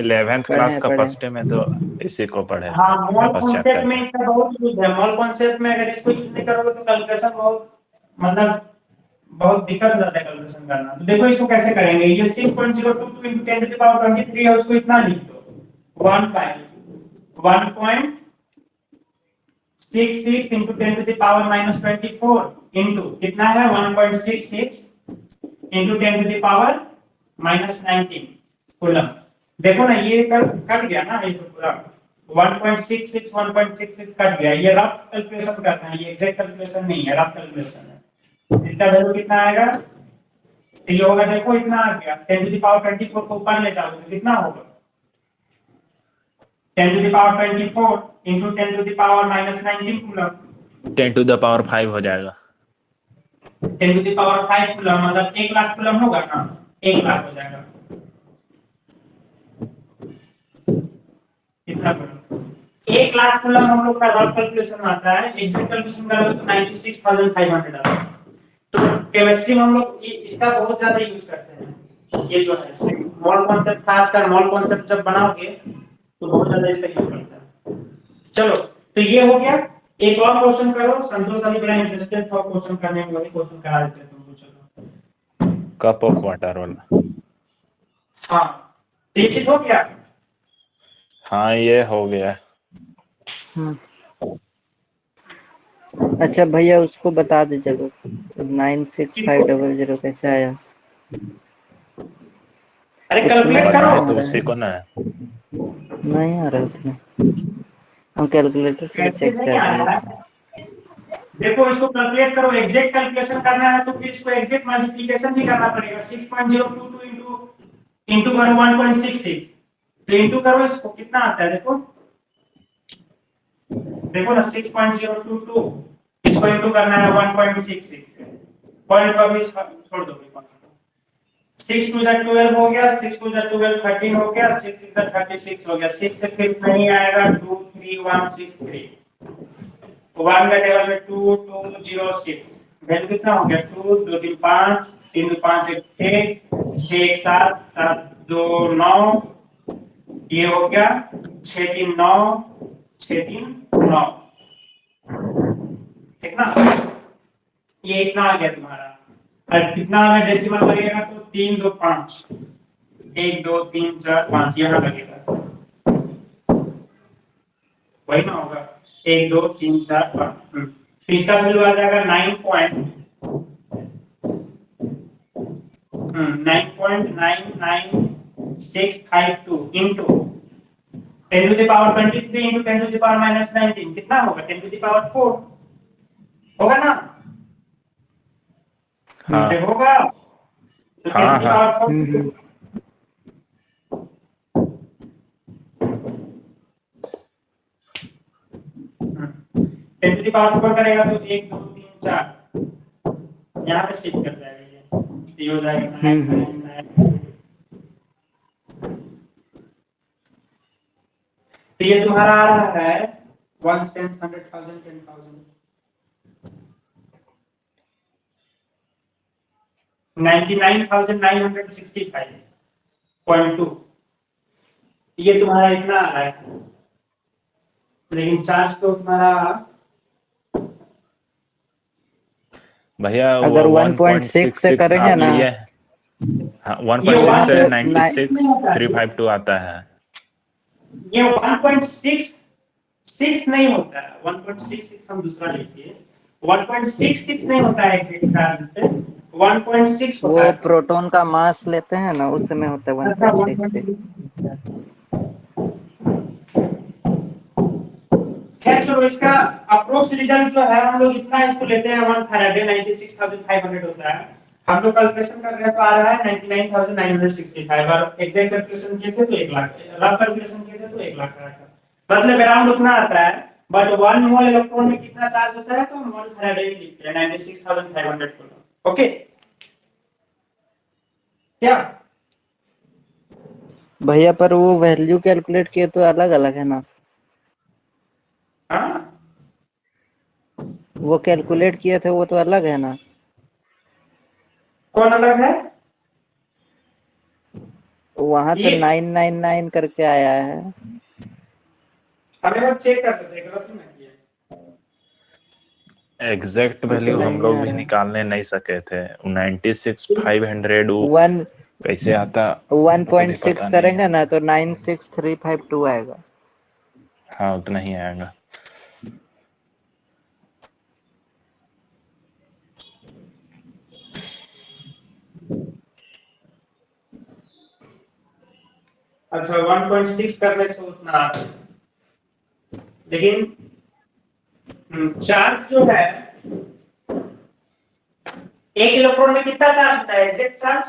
11th क्लास का पढ़े। फर्स्ट में तो इसी को पढ़े थे। हाँ मोल फर्स्ट कॉन्सेप्ट चैप्टर में इसका बहुत यूज है। मोल कॉन्सेप्ट में अगर इसको यूज नहीं करोगे तो कैलकुलेशन बहुत मतलब बहुत दिक्कत हो जाता है कैलकुलेशन करना। तो देखो इसको कैसे करेंगे, ये 6.022 into 10 to the power 23 है, उसको इतना लिख दो 1/1.66 into 10 to the power -24 into कितना है 1.66 into 10 to the power -19 coulomb. देखो ना ये कट गया ना, ये तो पूरा 1.66 कट गया। ये रफ कैलकुलेशन करना है, ये एग्जैक्ट कैलकुलेशन नहीं है, रफ कैलकुलेशन है। इसका वैल्यू कितना आएगा? तो ये होगा, देखो इतना आ गया। 10 to the power 24 को ऊपर ले जाओ तो कितना होगा? 10 to the power 24 into 10 to the power -19 coulomb. 10 to the power 5 हो जाएगा। 10 to the power 5 कूलम मतलब 1 लाख कूलम होगा ना, 1 लाख हो जाएगा। कितना कूलम? 1 लाख कूलम हम लोग का रफ कैलकुलेशन आता है, एग्जैक्ट कैलकुलेशन करोगे तो 96,500 आता है। तो केमिस्ट्री में हम लोग इसका बहुत ज्यादा यूज करते हैं। ये जो है मोल कॉन्सेप्ट, खासकर मोल कॉन्सेप्ट जब बनाओगे तो बहुत ज्यादा इसका यूज करते हैं। चलो तो ये हो गया। एक और क्वेश्चन करो, संतोष अभी बड़ा इंटरेस्टेड था क्वेश्चन करने में, वही क्वेश्चन करा देते हैं तुमको। चलो कप ऑफ वाटर वाला। हाँ तो ये चीज हो गया। हाँ ये हो गया। अच्छा भैया उसको बता दीजिएगा 96500 कैसे आया। अरे कैलकुलेट करो। बताए तो उसी को ना। नहीं आ रहा उतना, हम कैलकुलेटर से कैसे चेक नहीं कर आ रहे रहा हैं। है? देखो इसको कैलकुलेट करो, एग्जैक्ट कैलकुलेशन करना है तो फिर इसको एग्जैक्ट मल्टीप्लिकेशन भी करना पड़ेगा। 6.022 इंटू करो 1.66, तो इंटू करो इसको, कितना आता है देखो। देखो ना 6.022 इसको इंटू करना है 1.66 पॉइंट का भी छोड़ दो। 6 2 12 हो गया, 6 2 12 13 हो गया, 6 6 36 हो गया। 6 से फिर नहीं आएगा 2 3 1 6 3 1 का टेबल में 2 2 0 6 वैल्यू कितना हो गया 2 2 3 5 3 2 5 1 6 6 7 7 2 9 ये हो गया 6 3 9 6 3 9 ठीक ना। ये इतना आ गया तुम्हारा। और कितना में डेसिमल लगेगा तो 3 2 5 1 2 3 4 5 यहाँ लगेगा, वही ना होगा। 1 2 3 4 5। तो इसका वैल्यू आ जाएगा 9.99652 into 10 to the power 23 into 10 to the power -19 कितना होगा? 10 to the power 4 होगा ना? हाँ होगा तो 10 हाँ to the हाँ power 4 10 to the power 4 करेगा तो 1 2 3 4 यहाँ पे शिफ्ट कर जाएगा ये हो जाएगा 9 9 9। तो ये तुम्हारा आ रहा है 1 10 100,000 10,000 99,965.2। ये तुम्हारा इतना आ रहा है, लेकिन चार्ज तो तुम्हारा भैया अगर वो 1.6 से 1.66 करेंगे आप ना, लिए। हाँ ये 1.6 वहाँ से पे 96,352 आता है। ये 1.66 नहीं होता है, 1.66 हम दूसरा लेंगे। 1.66 नहीं होता है एग्जैक्ट चार्ज से, 1.6 होता वो है। प्रोटॉन का मास लेते हैं ना, उस समय होता है 1.66। खैर चलो, इसका अप्रोक्स रिजल्ट जो है हम लोग इतना इसको लेते हैं 1 फैराडे 96,500 होता है। हम लोग कैलकुलेशन कर रहे हैं तो आ रहा है 99,965 और एग्जैक्ट कैलकुलेशन किए थे तो 1 लाख, रफ कैलकुलेशन किए थे तो 1 लाख आया था। मतलब अराउंड उतना आता है, बट 1 मोल इलेक्ट्रॉन में कितना चार्ज होता है तो हम 1 फैराडे ही लिखते हैं 96,500 को। ओके क्या भैया पर वो वैल्यू कैलकुलेट किए तो अलग अलग है ना, हाँ वो कैलकुलेट किए थे वो तो अलग है ना। कौन अलग है? वहां तो ये 999 करके आया है। हमें बस चेक कर लेते हैं, गलत नहीं किया। एग्जैक्ट ये तो वैल्यू हम नहीं लोग आ भी रहा है। निकालने नहीं सके थे। 96,500 वो वन कैसे आता वो भी 1.6 पता नहीं करेंगे है। ना तो 96352 आएगा। हाँ उतना ही आएगा। अच्छा 1.6 करने से उतना आता है। लेकिन चार्ज जो है, एक इलेक्ट्रॉन में कितना चार्ज होता है exact charge?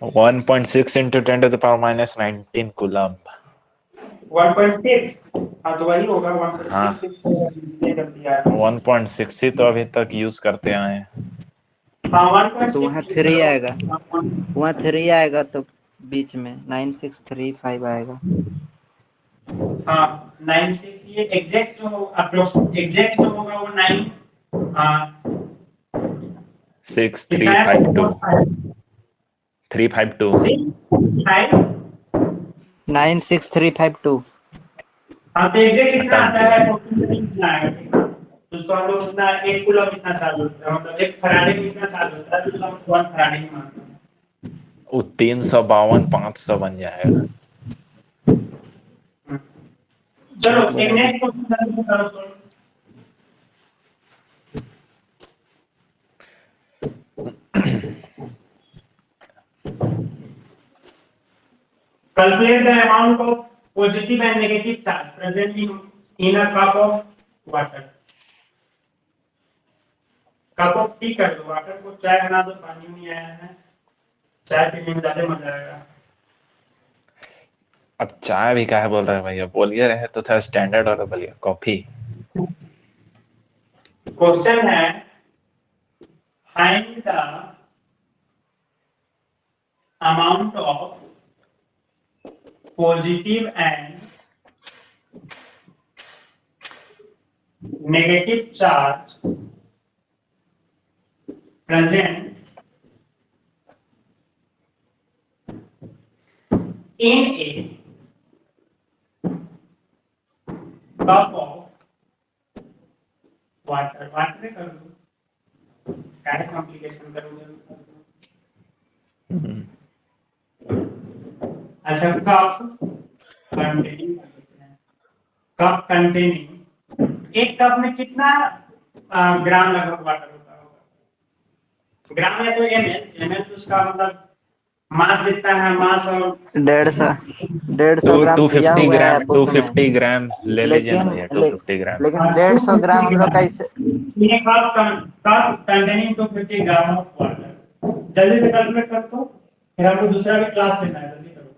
1.6 into 10 to the power minus 19 coulomb. 1.6। हाँ तो वही होगा हाँ 1.6 कर दिया। 1.6 ही तो अभी तक यूज करते आए हैं। हाँ तो 1.6 वहाँ यूज 3 करो। आएगा, वहाँ 3 आएगा तो बीच में 9635 आएगा। हाँ 96 ये एग्जैक्ट जो अप्रोक्स एग्जैक्ट जो होगा वो 9 कितना है 6352 352 96352। हाँ तो एग्जैक्ट कितना टन आता के। है कितना आएगा ठीक है? तो उसको हम लोग उतना 1 कूलम कितना चार्ज होता है, मतलब 1 फैराडे में कितना चार्ज होता है तो उसको हम 1 फैराडे ही मानते हैं। वो 352 500 बन जाएगा। चलो बहुत एक बड़ा है। नेक्स्ट क्वेश्चन करो solve. Calculate the amount of positive and negative charge present in a cup of water. Cup of T कर दो, वाटर को चाय बना दो, पानी नहीं आया है, चाय पीने में ज्यादा मजा आएगा। अब चाय भी काहे बोल रहे हैं भैया, बोलिए रहे तो थोड़ा स्टैंडर्ड वाला बोलिए। कॉफी। क्वेश्चन है find the amount of positive and negative charge present in a cup of water। Water कर दो, क्या कॉम्प्लिकेशन करोगे? अच्छा कप कंटेनिंग कप कंटेनिंग, एक कप में कितना ग्राम लगभग वाटर होता होगा? ग्राम या तो एमएल तो उसका मतलब मास जितना है, मास और 150 ग्राम दिया 250 हुआ है ग्राम, बुक में। 250 ग्राम ले लीजिए ना लेकिन भैया, 250 ग्राम। लेकिन 150 ग्राम हम लोग का इसे ये cup containing 250 gram of water. जल्दी से कैलकुलेट कर दो, फिर हमको दूसरा भी क्लास लेना है, जल्दी करो।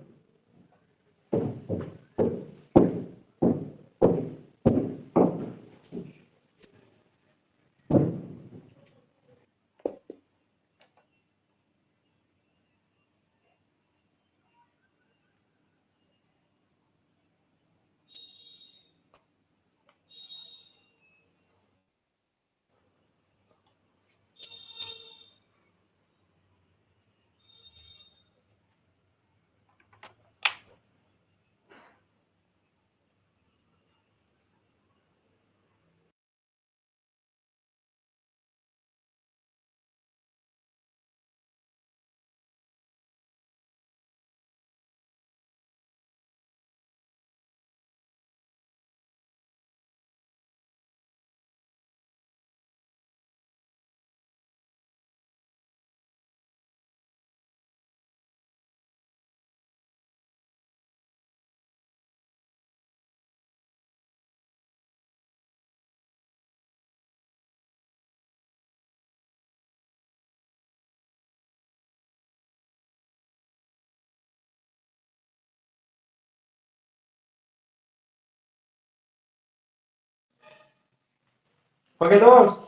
ओके दोस्त,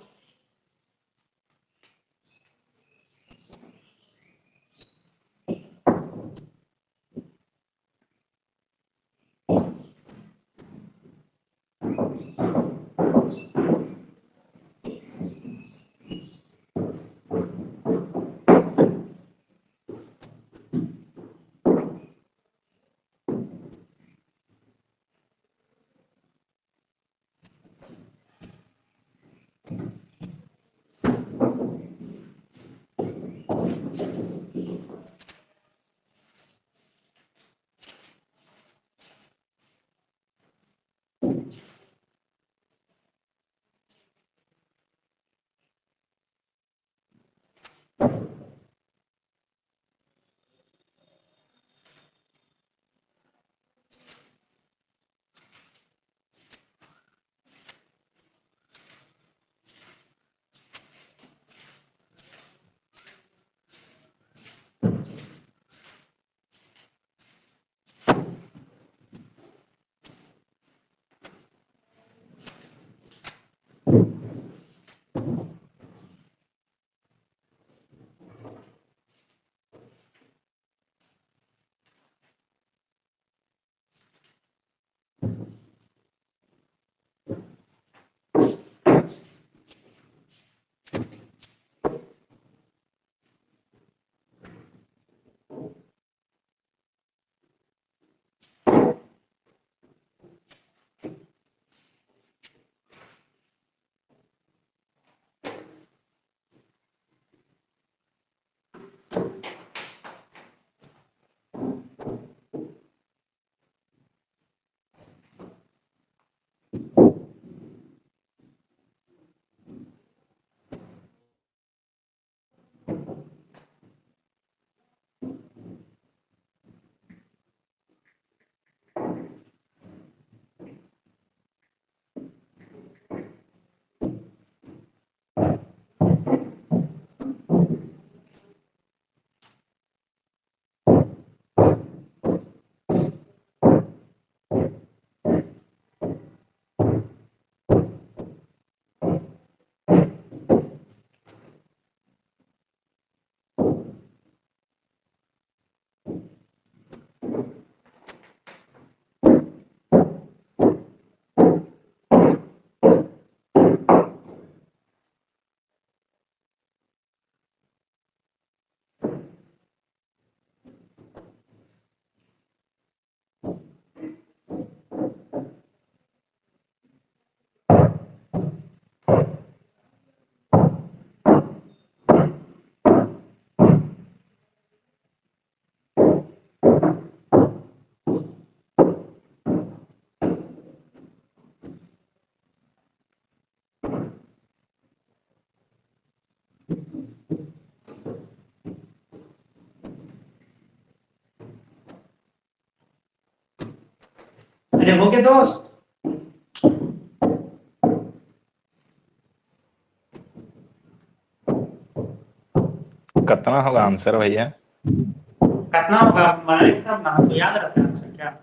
अरे हो गए दोस्त? कितना होगा आंसर भैया? कितना होगा बनाए तब ना, हमको याद रहता है आंसर क्या?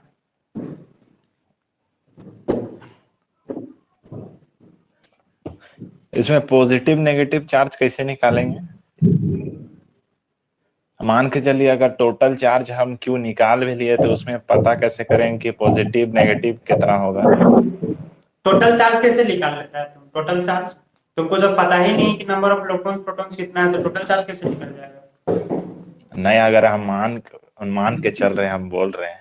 इसमें पॉजिटिव नेगेटिव चार्ज कैसे निकालेंगे? मान के चलिए अगर टोटल चार्ज हम क्यू निकाल भी लिए तो उसमें पता कैसे करेंगे कि पॉजिटिव नेगेटिव कितना होगा? टोटल चार्ज कैसे निकाल लेता है तुम? टोटल चार्ज तुमको जब पता ही नहीं कि नंबर ऑफ इलेक्ट्रॉन्स प्रोटॉन्स कितना है तो टोटल चार्ज कैसे निकल जाएगा? नहीं, अगर हम मान के चल रहे हैं, हम बोल रहे हैं।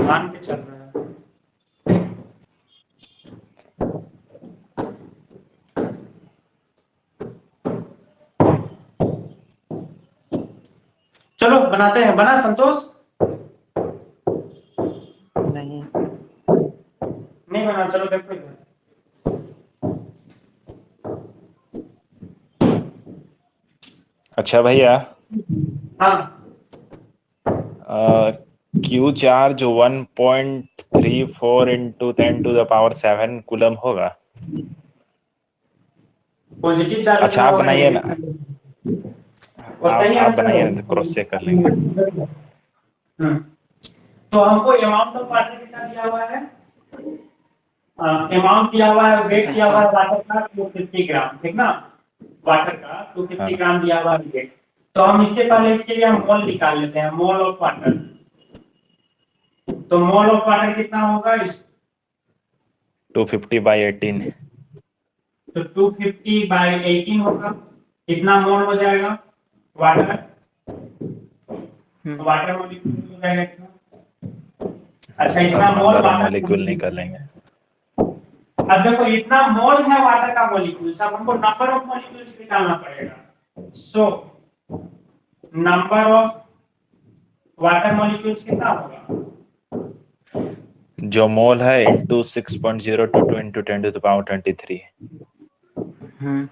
मान के चल रहे हैं। चलो बनाते हैं। बना संतोष? नहीं। नहीं बना, चलो देखो इधर। अच्छा भैया, हाँ क्यू चार्ज 1.34 इंटू 10⁻7 कूलम होगा। पॉजिटिव चार्ज अच्छा आप बनाइए ना, आप आंसर बनाइए है। ना तो क्रॉस चेक कर लेंगे। तो हमको अमाउंट ऑफ वाटर कितना दिया हुआ है? अमाउंट दिया हुआ है, वेट दिया हुआ है वाटर का 250 ग्राम, ठीक ना? वाटर का 250 ग्राम दिया हुआ है वेट। तो हम इससे पहले इसके लिए हम मोल निकाल लेते हैं, मोल ऑफ वाटर। तो मोल ऑफ वाटर कितना होगा? 250/18। तो 250/18 होगा। कितना मोल हो जाएगा वाटर? वाटर मॉलिक्यूल हो जाएगा इतना। अच्छा इतना मोल नंबर ऑफ वाटर मॉलिक्यूल निकालेंगे। अब देखो इतना मोल है वाटर का मॉलिक्यूल्स, अब हमको नंबर ऑफ मॉलिक्यूल्स निकालना पड़ेगा। So number of water molecules कितना होगा? जो मोल है इंटू 6.022 इंटू 10⁻23।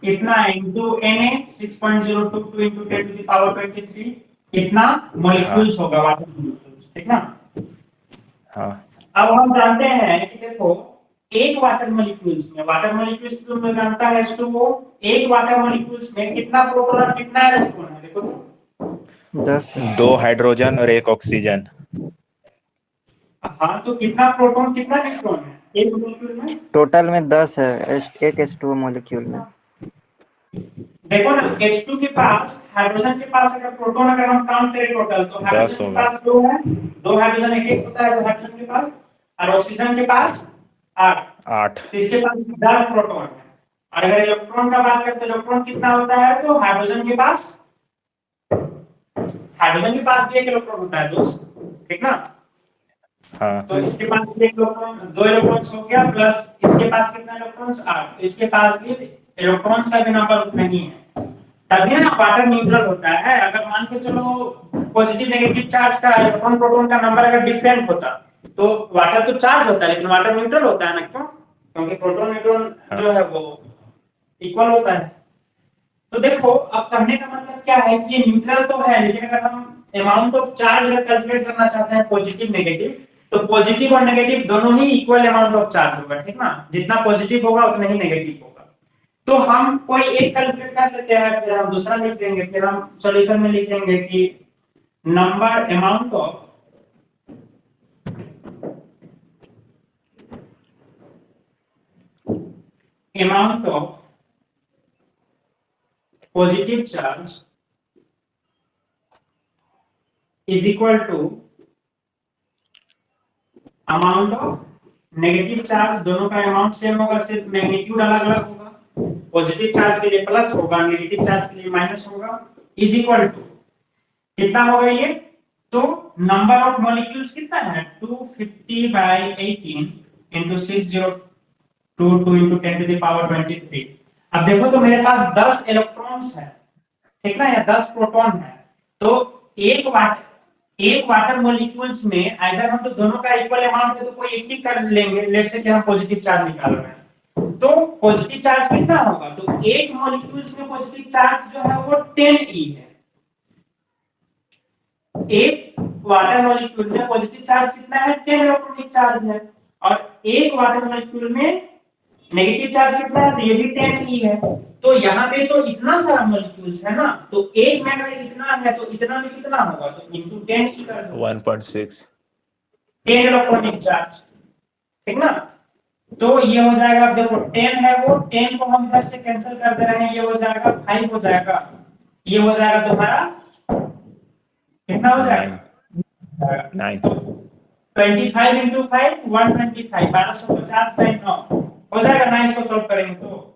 इतना इंटू Na 6.022 इंटू 10⁻23 इतना मॉलिक्यूल्स होगा वाटर मॉलिक्यूल्स, ठीक ना? हाँ। अब हम जानते हैं कि देखो एक वाटर मॉलिक्यूल्स में में जानता है H2O, एक वाटर मॉलिक्यूल्स में कितना प्रोटॉन और कितना इलेक्ट्रॉन है? देखो तो 10। 2 हाइड्रोजन और 1 ऑक्सीजन। हाँ तो कितना प्रोटॉन कितना न्यूट्रॉन है एक मॉलिक्यूल में? टोटल में 10 है एक H2O मॉलिक्यूल में। देखो ना H2 के पास, हाइड्रोजन के पास अगर प्रोटॉन अगर हम काउंट करें टोटल तो 10 हाइड्रोजन के होगा। पास 2 है, 2 हाइड्रोजन एक एक होता है 2 हाइड्रोजन के पास, और ऑक्सीजन के पास 8। 8। तो इसके पास 10 प्रोटॉन है। और अगर इलेक्ट्रॉन का बात करते हैं इलेक्ट्रॉन कितना होता है तो हाइड्रोजन के पास भी एक इलेक्ट्रॉन होता है दोस्त, ठीक ना? हाँ। तो इसके पास भी एक इलेक्ट्रॉन, 2 इलेक्ट्रॉन्स हो गया, प्लस इसके पास कितना इलेक्ट्रॉन्स? 8। तो इसके पास भी इलेक्ट्रॉन्स का भी नंबर उतना ही है। तभी ना वाटर न्यूट्रल होता है। अगर मान के चलो पॉजिटिव नेगेटिव चार्ज का इलेक्ट्रॉन प्रोटॉन का नंबर अगर डिफरेंट होता तो वाटर तो चार्ज होता है लेकिन वाटर न्यूट्रल होता है ना, क्यों? क्योंकि प्रोटॉन न्यूट्रॉन जो है वो इक्वल होता है। तो देखो अब कहने का मतलब क्या है कि ये न्यूट्रल तो है, लेकिन अगर हम अमाउंट ऑफ चार्ज अगर कैलकुलेट करना चाहते हैं पॉजिटिव नेगेटिव, तो पॉजिटिव और नेगेटिव दोनों ही इक्वल अमाउंट ऑफ चार्ज होगा, ठीक ना? जितना पॉजिटिव होगा उतना ही नेगेटिव होगा। तो हम कोई एक कैलकुलेट कर लेते हैं, फिर हम दूसरा लिख देंगे, फिर हम सॉल्यूशन में लिखेंगे कि number amount of positive charge is equal to amount of negative charge. दोनों का अमाउंट सेम होगा, सिर्फ मैग्नीट्यूड अलग अलग होगा। पॉजिटिव चार्ज के लिए प्लस होगा, नेगेटिव चार्ज के लिए माइनस होगा, इज इक्वल टू कितना होगा ये? तो नंबर ऑफ मॉलिक्यूल्स कितना है? 250/18 इंटू 6022 इंटू 10⁻23। अब देखो तो मेरे पास 10 इलेक्ट्रॉन्स है, ठीक ना, या 10 प्रोटॉन है। तो एक वाटर मॉलिक्यूल्स में अगर हम तो दोनों का इक्वल अमाउंट है तो कोई एक ही कर लेंगे। लेट्स से कि हम पॉजिटिव चार्ज निकाल रहे हैं तो पॉजिटिव चार्ज कितना होगा? तो एक मॉलिक्यूल्स में पॉजिटिव चार्ज जो है वो 10e है। एक वाटर मॉलिक्यूल में पॉजिटिव चार्ज कितना है, 10 इलेक्ट्रॉनिक चार्ज है, और एक वाटर मॉलिक्यूल में नेगेटिव चार्ज कितना है, ये भी 10 ही है। तो यहाँ पे तो इतना सारा मॉलिक्यूल्स है ना, तो एक में अगर इतना है तो इतना में कितना होगा, तो इनटू 10 ही कर दो, 1.6 10 इलेक्ट्रॉनिक चार्ज, ठीक ना। तो ये हो जाएगा, अब देखो 10 है वो, 10 को हम इधर से कैंसिल कर दे रहे हैं, ये हो जाएगा 5 हो जाएगा, ये हो जाएगा तुम्हारा कितना हो जाएगा 9 25 इंटू 5 125, 1250 बाई 9 हो जाएगा ना, इसको सॉल्व करेंगे तो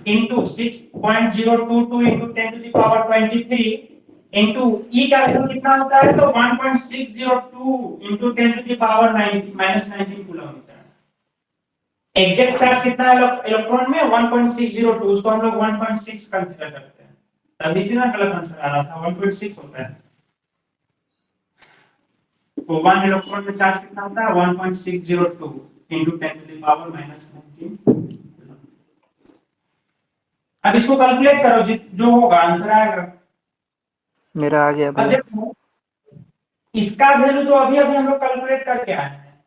into 6.022 into 10 to the power 23 into E का वैल्यू कितना होता है, तो 1.602 into 10 to the power 19 -19 coulomb होता है। एग्जैक्ट चार्ज कितना है इलेक्ट्रॉन में, 1.602, उसको हम लोग 1.6 कंसीडर करते हैं, तभी से ना गलत आंसर आ रहा था, 1.6 होता है। तो 1 इलेक्ट्रॉन में चार्ज कितना होता है, 1.602 इंटू 10 टू द पावर -19। अब इसको कैलकुलेट करो, जो होगा आंसर आएगा। मेरा आ गया अब भैया। देखो इसका वैल्यू तो अभी अभी हम लोग कैलकुलेट करके आए हैं,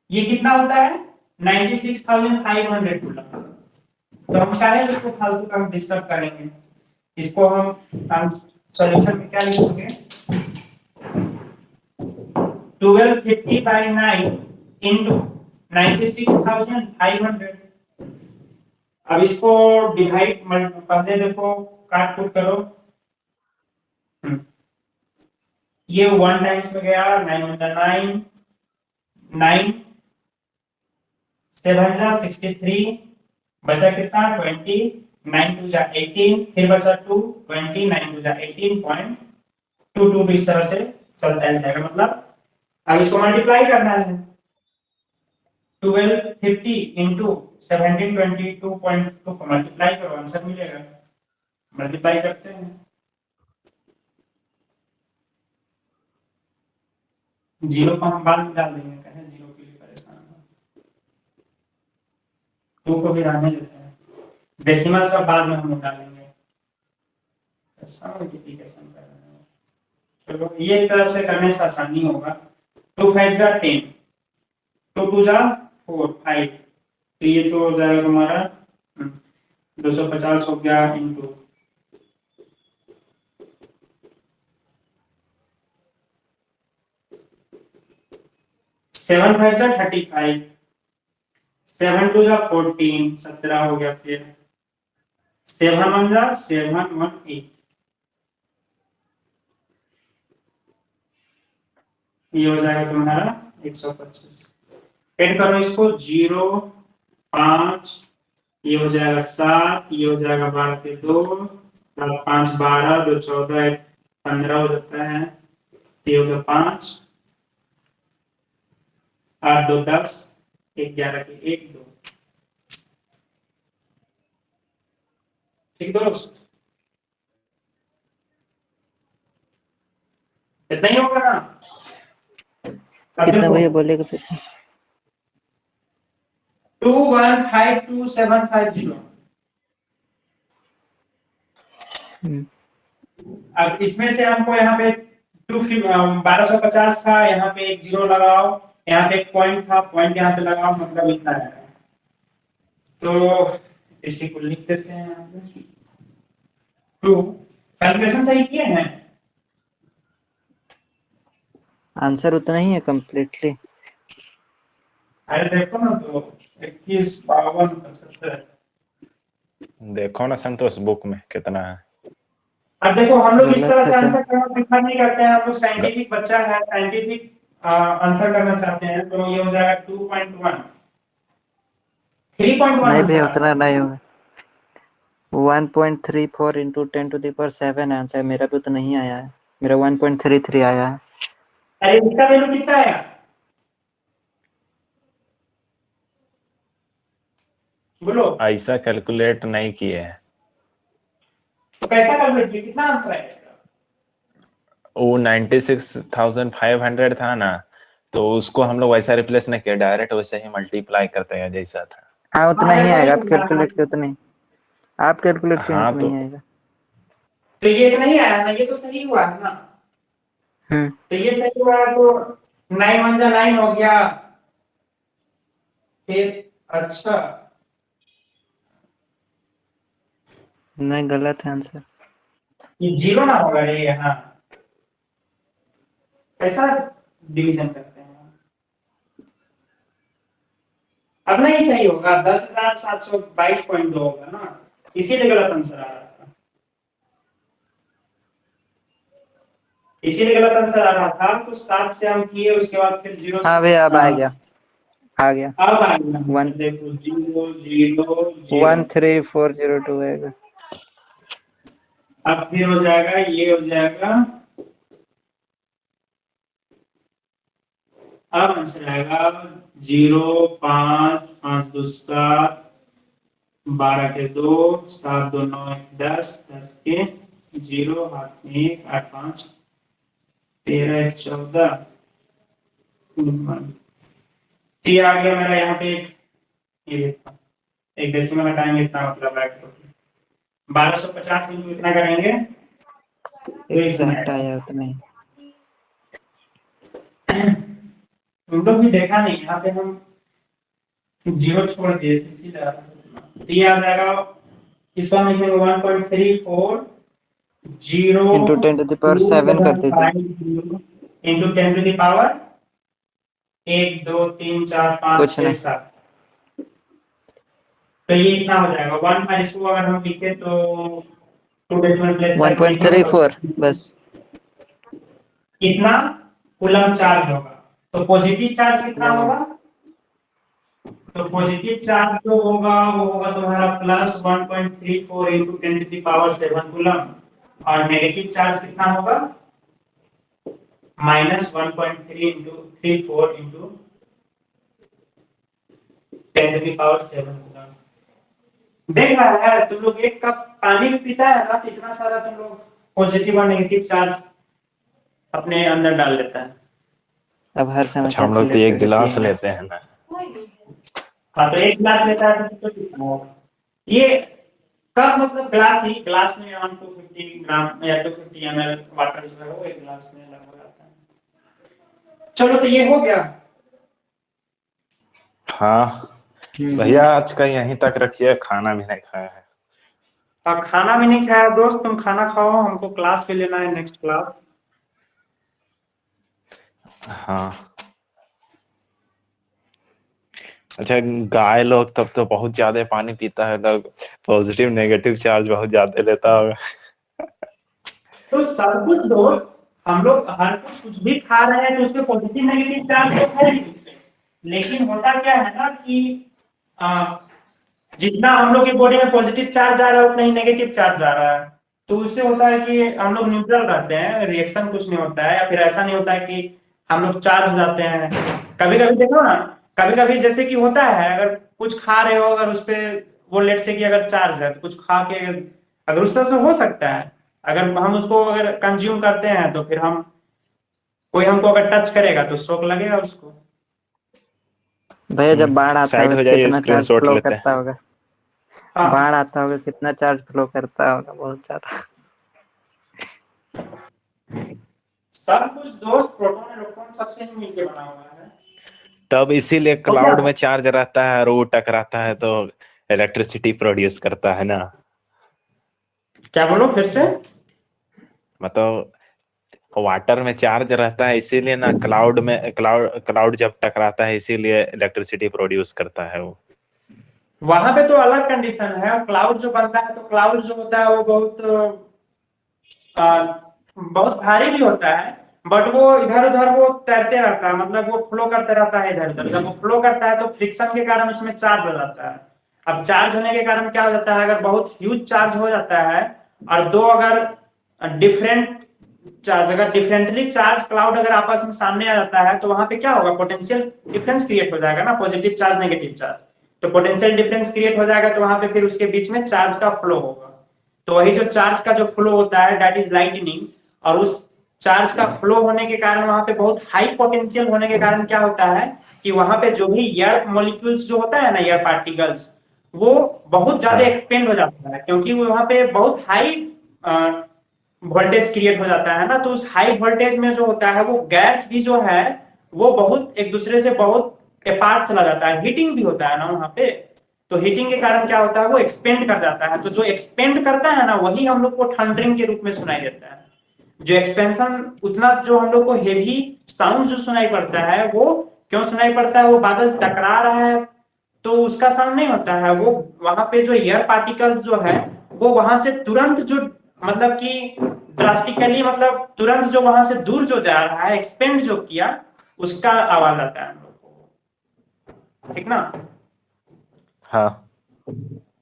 ये कितना होता है 96,500 कूलम। तो हम चाहें इसको फालतू का हम डिस्टर्ब करेंगे, इसको हम सॉल्यूशन में क्या लिखेंगे, 1250 by 9 into 96,500। अब इसको डिवाइड पहले देखो काट कुट करो, ये 1 टाइम्स में गया, 9 × 9 9 7 जा 63, बचा कितना 20, 9 2 जा 18, फिर बचा 2 20, 9 2 जा 18.22 भी इस तरह से चलता है जाएगा। मतलब अब इसको मल्टीप्लाई करना है, 1250 इंटू 1722.2 को मल्टीप्लाई करो, आंसर मिलेगा। मल्टीप्लाई करते हैं, जीरो को हम बाद में डाल देंगे, कहें जीरो के लिए परेशान हो, 2 को भी रहने देते हैं, डेसिमल सब बाद में हम डालेंगे, ऐसा मल्टीप्लिकेशन कर रहे हैं। चलो ये तरफ से करने से आसानी होगा, 2 5 जा 10, 2 2 जा 4 5, तो ये तो हो जाएगा तुम्हारा 250 हो गया इंटू 7 5 जा 35, 7 2 जा 14, 17 हो गया, फिर 7 1 जा 718, ये हो जाएगा तुम्हारा 125। ऐड करो इसको, 0 5, ये हो जाएगा 7, ये हो जाएगा 12 के 2, 5 12, 2 14, 15 हो जाता है, ये हो गया 5, 8 2 10, 11 के 1 2। ठीक दोस्त, इतना ही होगा ना। कितना भैया बोलेगा फिर से? 2152750। अब इसमें से हमको यहाँ पे 1250 था, यहाँ पे एक जीरो लगाओ, यहाँ पे एक पॉइंट था, पॉइंट यहाँ पे लगाओ, मतलब इतना है। तो इसी को लिख देते हैं यहाँ पे। 2 कैलकुलेशन सही किए हैं, आंसर उतना ही है कंप्लीटली। अरे देखो ना, तो 21 52 75। देखो ना संतोष बुक में कितना है। अब देखो हम लोग इस तरह से गलत है आंसर करना प्रेफर नहीं करते हैं, हम लोग साइंटिफिक बच्चा है, साइंटिफिक आंसर करना चाहते हैं, तो ये हो जाएगा 2.1 3.1 नहीं भैया, आंसर। उतना नहीं होगा। 1.34 into 10 to the power 7 answer, मेरा भी उतना नहीं आया है, मेरा 1.33 आया है। अरे इसका वैल्यू कितना आया, बोलो। ऐसा कैलकुलेट नहीं किए हैं, तो कैसा कैलकुलेट किया, कितना आंसर आया इसका? वो 96,500 था ना, तो उसको हम लोग वैसा रिप्लेस नहीं किया, डायरेक्ट वैसे ही मल्टीप्लाई करते हैं जैसा था। हाँ उतना ही ऐसा आएगा, आप होता है। कैलकुलेट किए उतना ही, आप कैलकुलेट किए हाँ उतना तो ही आएगा। तो ये इतना ही आया ना, ये तो सही हुआ है ना। तो ये सही हुआ, तो 9 1 जा 9 हो गया। फिर अच्छा नहीं, गलत है आंसर। ये 0 ना होगा ये यहाँ, कैसा डिवीजन करते हैं? अब नहीं सही होगा, 10,722.2 होगा ना, इसीलिए गलत आंसर आ रहा था, इसीलिए गलत आंसर आ रहा था। तो 7 से हम किए, उसके बाद फिर 0 हाँ से भैया, अब आ गया, आ गया। अब आ गया। वन देखो 0 0 0, 13402 आएगा। अब फिर हो जाएगा, ये हो जाएगा, अब आंसर आएगा 0 5 5 2 7 12 के 2 7 2 9 1 10 10 के 0 हाथ में 1 8 5 13 14 टी आ गया मेरा यहाँ पे एक डेसिमल हटाएंगे, इतना मतलब है 1250 इंटू इतना करेंगे तो इतना एग्जैक्ट आया उतना ही। तुम लोग भी देखा नहीं, यहाँ पे हम 0 छोड़ दिए थे सीधा, तो ये आ जाएगा, इसको हम लिखेंगे 1.34 0 इंटू 10 टू द पावर 7 कर दीजिए। इंटू 10 टू द पावर 1 2 3 4 5 कुछ 6 नहीं। 7, तो ये इतना हो जाएगा 1 पर। इसको अगर हम लिखे तो 2 डेसिमल प्लेस 1.34 बस। इतना कूलम चार्ज होगा। तो पॉजिटिव चार्ज कितना होगा? तो पॉजिटिव चार्ज जो होगा वो होगा तुम्हारा plus 1.34 into 10 to the power 7 coulomb, और नेगेटिव चार्ज कितना होगा? Minus 1.3 into 34 into 10 to the power 7 coulomb. देख रहा है तुम लोग, एक कप पानी भी पीता है ना, तो इतना सारा तुम लोग पॉजिटिव और नेगेटिव चार्ज अपने अंदर डाल लेता है। अब हर समय अच्छा, हम लोग तो एक गिलास लेते हैं ना। हाँ, तो एक गिलास लेता है तो कितना होगा? ये कप मतलब ग्लास ही, ग्लास में 250 ग्राम या 250 ml वाटर जो है वो एक गिलास में लगभग आता है। चलो, तो ये हो गया। हाँ भैया, आज का यहीं तक रखिए, खाना भी नहीं खाया है। अब खाना भी नहीं खाया दोस्त, तुम खाना खाओ, हमको क्लास भी लेना है, नेक्स्ट क्लास। हाँ अच्छा, गाय लोग तब तो बहुत ज्यादा पानी पीता है, लोग पॉजिटिव नेगेटिव चार्ज बहुत ज्यादा लेता होगा। तो सब कुछ दोस्त, हम लोग हर कुछ भी खा रहे हैं तो उसके पॉजिटिव नेगेटिव चार्ज तो है ही, लेकिन होता क्या है ना कि जितना हम लोग की बॉडी में पॉजिटिव चार्ज जा रहा है उतना ही नेगेटिव चार्ज जा रहा है, तो उससे होता है कि हम लोग न्यूट्रल रहते हैं, रिएक्शन कुछ नहीं होता है, या फिर ऐसा नहीं होता है कि हम लोग चार्ज हो जाते हैं। कभी कभी देखो ना, कभी कभी जैसे कि होता है, अगर कुछ खा रहे हो, अगर उस पे वो लेट से कि अगर चार्ज है तो कुछ खा के अगर उस तरह से हो सकता है, अगर हम उसको अगर कंज्यूम करते हैं तो फिर हम, कोई हमको अगर टच करेगा तो शॉक लगेगा उसको। भैया जब बाढ़ आता साइड होगा हो जाइए, कितना चार्ज स्क्रीनशॉट फ्लो लेते हैं। करता होगा? हाँ, बाढ़ आता होगा कितना चार्ज फ्लो करता होगा? बहुत ज्यादा। सब कुछ दोस्त प्रोटॉन इलेक्ट्रॉन सबसे ही मिलके बना हुआ है। तब इसीलिए तो क्या क्लाउड में चार्ज रहता है और वो टकराता है तो इलेक्ट्रिसिटी प्रोड्यूस करता है ना। क्या बोलो फिर से? मतलब वाटर में चार्ज रहता है इसीलिए ना, क्लाउड जब टकराता है इसीलिए इलेक्ट्रिसिटी प्रोड्यूस करता है वो। वहां पे तो अलग कंडीशन है, क्लाउड जो बनता है तो क्लाउड जो होता है वो बहुत भारी भी होता है, बट वो इधर उधर वो तैरते रहता है, मतलब वो फ्लो करते रहता है इधर उधर। जब वो फ्लो करता है तो फ्रिक्शन के कारण उसमें चार्ज हो जाता है। अब चार्ज होने के कारण क्या हो जाता है, अगर बहुत ह्यूज चार्ज हो जाता है और दो अगर डिफरेंट चार्ज, अगर डिफरेंटली चार्ज क्लाउड अगर आपस में सामने आ जाता है तो वहां पे क्या होगा, पोटेंशियल डिफरेंस क्रिएट हो जाएगा ना, पॉजिटिव चार्ज नेगेटिव चार्ज। तो पोटेंशियल डिफरेंस क्रिएट हो जाएगा तो वहां पे फिर उसके बीच में चार्ज का फ्लो होगा। तो वही जो चार्ज का जो फ्लो होता है दैट इज लाइटनिंग, और उस चार्ज का फ्लो होने के कारण वहां पे बहुत हाई पोटेंशियल होने के कारण क्या होता है कि वहां पे जो भी एयर मॉलिक्यूल्स जो होता है ना, एयर पार्टिकल्स, वो बहुत ज्यादा हाँ एक्सपेंड हो जाता है, क्योंकि वहां पे बहुत हाई वोल्टेज क्रिएट हो जाता है ना, तो उस हाई वोल्टेज में जो होता है वो गैस भी जो है वो बहुत एक दूसरे से बहुत अपार्ट चला जाता है, हीटिंग भी होता है ना वहां पे। तो हीटिंग के कारण क्या होता है, वो एक्सपेंड कर जाता है, तो जो एक्सपेंड करता है ना वही हम लोग को थंडरिंग के रूप में सुनाई देता है। जो एक्सपेंशन उतना जो हम लोग को हेवी साउंड जो सुनाई पड़ता है, वो क्यों सुनाई पड़ता है, वो बादल टकरा रहा है तो उसका साउंड नहीं होता है, वो वहां पे जो एयर पार्टिकल्स जो है वो वहां से तुरंत जो मतलब कि ड्रास्टिकली मतलब तुरंत जो वहां से दूर जो जा रहा है, एक्सपेंड जो किया, उसका आवाज आता है हम लोग को, ठीक ना। हाँ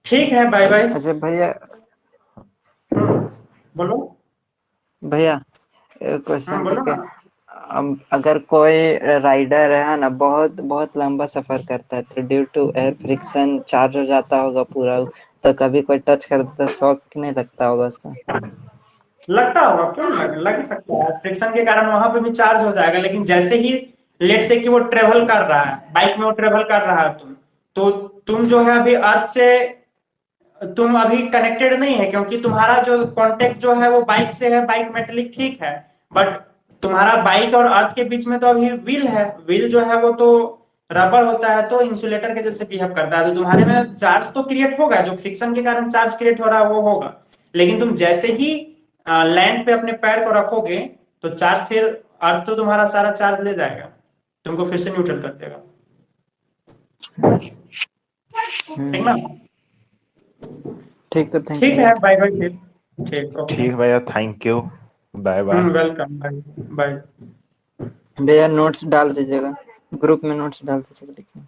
ठीक है, बाय बाय। अच्छा भैया, बोलो। भैया क्वेश्चन बोलो देखिए, ना। अगर कोई राइडर है ना, बहुत बहुत लंबा सफर करता है, तो due to air friction charge हो जाता होगा पूरा, तो कभी कोई टच करता है शॉक नहीं लगता होगा उसका? लगता होगा, क्यों लग सकता है, फ्रिक्शन के कारण वहां पे भी चार्ज हो जाएगा, लेकिन जैसे ही लेट से कि वो ट्रेवल कर रहा है, बाइक में वो ट्रेवल कर रहा है, तो तुम जो है अभी अर्थ से तुम अभी कनेक्टेड नहीं है, क्योंकि तुम्हारा जो कांटेक्ट जो है वो बाइक से है, बाइक मेटेलिक ठीक है, बट तुम्हारा बाइक और अर्थ के बीच में तो अभी व्हील है, व्हील जो है वो तो रबर होता है, तो इंसुलेटर के जैसे बिहेव करता है, तो तुम्हारे में चार्ज तो क्रिएट होगा, जो फ्रिक्शन के कारण चार्ज क्रिएट हो रहा है वो होगा, लेकिन तुम जैसे ही लैंड पे अपने पैर को रखोगे तो चार्ज फिर अर्थ तो तुम्हारा सारा चार्ज ले जाएगा, तुमको फिर से न्यूट्रल कर देगा, ठीक ना। ठीक, तो थैंक ठीक यू। है, बाय बाय फिर। ठीक, ओके। ठीक भैया, thank you, bye bye. Welcome, bye bye. भैया नोट्स डाल दीजिएगा, ग्रुप में नोट्स डाल दीजिएगा, लिखिए।